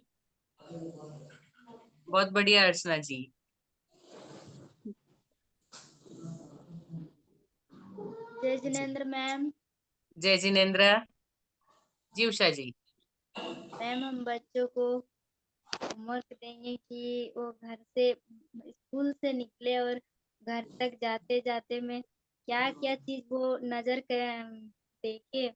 बहुत बढ़िया अर्चना जी। जय जिनेन्द्र मैम। जय जिनेन्द्र जी। उषा जी। मैम हम बच्चों को होमवर्क देंगे कि वो घर से स्कूल से निकले और घर तक जाते जाते में क्या क्या चीज वो नजर देखे,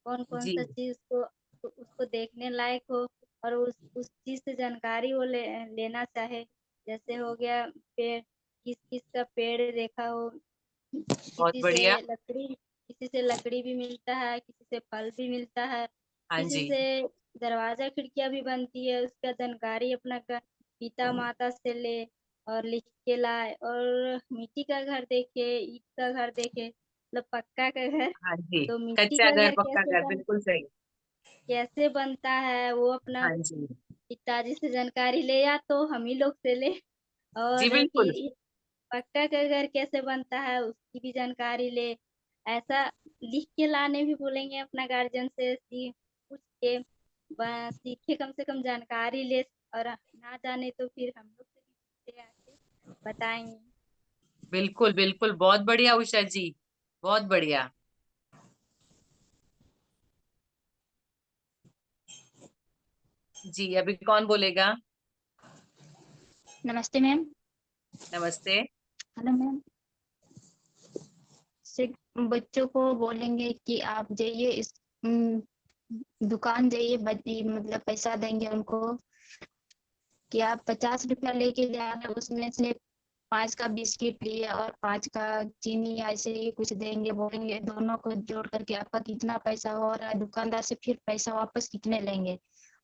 कौन कौन जी सा चीज को उसको देखने लायक हो और उस चीज से जानकारी वो लेना चाहे, जैसे हो गया पेड़, किस किस का पेड़ देखा हो, बहुत किसी बढ़िया। से लकड़ी भी मिलता है, किसी से फल भी मिलता है, हाँ किसी जी। से दरवाजा खिड़कियां भी बनती है। उसका जानकारी अपना पिता माता से ले और लिख के लाए। और मिट्टी का घर देखे, ईंट का घर देखे, मतलब पक्का का घर। हाँ जी, तो मिट्टी कच्चा का घर घर पक्का घर, बिल्कुल सही। कैसे बनता है वो अपना हाँ जी पिताजी से जानकारी ले, या तो हम ही लोग से ले। जी, और बिल्कुल। फिर पक्का का घर कैसे बनता है उसकी भी जानकारी ले। ऐसा लिख के लाने भी बोलेंगे अपना गार्जियन से, पूछ के सीखे, कम से कम जानकारी ले। और ना जाने तो फिर हम लोग से भी पूछे, आके बताएंगे। बिल्कुल बिल्कुल, बहुत बढ़िया उषा जी, बहुत बढ़िया। जी, अभी कौन बोलेगा? नमस्ते मैम। नमस्ते। Hello ma'am. बच्चों को बोलेंगे कि आप जाइए इस दुकान जाइए, मतलब पैसा देंगे उनको कि आप 50 रुपया लेके जा रहे हैं, उसमें से 5 का बिस्किट लिए और 5 का चीनी ऐसे ही कुछ देंगे। बोलेंगे दोनों को जोड़ करके आपका कितना पैसा हो रहा है, दुकानदार से फिर पैसा वापस कितने लेंगे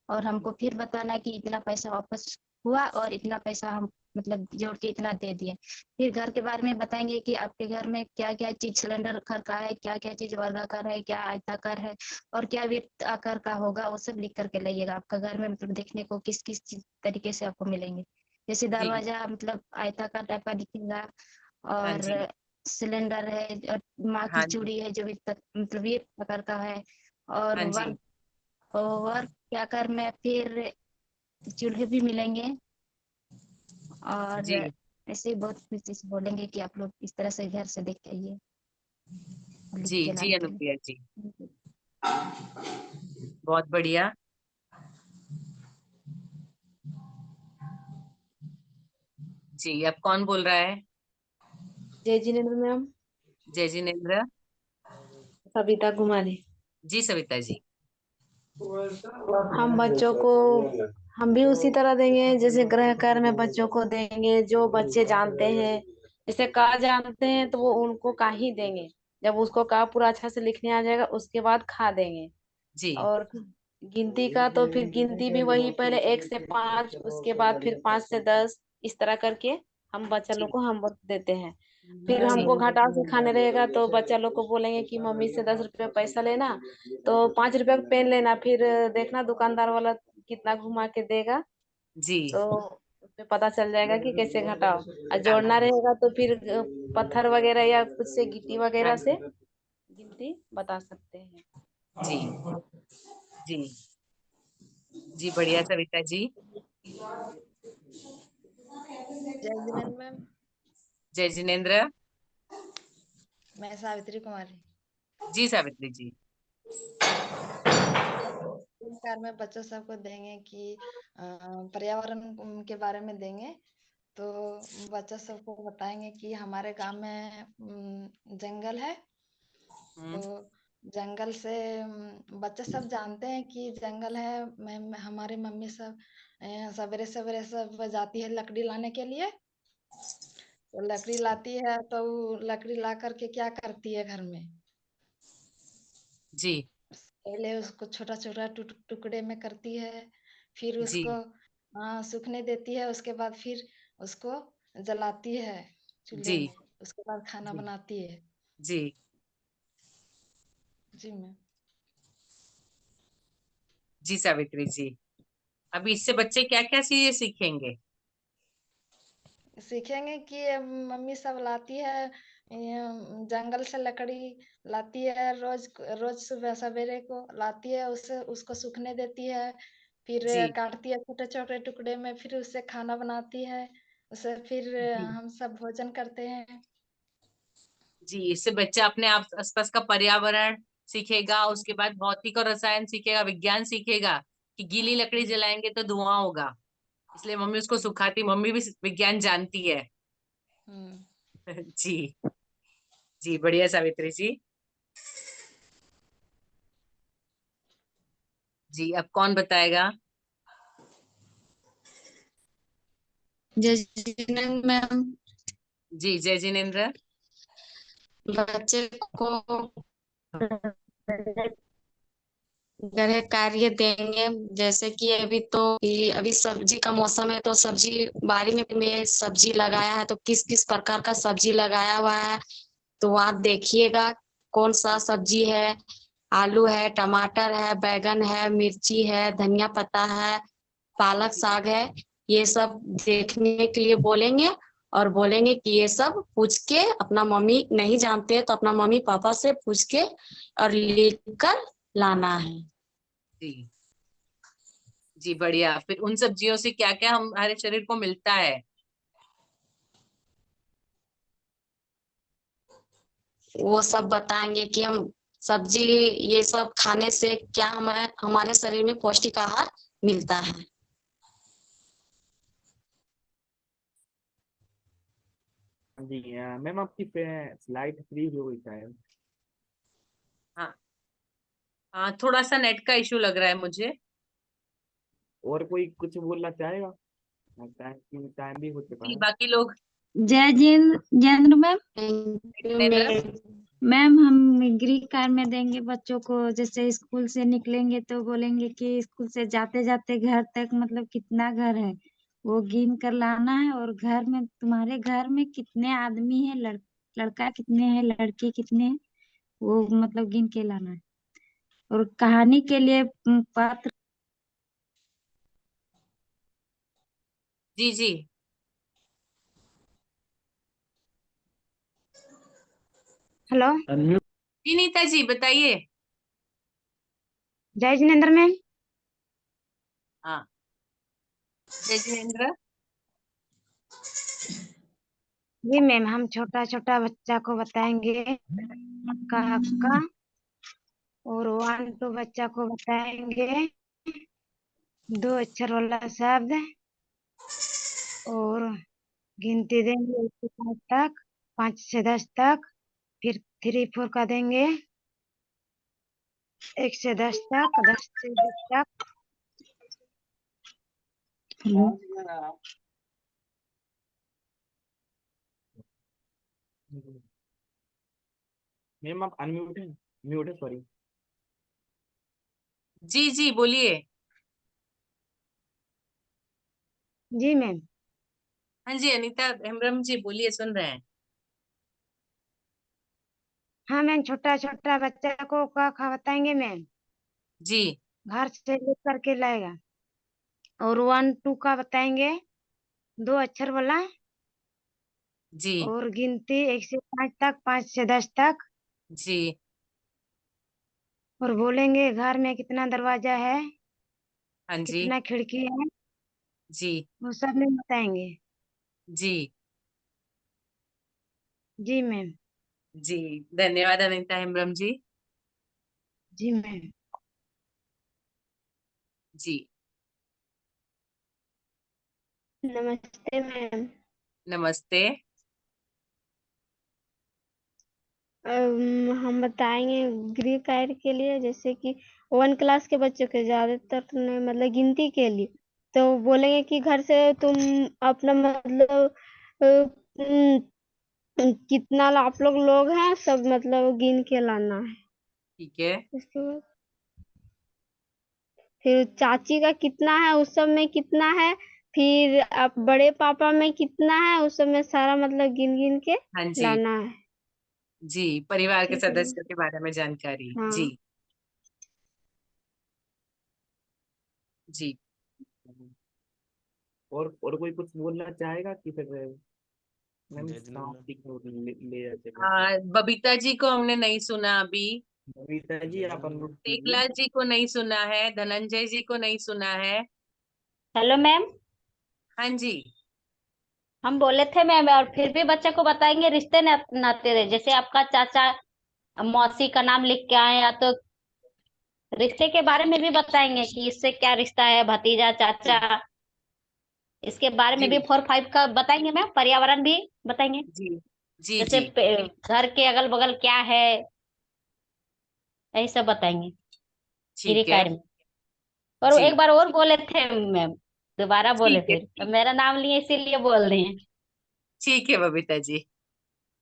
और हमको फिर बताना कि इतना पैसा वापस हुआ और इतना पैसा हम मतलब जोड़ के इतना दे दिए। फिर घर के बारे में बताएंगे कि आपके घर में क्या क्या चीज सिलेंडर घर का है, क्या क्या चीज वर्गाकार है, क्या आयताकार है और क्या वृत्त आकार का होगा, वो सब लिख करके लाइएगा। आपका घर में मतलब देखने को किस किस चीज तरीके से आपको मिलेंगे। जैसे जी। दरवाजा मतलब आयताकार टाइप का दिखेगा, हाँ जी। और सिलेंडर है, और माँ की हाँ जी। चूड़ी है जो मतलब वृत्त आकार का है, और हाँ जी। वर्क के आकार में फिर चूल्हे भी मिलेंगे। और जी ऐसे ही बहुत कुछ चीज बोलेंगे कि आप लोग इस तरह से घर से देख के आइए और लिख जी के जी, लाने के अनुप्रिया जी, लिए। बहुत बढ़िया। जी, अब कौन बोल रहा है? जय जिनेन्द्र मैम। जय जिनेन्द्र। सविता कुमारी। जी सविता जी। हम बच्चों को हम भी उसी तरह देंगे जैसे गृह कार्य में बच्चों को देंगे, जो बच्चे जानते हैं। जैसे का जानते हैं तो वो उनको का ही देंगे। जब उसको का पूरा अच्छा से लिखने आ जाएगा उसके बाद खा देंगे। जी और गिनती का तो फिर गिनती भी वही, पहले 1 से 5, उसके बाद फिर 5 से 10, इस तरह करके हम बच्चा लोग जी को हम देते हैं। फिर जी हमको घटाव सिखाने रहेगा तो बच्चा लोग को बोलेंगे कि मम्मी से 10 रुपया पैसा लेना, तो 5 रुपया का पेन लेना, फिर देखना दुकानदार वाला कितना घुमा के देगा, जी। तो उसमें पता चल जाएगा कि कैसे घटाओ। और हाँ जोड़ना रहेगा तो फिर पत्थर वगैरह या कुछ से गिट्टी वगैरह से गिनती बता सकते हैं। जी जी जी, बढ़िया सविता जी। जय जिनेन्द्र मैम। जय जिनेन्द्र। मैं सावित्री कुमारी। जी सावित्री जी। तीन कार में बच्चों सबको देंगे कि पर्यावरण के बारे में देंगे। तो बच्चा सबको बताएंगे कि हमारे गांव में जंगल है। तो जंगल से बच्चे सब जानते हैं कि जंगल है। हमारी मम्मी सब सवेरे सवेरे सब जाती है लकड़ी लाने के लिए। तो लकड़ी लाती है तो लकड़ी ला करके क्या करती है घर में, जी पहले उसको छोटा छोटा टुकड़े में करती है, फिर जी उसको सूखने देती है, उसके बाद फिर उसको जलाती है चूल्हे जी में, उसके बाद खाना जी बनाती है। जी जी मैम। जी सावित्री जी। अभी इससे बच्चे क्या क्या चीजें सीखेंगे? सीखेंगे कि मम्मी सब लाती है, जंगल से लकड़ी लाती है, रोज रोज सुबह सवेरे को लाती है, उससे उसको सूखने देती है, फिर जी काटती है छोटे छोटे टुकड़े में, फिर उससे खाना बनाती है, उसे फिर जी हम सब भोजन करते हैं। जी, इससे बच्चा अपने आसपास का पर्यावरण सीखेगा, उसके बाद भौतिक और रसायन सीखेगा, विज्ञान सीखेगा कि गीली लकड़ी जलाएंगे तो धुआं होगा, इसलिए मम्मी उसको सुखाती। मम्मी भी विज्ञान जानती है। जी जी, बढ़िया सावित्री जी। जी, अब कौन बताएगा? जय जिनेंद्र मैम। जी जय जिनेंद्र। बच्चे को गृह कार्य देंगे, जैसे कि अभी सब्जी का मौसम है, तो सब्जी बाड़ी में सब्जी लगाया है, तो किस किस प्रकार का सब्जी लगाया हुआ है, तो आप देखिएगा कौन सा सब्जी है। आलू है, टमाटर है, बैगन है, मिर्ची है, धनिया पत्ता है, पालक साग है। ये सब देखने के लिए बोलेंगे, और बोलेंगे कि ये सब पूछ के अपना मम्मी नहीं जानते तो अपना मम्मी पापा से पूछ के और लिख कर लाना है। जी जी बढ़िया। फिर उन सब्जियों से क्या क्या हमारे शरीर को मिलता है? वो सब बताएंगे कि हम सब्जी ये सब खाने से क्या हमारे शरीर में पौष्टिक आहार मिलता है। जी मैम, आपकी स्लाइड फ्री हो गई शायद। हाँ हाँ, थोड़ा सा नेट का इशू लग रहा है मुझे। और कोई कुछ बोलना चाहेगा? टाइम भी हो चुका है। बाकी लोग। जय जैन मैम। जिनेंद्र। मैम हम गृह कार्य में देंगे बच्चों को, जैसे स्कूल से निकलेंगे तो बोलेंगे कि स्कूल से जाते जाते घर तक मतलब कितना घर है वो गिन कर लाना है, और घर में तुम्हारे घर में कितने आदमी है, लड़का कितने हैं, लड़की कितने हैं, वो मतलब गिन के लाना है। और कहानी के लिए पात्र। जी जी हेलो। जी नीता जी बताइए। जय जिनेंद्र मैम। हाँ जय जिनेंद्र। जी मैम, हम छोटा छोटा बच्चा को बताएंगे का, और 1 2 बच्चा को बताएंगे 2 अक्षर वाला शब्द, और गिनती देंगे 1 से 5 तक, 5 से 10 तक, फिर 3 4 का देंगे 1 से 10 तक, 10 से 20 तक। मैम आप अनम्यूट है, म्यूट है, सॉरी। जी जी बोलिए। जी मैम। हाँ जी अनीता हेम्ब्रम जी बोलिए, सुन रहे हैं। हाँ मैम, छोटा छोटा बच्चा को का खा बताएंगे मैम, जी घर से लेकर करके लाएगा। और 1 2 का बताएंगे 2 अक्षर वाला, जी और गिनती 1 से 5 तक, 5 से 10 तक। जी और बोलेंगे घर में कितना दरवाजा है, हाँ जी कितना खिड़की है, जी वो सब में बताएंगे। जी जी मैम। जी धन्यवाद अनीता हेम्ब्रम जी। जी मैम। जी नमस्ते मैम। नमस्ते। हम बताएंगे गृह कार्य के लिए, जैसे कि 1 क्लास के बच्चों के ज्यादातर तो नहीं, मतलब गिनती के लिए तो बोलेंगे कि घर से तुम अपना मतलब कितना आप लोग हैं सब मतलब गिन के लाना है। ठीक है। उसके बाद फिर चाची का कितना है, उस सब में कितना है, फिर आप बड़े पापा में कितना है, उस सब में सारा मतलब गिन गिन के हाँ जी लाना है। जी परिवार के ठीक है मैम। सदस्यों के बारे में जानकारी। हाँ। जी जी और कोई कुछ बोलना चाहेगा कि फिर मैम जय जिनेंद्र मैम। ले जाते हैं? बबीता जी को हमने नहीं सुना अभी। बबीता जी जय आप जिनेंद्र मैम। अनम्यूट कीजिए। टेकला जी को नहीं सुना है, धनंजय जी को नहीं सुना है। Hello ma'am. हाँ जी हम बोले थे मैम, और फिर भी बच्चे को बताएंगे रिश्ते नाते दे, जैसे आपका चाचा मौसी का नाम लिख के आए, या तो रिश्ते के बारे में भी बताएंगे कि इससे क्या रिश्ता है, भतीजा चाचा, इसके बारे में भी जी 4 5 का बताएंगे मैम। पर्यावरण भी बताएंगे, जी जी जैसे जी घर के अगल बगल क्या है, यही सब बताएंगे गृह ठीक है। कार्य में। और जी एक बार और बोले थे मैम, दोबारा बोले ठीक है फिर, मेरा नाम लिए इसीलिए बोल रहे हैं। ठीक है बबीता जी,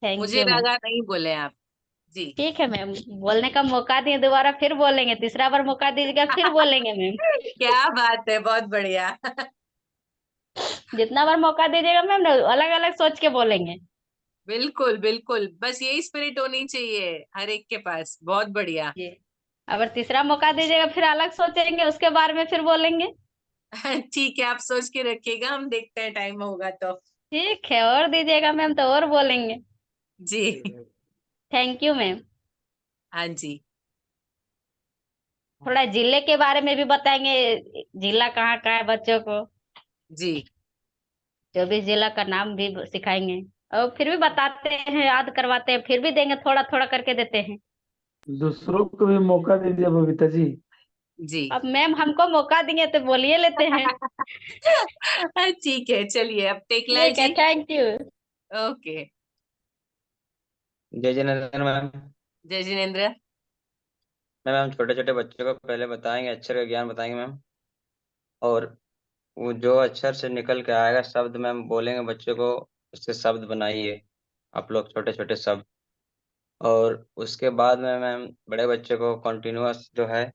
थैंक मुझे यू मैम। लगा नहीं बोले आप। जी ठीक है मैम, बोलने का मौका दिए, दोबारा फिर बोलेंगे, तीसरा बार मौका दीजिएगा फिर बोलेंगे मैम। क्या बात है, बहुत बढ़िया। जितना बार मौका दीजिएगा मैम, अलग अलग सोच के बोलेंगे। बिल्कुल बिल्कुल, बस यही स्पिरिट होनी चाहिए हर एक के पास। बहुत बढ़िया। जी, अगर तीसरा मौका दीजिएगा फिर अलग सोचेंगे, उसके बारे में फिर बोलेंगे। ठीक है, आप सोच के रखिएगा, हम देखते हैं टाइम होगा तो। ठीक है, और दीजिएगा मैम तो और बोलेंगे। जी थैंक यू मैम। हाँ जी थोड़ा जिले के बारे में भी बताएंगे, जिला कहाँ का है बच्चों को, जी। जो भी जिला का नाम भी सिखाएंगे। और फिर भी बताते हैं, याद करवाते हैं, फिर भी देंगे, थोड़ा थोड़ा करके देते हैं। दूसरों को भी मौका दीजिए बबीता जी। जी अब मैम हमको मौका दिए तो बोलिए लेते हैं। ठीक है, चलिए अब टेकलाल ठीक है, जी। Thank you. ओके। जय जिनेंद्र मैम। जय जिनेन्द्र। मैम छोटे छोटे बच्चों को पहले बताएंगे, अक्षर का ज्ञान बताएंगे मैम। और वो जो अक्षर से निकल के आएगा शब्द मैम बोलेंगे बच्चों को, उसके शब्द बनाइए आप लोग, छोटे छोटे शब्द। और उसके बाद में मैम बड़े बच्चे को कॉन्टिन्यूअस जो है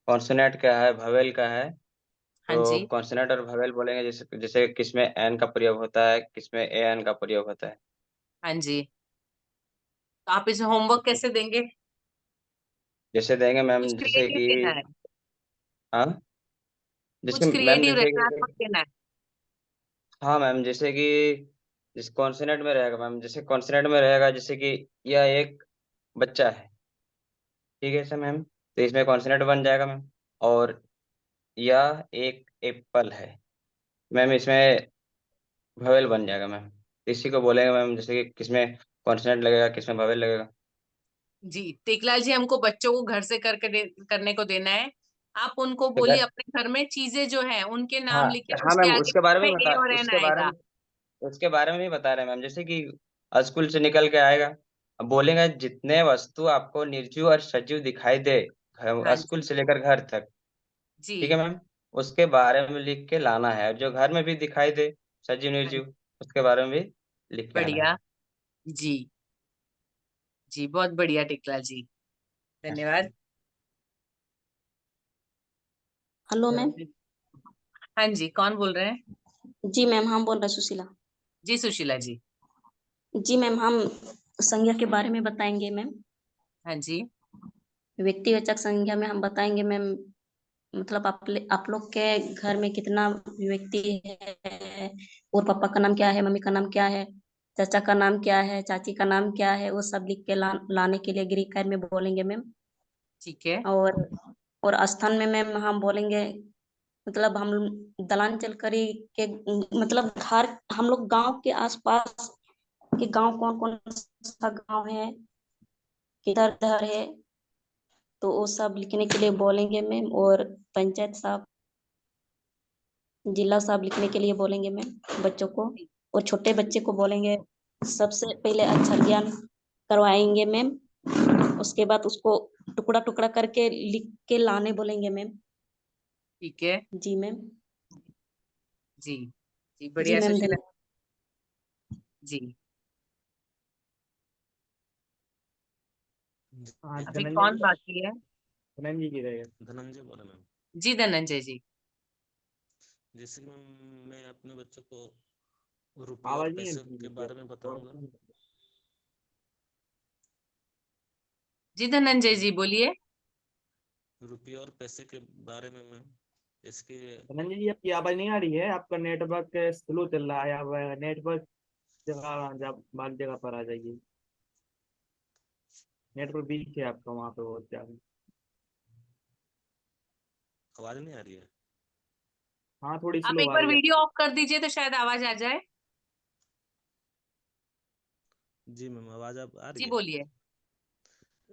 कॉन्सोनेंट क्या है, भवेल का है, हाँ तो जी कॉन्सोनेंट और भवेल बोलेंगे, जैसे जैसे किसमें एन का प्रयोग होता है, किसमें ए एन का प्रयोग होता है। हाँ जी। तो आप इसे होमवर्क कैसे देंगे? जैसे देंगे मैम, कुछ जैसे क्रिएटिव कि देना है, हाँ, कुछ जैसे मैम क्रिएटिव जैसे रचनात्मक कि देना है। हाँ मैम, जैसे कि जिस कॉन्सोनेंट में रहेगा मैम, जैसे कॉन्सोनेंट में रहेगा जैसे कि यह एक बच्चा है, ठीक है सर मैम, तो इसमें कॉन्सोनेंट बन जाएगा मैम। और यह एक एप्पल है मैम, इसमें भवेल बन जाएगा मैम। इसी को बोलेंगे मैम, जैसे कि किसमें कॉन्सोनेंट लगेगा, किसमें भवेल लगेगा। जी टेकलाल जी, हमको बच्चों को घर से करने को देना है। आप उनको तो बोलिए अपने घर में चीजें जो हैं उनके हाँ नाम लिखे, हाँ उसके मैम, आगे उसके बारे में में ही ए बता, और एन आएगा। उसके बारे में ही बता रहे हैं मैम, जैसे कि स्कूल से निकल के आएगा, अब बोलेगा जितने वस्तु आपको निर्जीव और सजीव दिखाई दे हाँ स्कूल जी से लेकर घर तक, जी ठीक है मैम, उसके बारे में लिख के लाना है। और जो घर में भी दिखाई दे सजीव हाँ, निर्जीव, उसके बारे में भी लिख के आना है। बढ़िया। जी जी, बहुत बढ़िया टेकलाल जी, धन्यवाद। Hello ma'am. हाँ जी, कौन बोल रहे हैं? जी मैम, हम बोल रहे हैं सुशीला। जी सुशीला जी। जी मैम, हम संज्ञा के बारे में बताएंगे मैम। हाँ जी व्यक्तिवाचक संज्ञा में हम बताएंगे मैम, मतलब आप लोग के घर में कितना व्यक्ति है, और पापा का नाम क्या है, मम्मी का नाम क्या है, चाचा का नाम क्या है, चाची का नाम क्या है, वो सब लिख के लाने के लिए गृह कार्य में बोलेंगे मैम। ठीक है। और स्थान में मैम हम बोलेंगे, मतलब हम दलांचल करी के, मतलब घर हम लोग गांव के आसपास के गांव कौन कौन सा गांव है, किधर किधर है, तो वो सब लिखने के लिए बोलेंगे मैम। और पंचायत साहब, जिला साहब लिखने के लिए बोलेंगे मैम बच्चों को। और छोटे बच्चे को बोलेंगे सबसे पहले अक्षर ज्ञान करवाएंगे मैम, उसके बाद उसको टुकड़ा टुकड़ा करके लिख के लाने बोलेंगे मैम। ठीक है। जी मैम। जी जी, जी बढ़िया मैम, सुशीला धन्यवाद। जी। हाँ अभी धनंजय कौन जी, बाकी है? धनंजय जी रहेगा। धनंजय बोला मैम। जी धनंजय जी। जैसे मैम, मैं अपने बच्चों को रुपये और आवाज नहीं पैसे आती के बारे में बताऊंगा। जी धनंजय जी बोलिए। रुपये और पैसे के बारे में मैम, इसके धनंजय जी, आपकी आवाज नहीं आ रही है, आपका नेटवर्क स्लो चल रहा है। आप नेटवर्क जगह जब बाग जगह पर आ जाइए। नेटवर्क वीक है आपका वहाँ पे बहुत ज्यादा। आवाज नहीं आ रही है। हाँ थोड़ी आप स्लो एक आ बार रही है। वीडियो ऑफ कर दीजिए तो शायद आवाज आ जाए। जी मैम, आवाज अब आ रही जी है। बोलिए।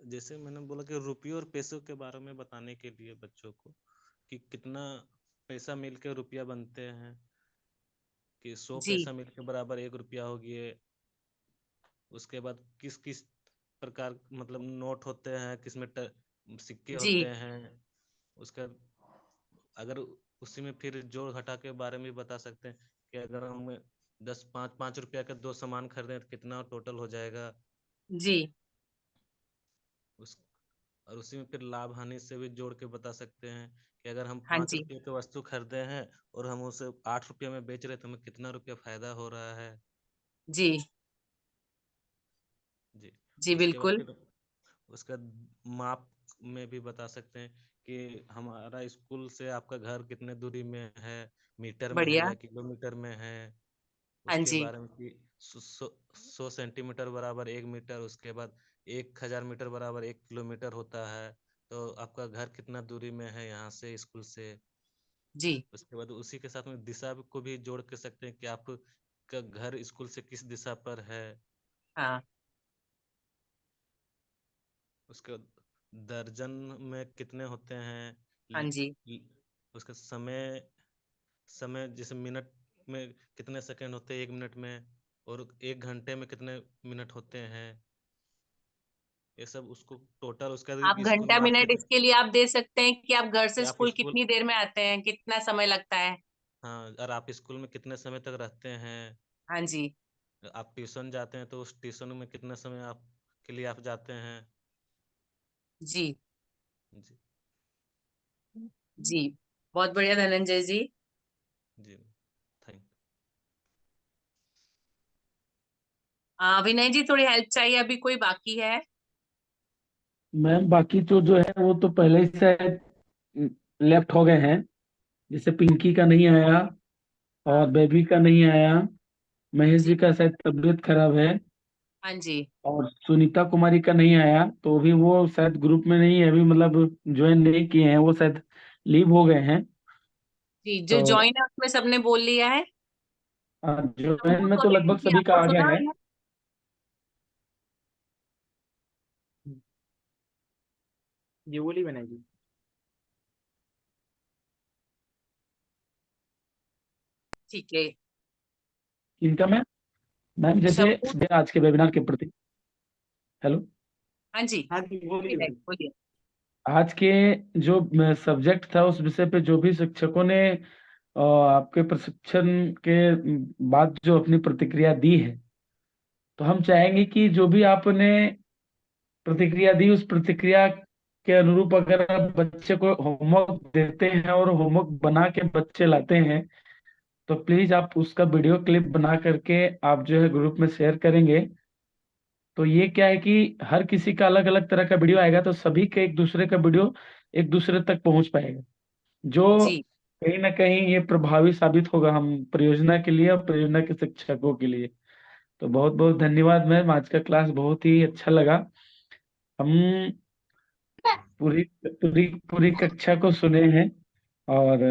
जैसे मैंने बोला कि रुपये और पैसों के बारे में बताने के लिए बच्चों को, कि कितना पैसा मिलके रुपया बनते हैं, कि 100 जी पैसा मिलके बराबर 1 रुपया हो गए। उसके बाद किस किस प्रकार मतलब नोट होते हैं, किसमें सिक्के जी होते हैं। उसका अगर उसी में फिर जोड़ घटा के बारे में भी बता सकते हैं कि अगर हम 5 रुपया के 2 सामान खरीदें तो कितना टोटल हो जाएगा। जी उस और उसी में फिर लाभ हानि से भी जोड़ के बता सकते हैं कि अगर हम हाँ 5 जी रुपये की वस्तु खरीदे हैं और हम उसे 8 रुपये में बेच रहे हैं तो हमें कितना रुपया फायदा हो रहा है। जी जी जी उसके बाद बिल्कुल। फिर उसका माप में भी बता सकते हैं कि हमारा स्कूल से आपका घर कितने दूरी में है, मीटर में है बढ़िया। या किलोमीटर में है। हाँ उसके जी बारे में कि 100 सेंटीमीटर बराबर 1 मीटर, उसके बाद 1000 मीटर बराबर 1 किलोमीटर होता है। तो आपका घर कितना दूरी में है यहाँ से स्कूल से। जी उसके बाद उसी के साथ में दिशा को भी जोड़ के सकते हैं कि आपका घर स्कूल से किस दिशा पर है। हाँ उसके बाद दर्जन में कितने होते हैं। हाँ ल- जी ल- उसका समय समय जैसे मिनट में कितने सेकंड होते हैं 1 मिनट में, और 1 घंटे में कितने मिनट होते हैं। ये सब उसको टोटल उसका आप स्कूल घंटा में आप मिनट कितने इसके लिए आप दे सकते हैं कि आप घर कि से आप स्कूल स्कूल, कितनी देर में आते हैं, कितना समय लगता है। हाँ, और आप स्कूल में कितने समय तक रहते हैं। हाँ जी आप ट्यूशन जाते हैं तो उस ट्यूशन में कितने समय आप के लिए आप जाते हैं। जी जी जी बहुत बढ़िया धनंजय जी। जी थैंक। विनय जी थोड़ी हेल्प चाहिए, अभी कोई बाकी है? मैम बाकी तो जो है वो तो पहले ही शायद लेफ्ट हो गए हैं। जैसे पिंकी का नहीं आया और बेबी का नहीं आया, महेश जी जी का शायद तबीयत खराब है, हाँ जी और सुनीता कुमारी का नहीं आया। तो अभी वो शायद ग्रुप में नहीं है, अभी मतलब ज्वाइन नहीं किए हैं, वो शायद लीव हो गए हैं। जी जो तो ज्वाइन है उसमें सबने बोल लिया है। ज्वाइन गुड में तो क्वालिटी लगभग की सभी का आपको आ गया सुना है। है। ये बोली बनाएगी। ठीक है इनका मैम जैसे सबूत। आज के वेबिनार के प्रति, हेलो, हाँ जी हाँ जी बोलिए विनय बोलिए। बोलिए। आज के जो सब्जेक्ट था उस विषय पे जो भी शिक्षकों ने आपके प्रशिक्षण के बाद जो अपनी प्रतिक्रिया दी है, तो हम चाहेंगे कि जो भी आपने प्रतिक्रिया दी उस प्रतिक्रिया के अनुरूप अगर आप बच्चे को होमवर्क देते हैं और होमवर्क बना के बच्चे लाते हैं, तो प्लीज आप उसका वीडियो क्लिप बना करके आप जो है ग्रुप में शेयर करेंगे। तो ये क्या है कि हर किसी का अलग अलग तरह का वीडियो आएगा, तो सभी के एक दूसरे का वीडियो एक दूसरे तक पहुंच पाएगा, जो जी कहीं ना कहीं ये प्रभावी साबित होगा हम परियोजना के लिए और परियोजना के शिक्षकों के लिए। तो बहुत बहुत धन्यवाद मैम, आज का क्लास बहुत ही अच्छा लगा। हम पूरी पूरी पूरी कक्षा को सुने हैं, और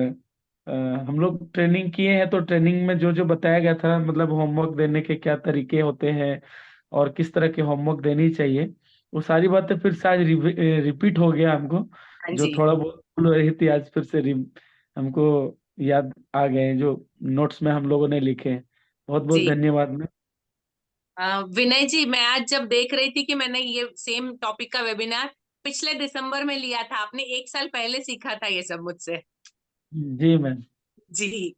अ, हम लोग ट्रेनिंग किए हैं, तो ट्रेनिंग में जो जो बताया गया था, मतलब होमवर्क देने के क्या तरीके होते हैं और किस तरह के होमवर्क देनी चाहिए, वो सारी बातें फिर से आज रिपीट हो गया हमको। हाँ जो जी थोड़ा बहुत भूल हो रही थी आज फिर से हमको याद आ गए, जो नोट्स में हम लोगों ने लिखे हैं। बहुत बहुत जी धन्यवाद मैम। विनय जी मैं आज जब देख रही थी कि मैंने ये सेम टॉपिक का वेबिनार पिछले दिसंबर में लिया था, आपने 1 साल पहले सीखा था ये सब मुझसे। जी मैम। जी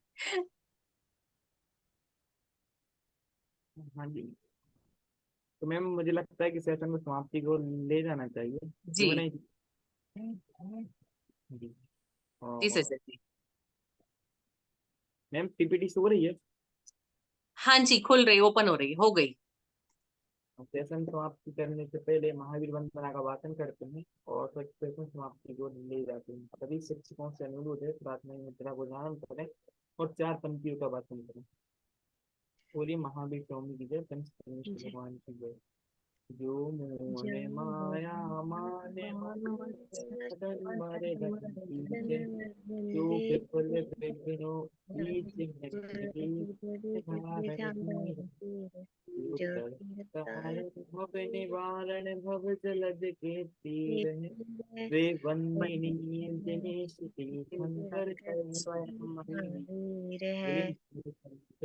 हाँ जी। तो मैम मुझे लगता है कि सेशन को समाप्ति को ले जाना चाहिए, जी क्यों नहीं जी। जी और सर जी। मैम पीपीटी शो हो रही है। हाँ जी खुल रही, ओपन हो रही, हो गई। सेशन समाप्ति करने से पहले महावीर वंदना का वाचन करते हैं और फिर सेशन समाप्ति को ले जाते हैं। सभी शिक्षकों से अनुरोध है प्रार्थना मुद्रा को धारण करें और 4 पंक्तियों का वाचन करें। बोलिए महावीर स्वामी की जय, संत परमेश्वर भगवान की जय। जो मोह ने माया माने मदन मारे धन कीजे, जो विपुल विघ्नो बीच भव निवारण भव जलद के तीर है, वे वंदनीय दिनेश तीर्थंकर स्वयं महीने। बोलिए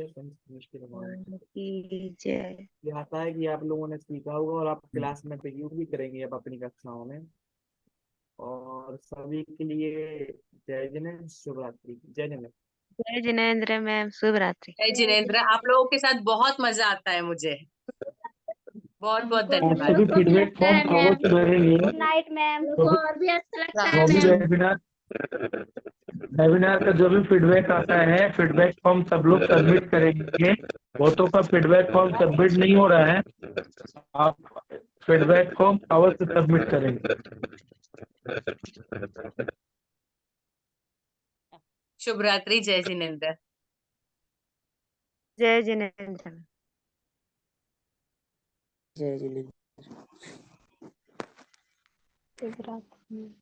संत परमेश्वर भगवान की जय। ये आता है कि आप लोगों ने सीखा होगा और आप क्लास में प्रयोग भी करेंगे अब अपनी कक्षाओं में। और सभी के लिए जय जिनेंद्र, शुभ रात्रि। जय जिनेंद्र। जय जिनेंद्र मैम, शुभ रात्रि। जय जिनेंद्र, आप लोगों के साथ बहुत मजा आता है मुझे। बहुत बहुत धन्यवाद। सभी फीडबैक फॉर्म अवश्य भरेंगे। Good night ma'am. और भी अच्छा लगता है जो भी मैम। वेबिनार का जो भी फीडबैक आता है, फीडबैक फॉर्म सब लोग सबमिट करेंगे। बहुतों का फीडबैक फॉर्म सबमिट नहीं हो रहा है, आप फीडबैक फॉर्म अवश्य सबमिट करेंगे। शुभ रात्रि। जय जिनेंद्र। जय जिनेंद्र। जय जिनेंद्र। शुभ रात्रि।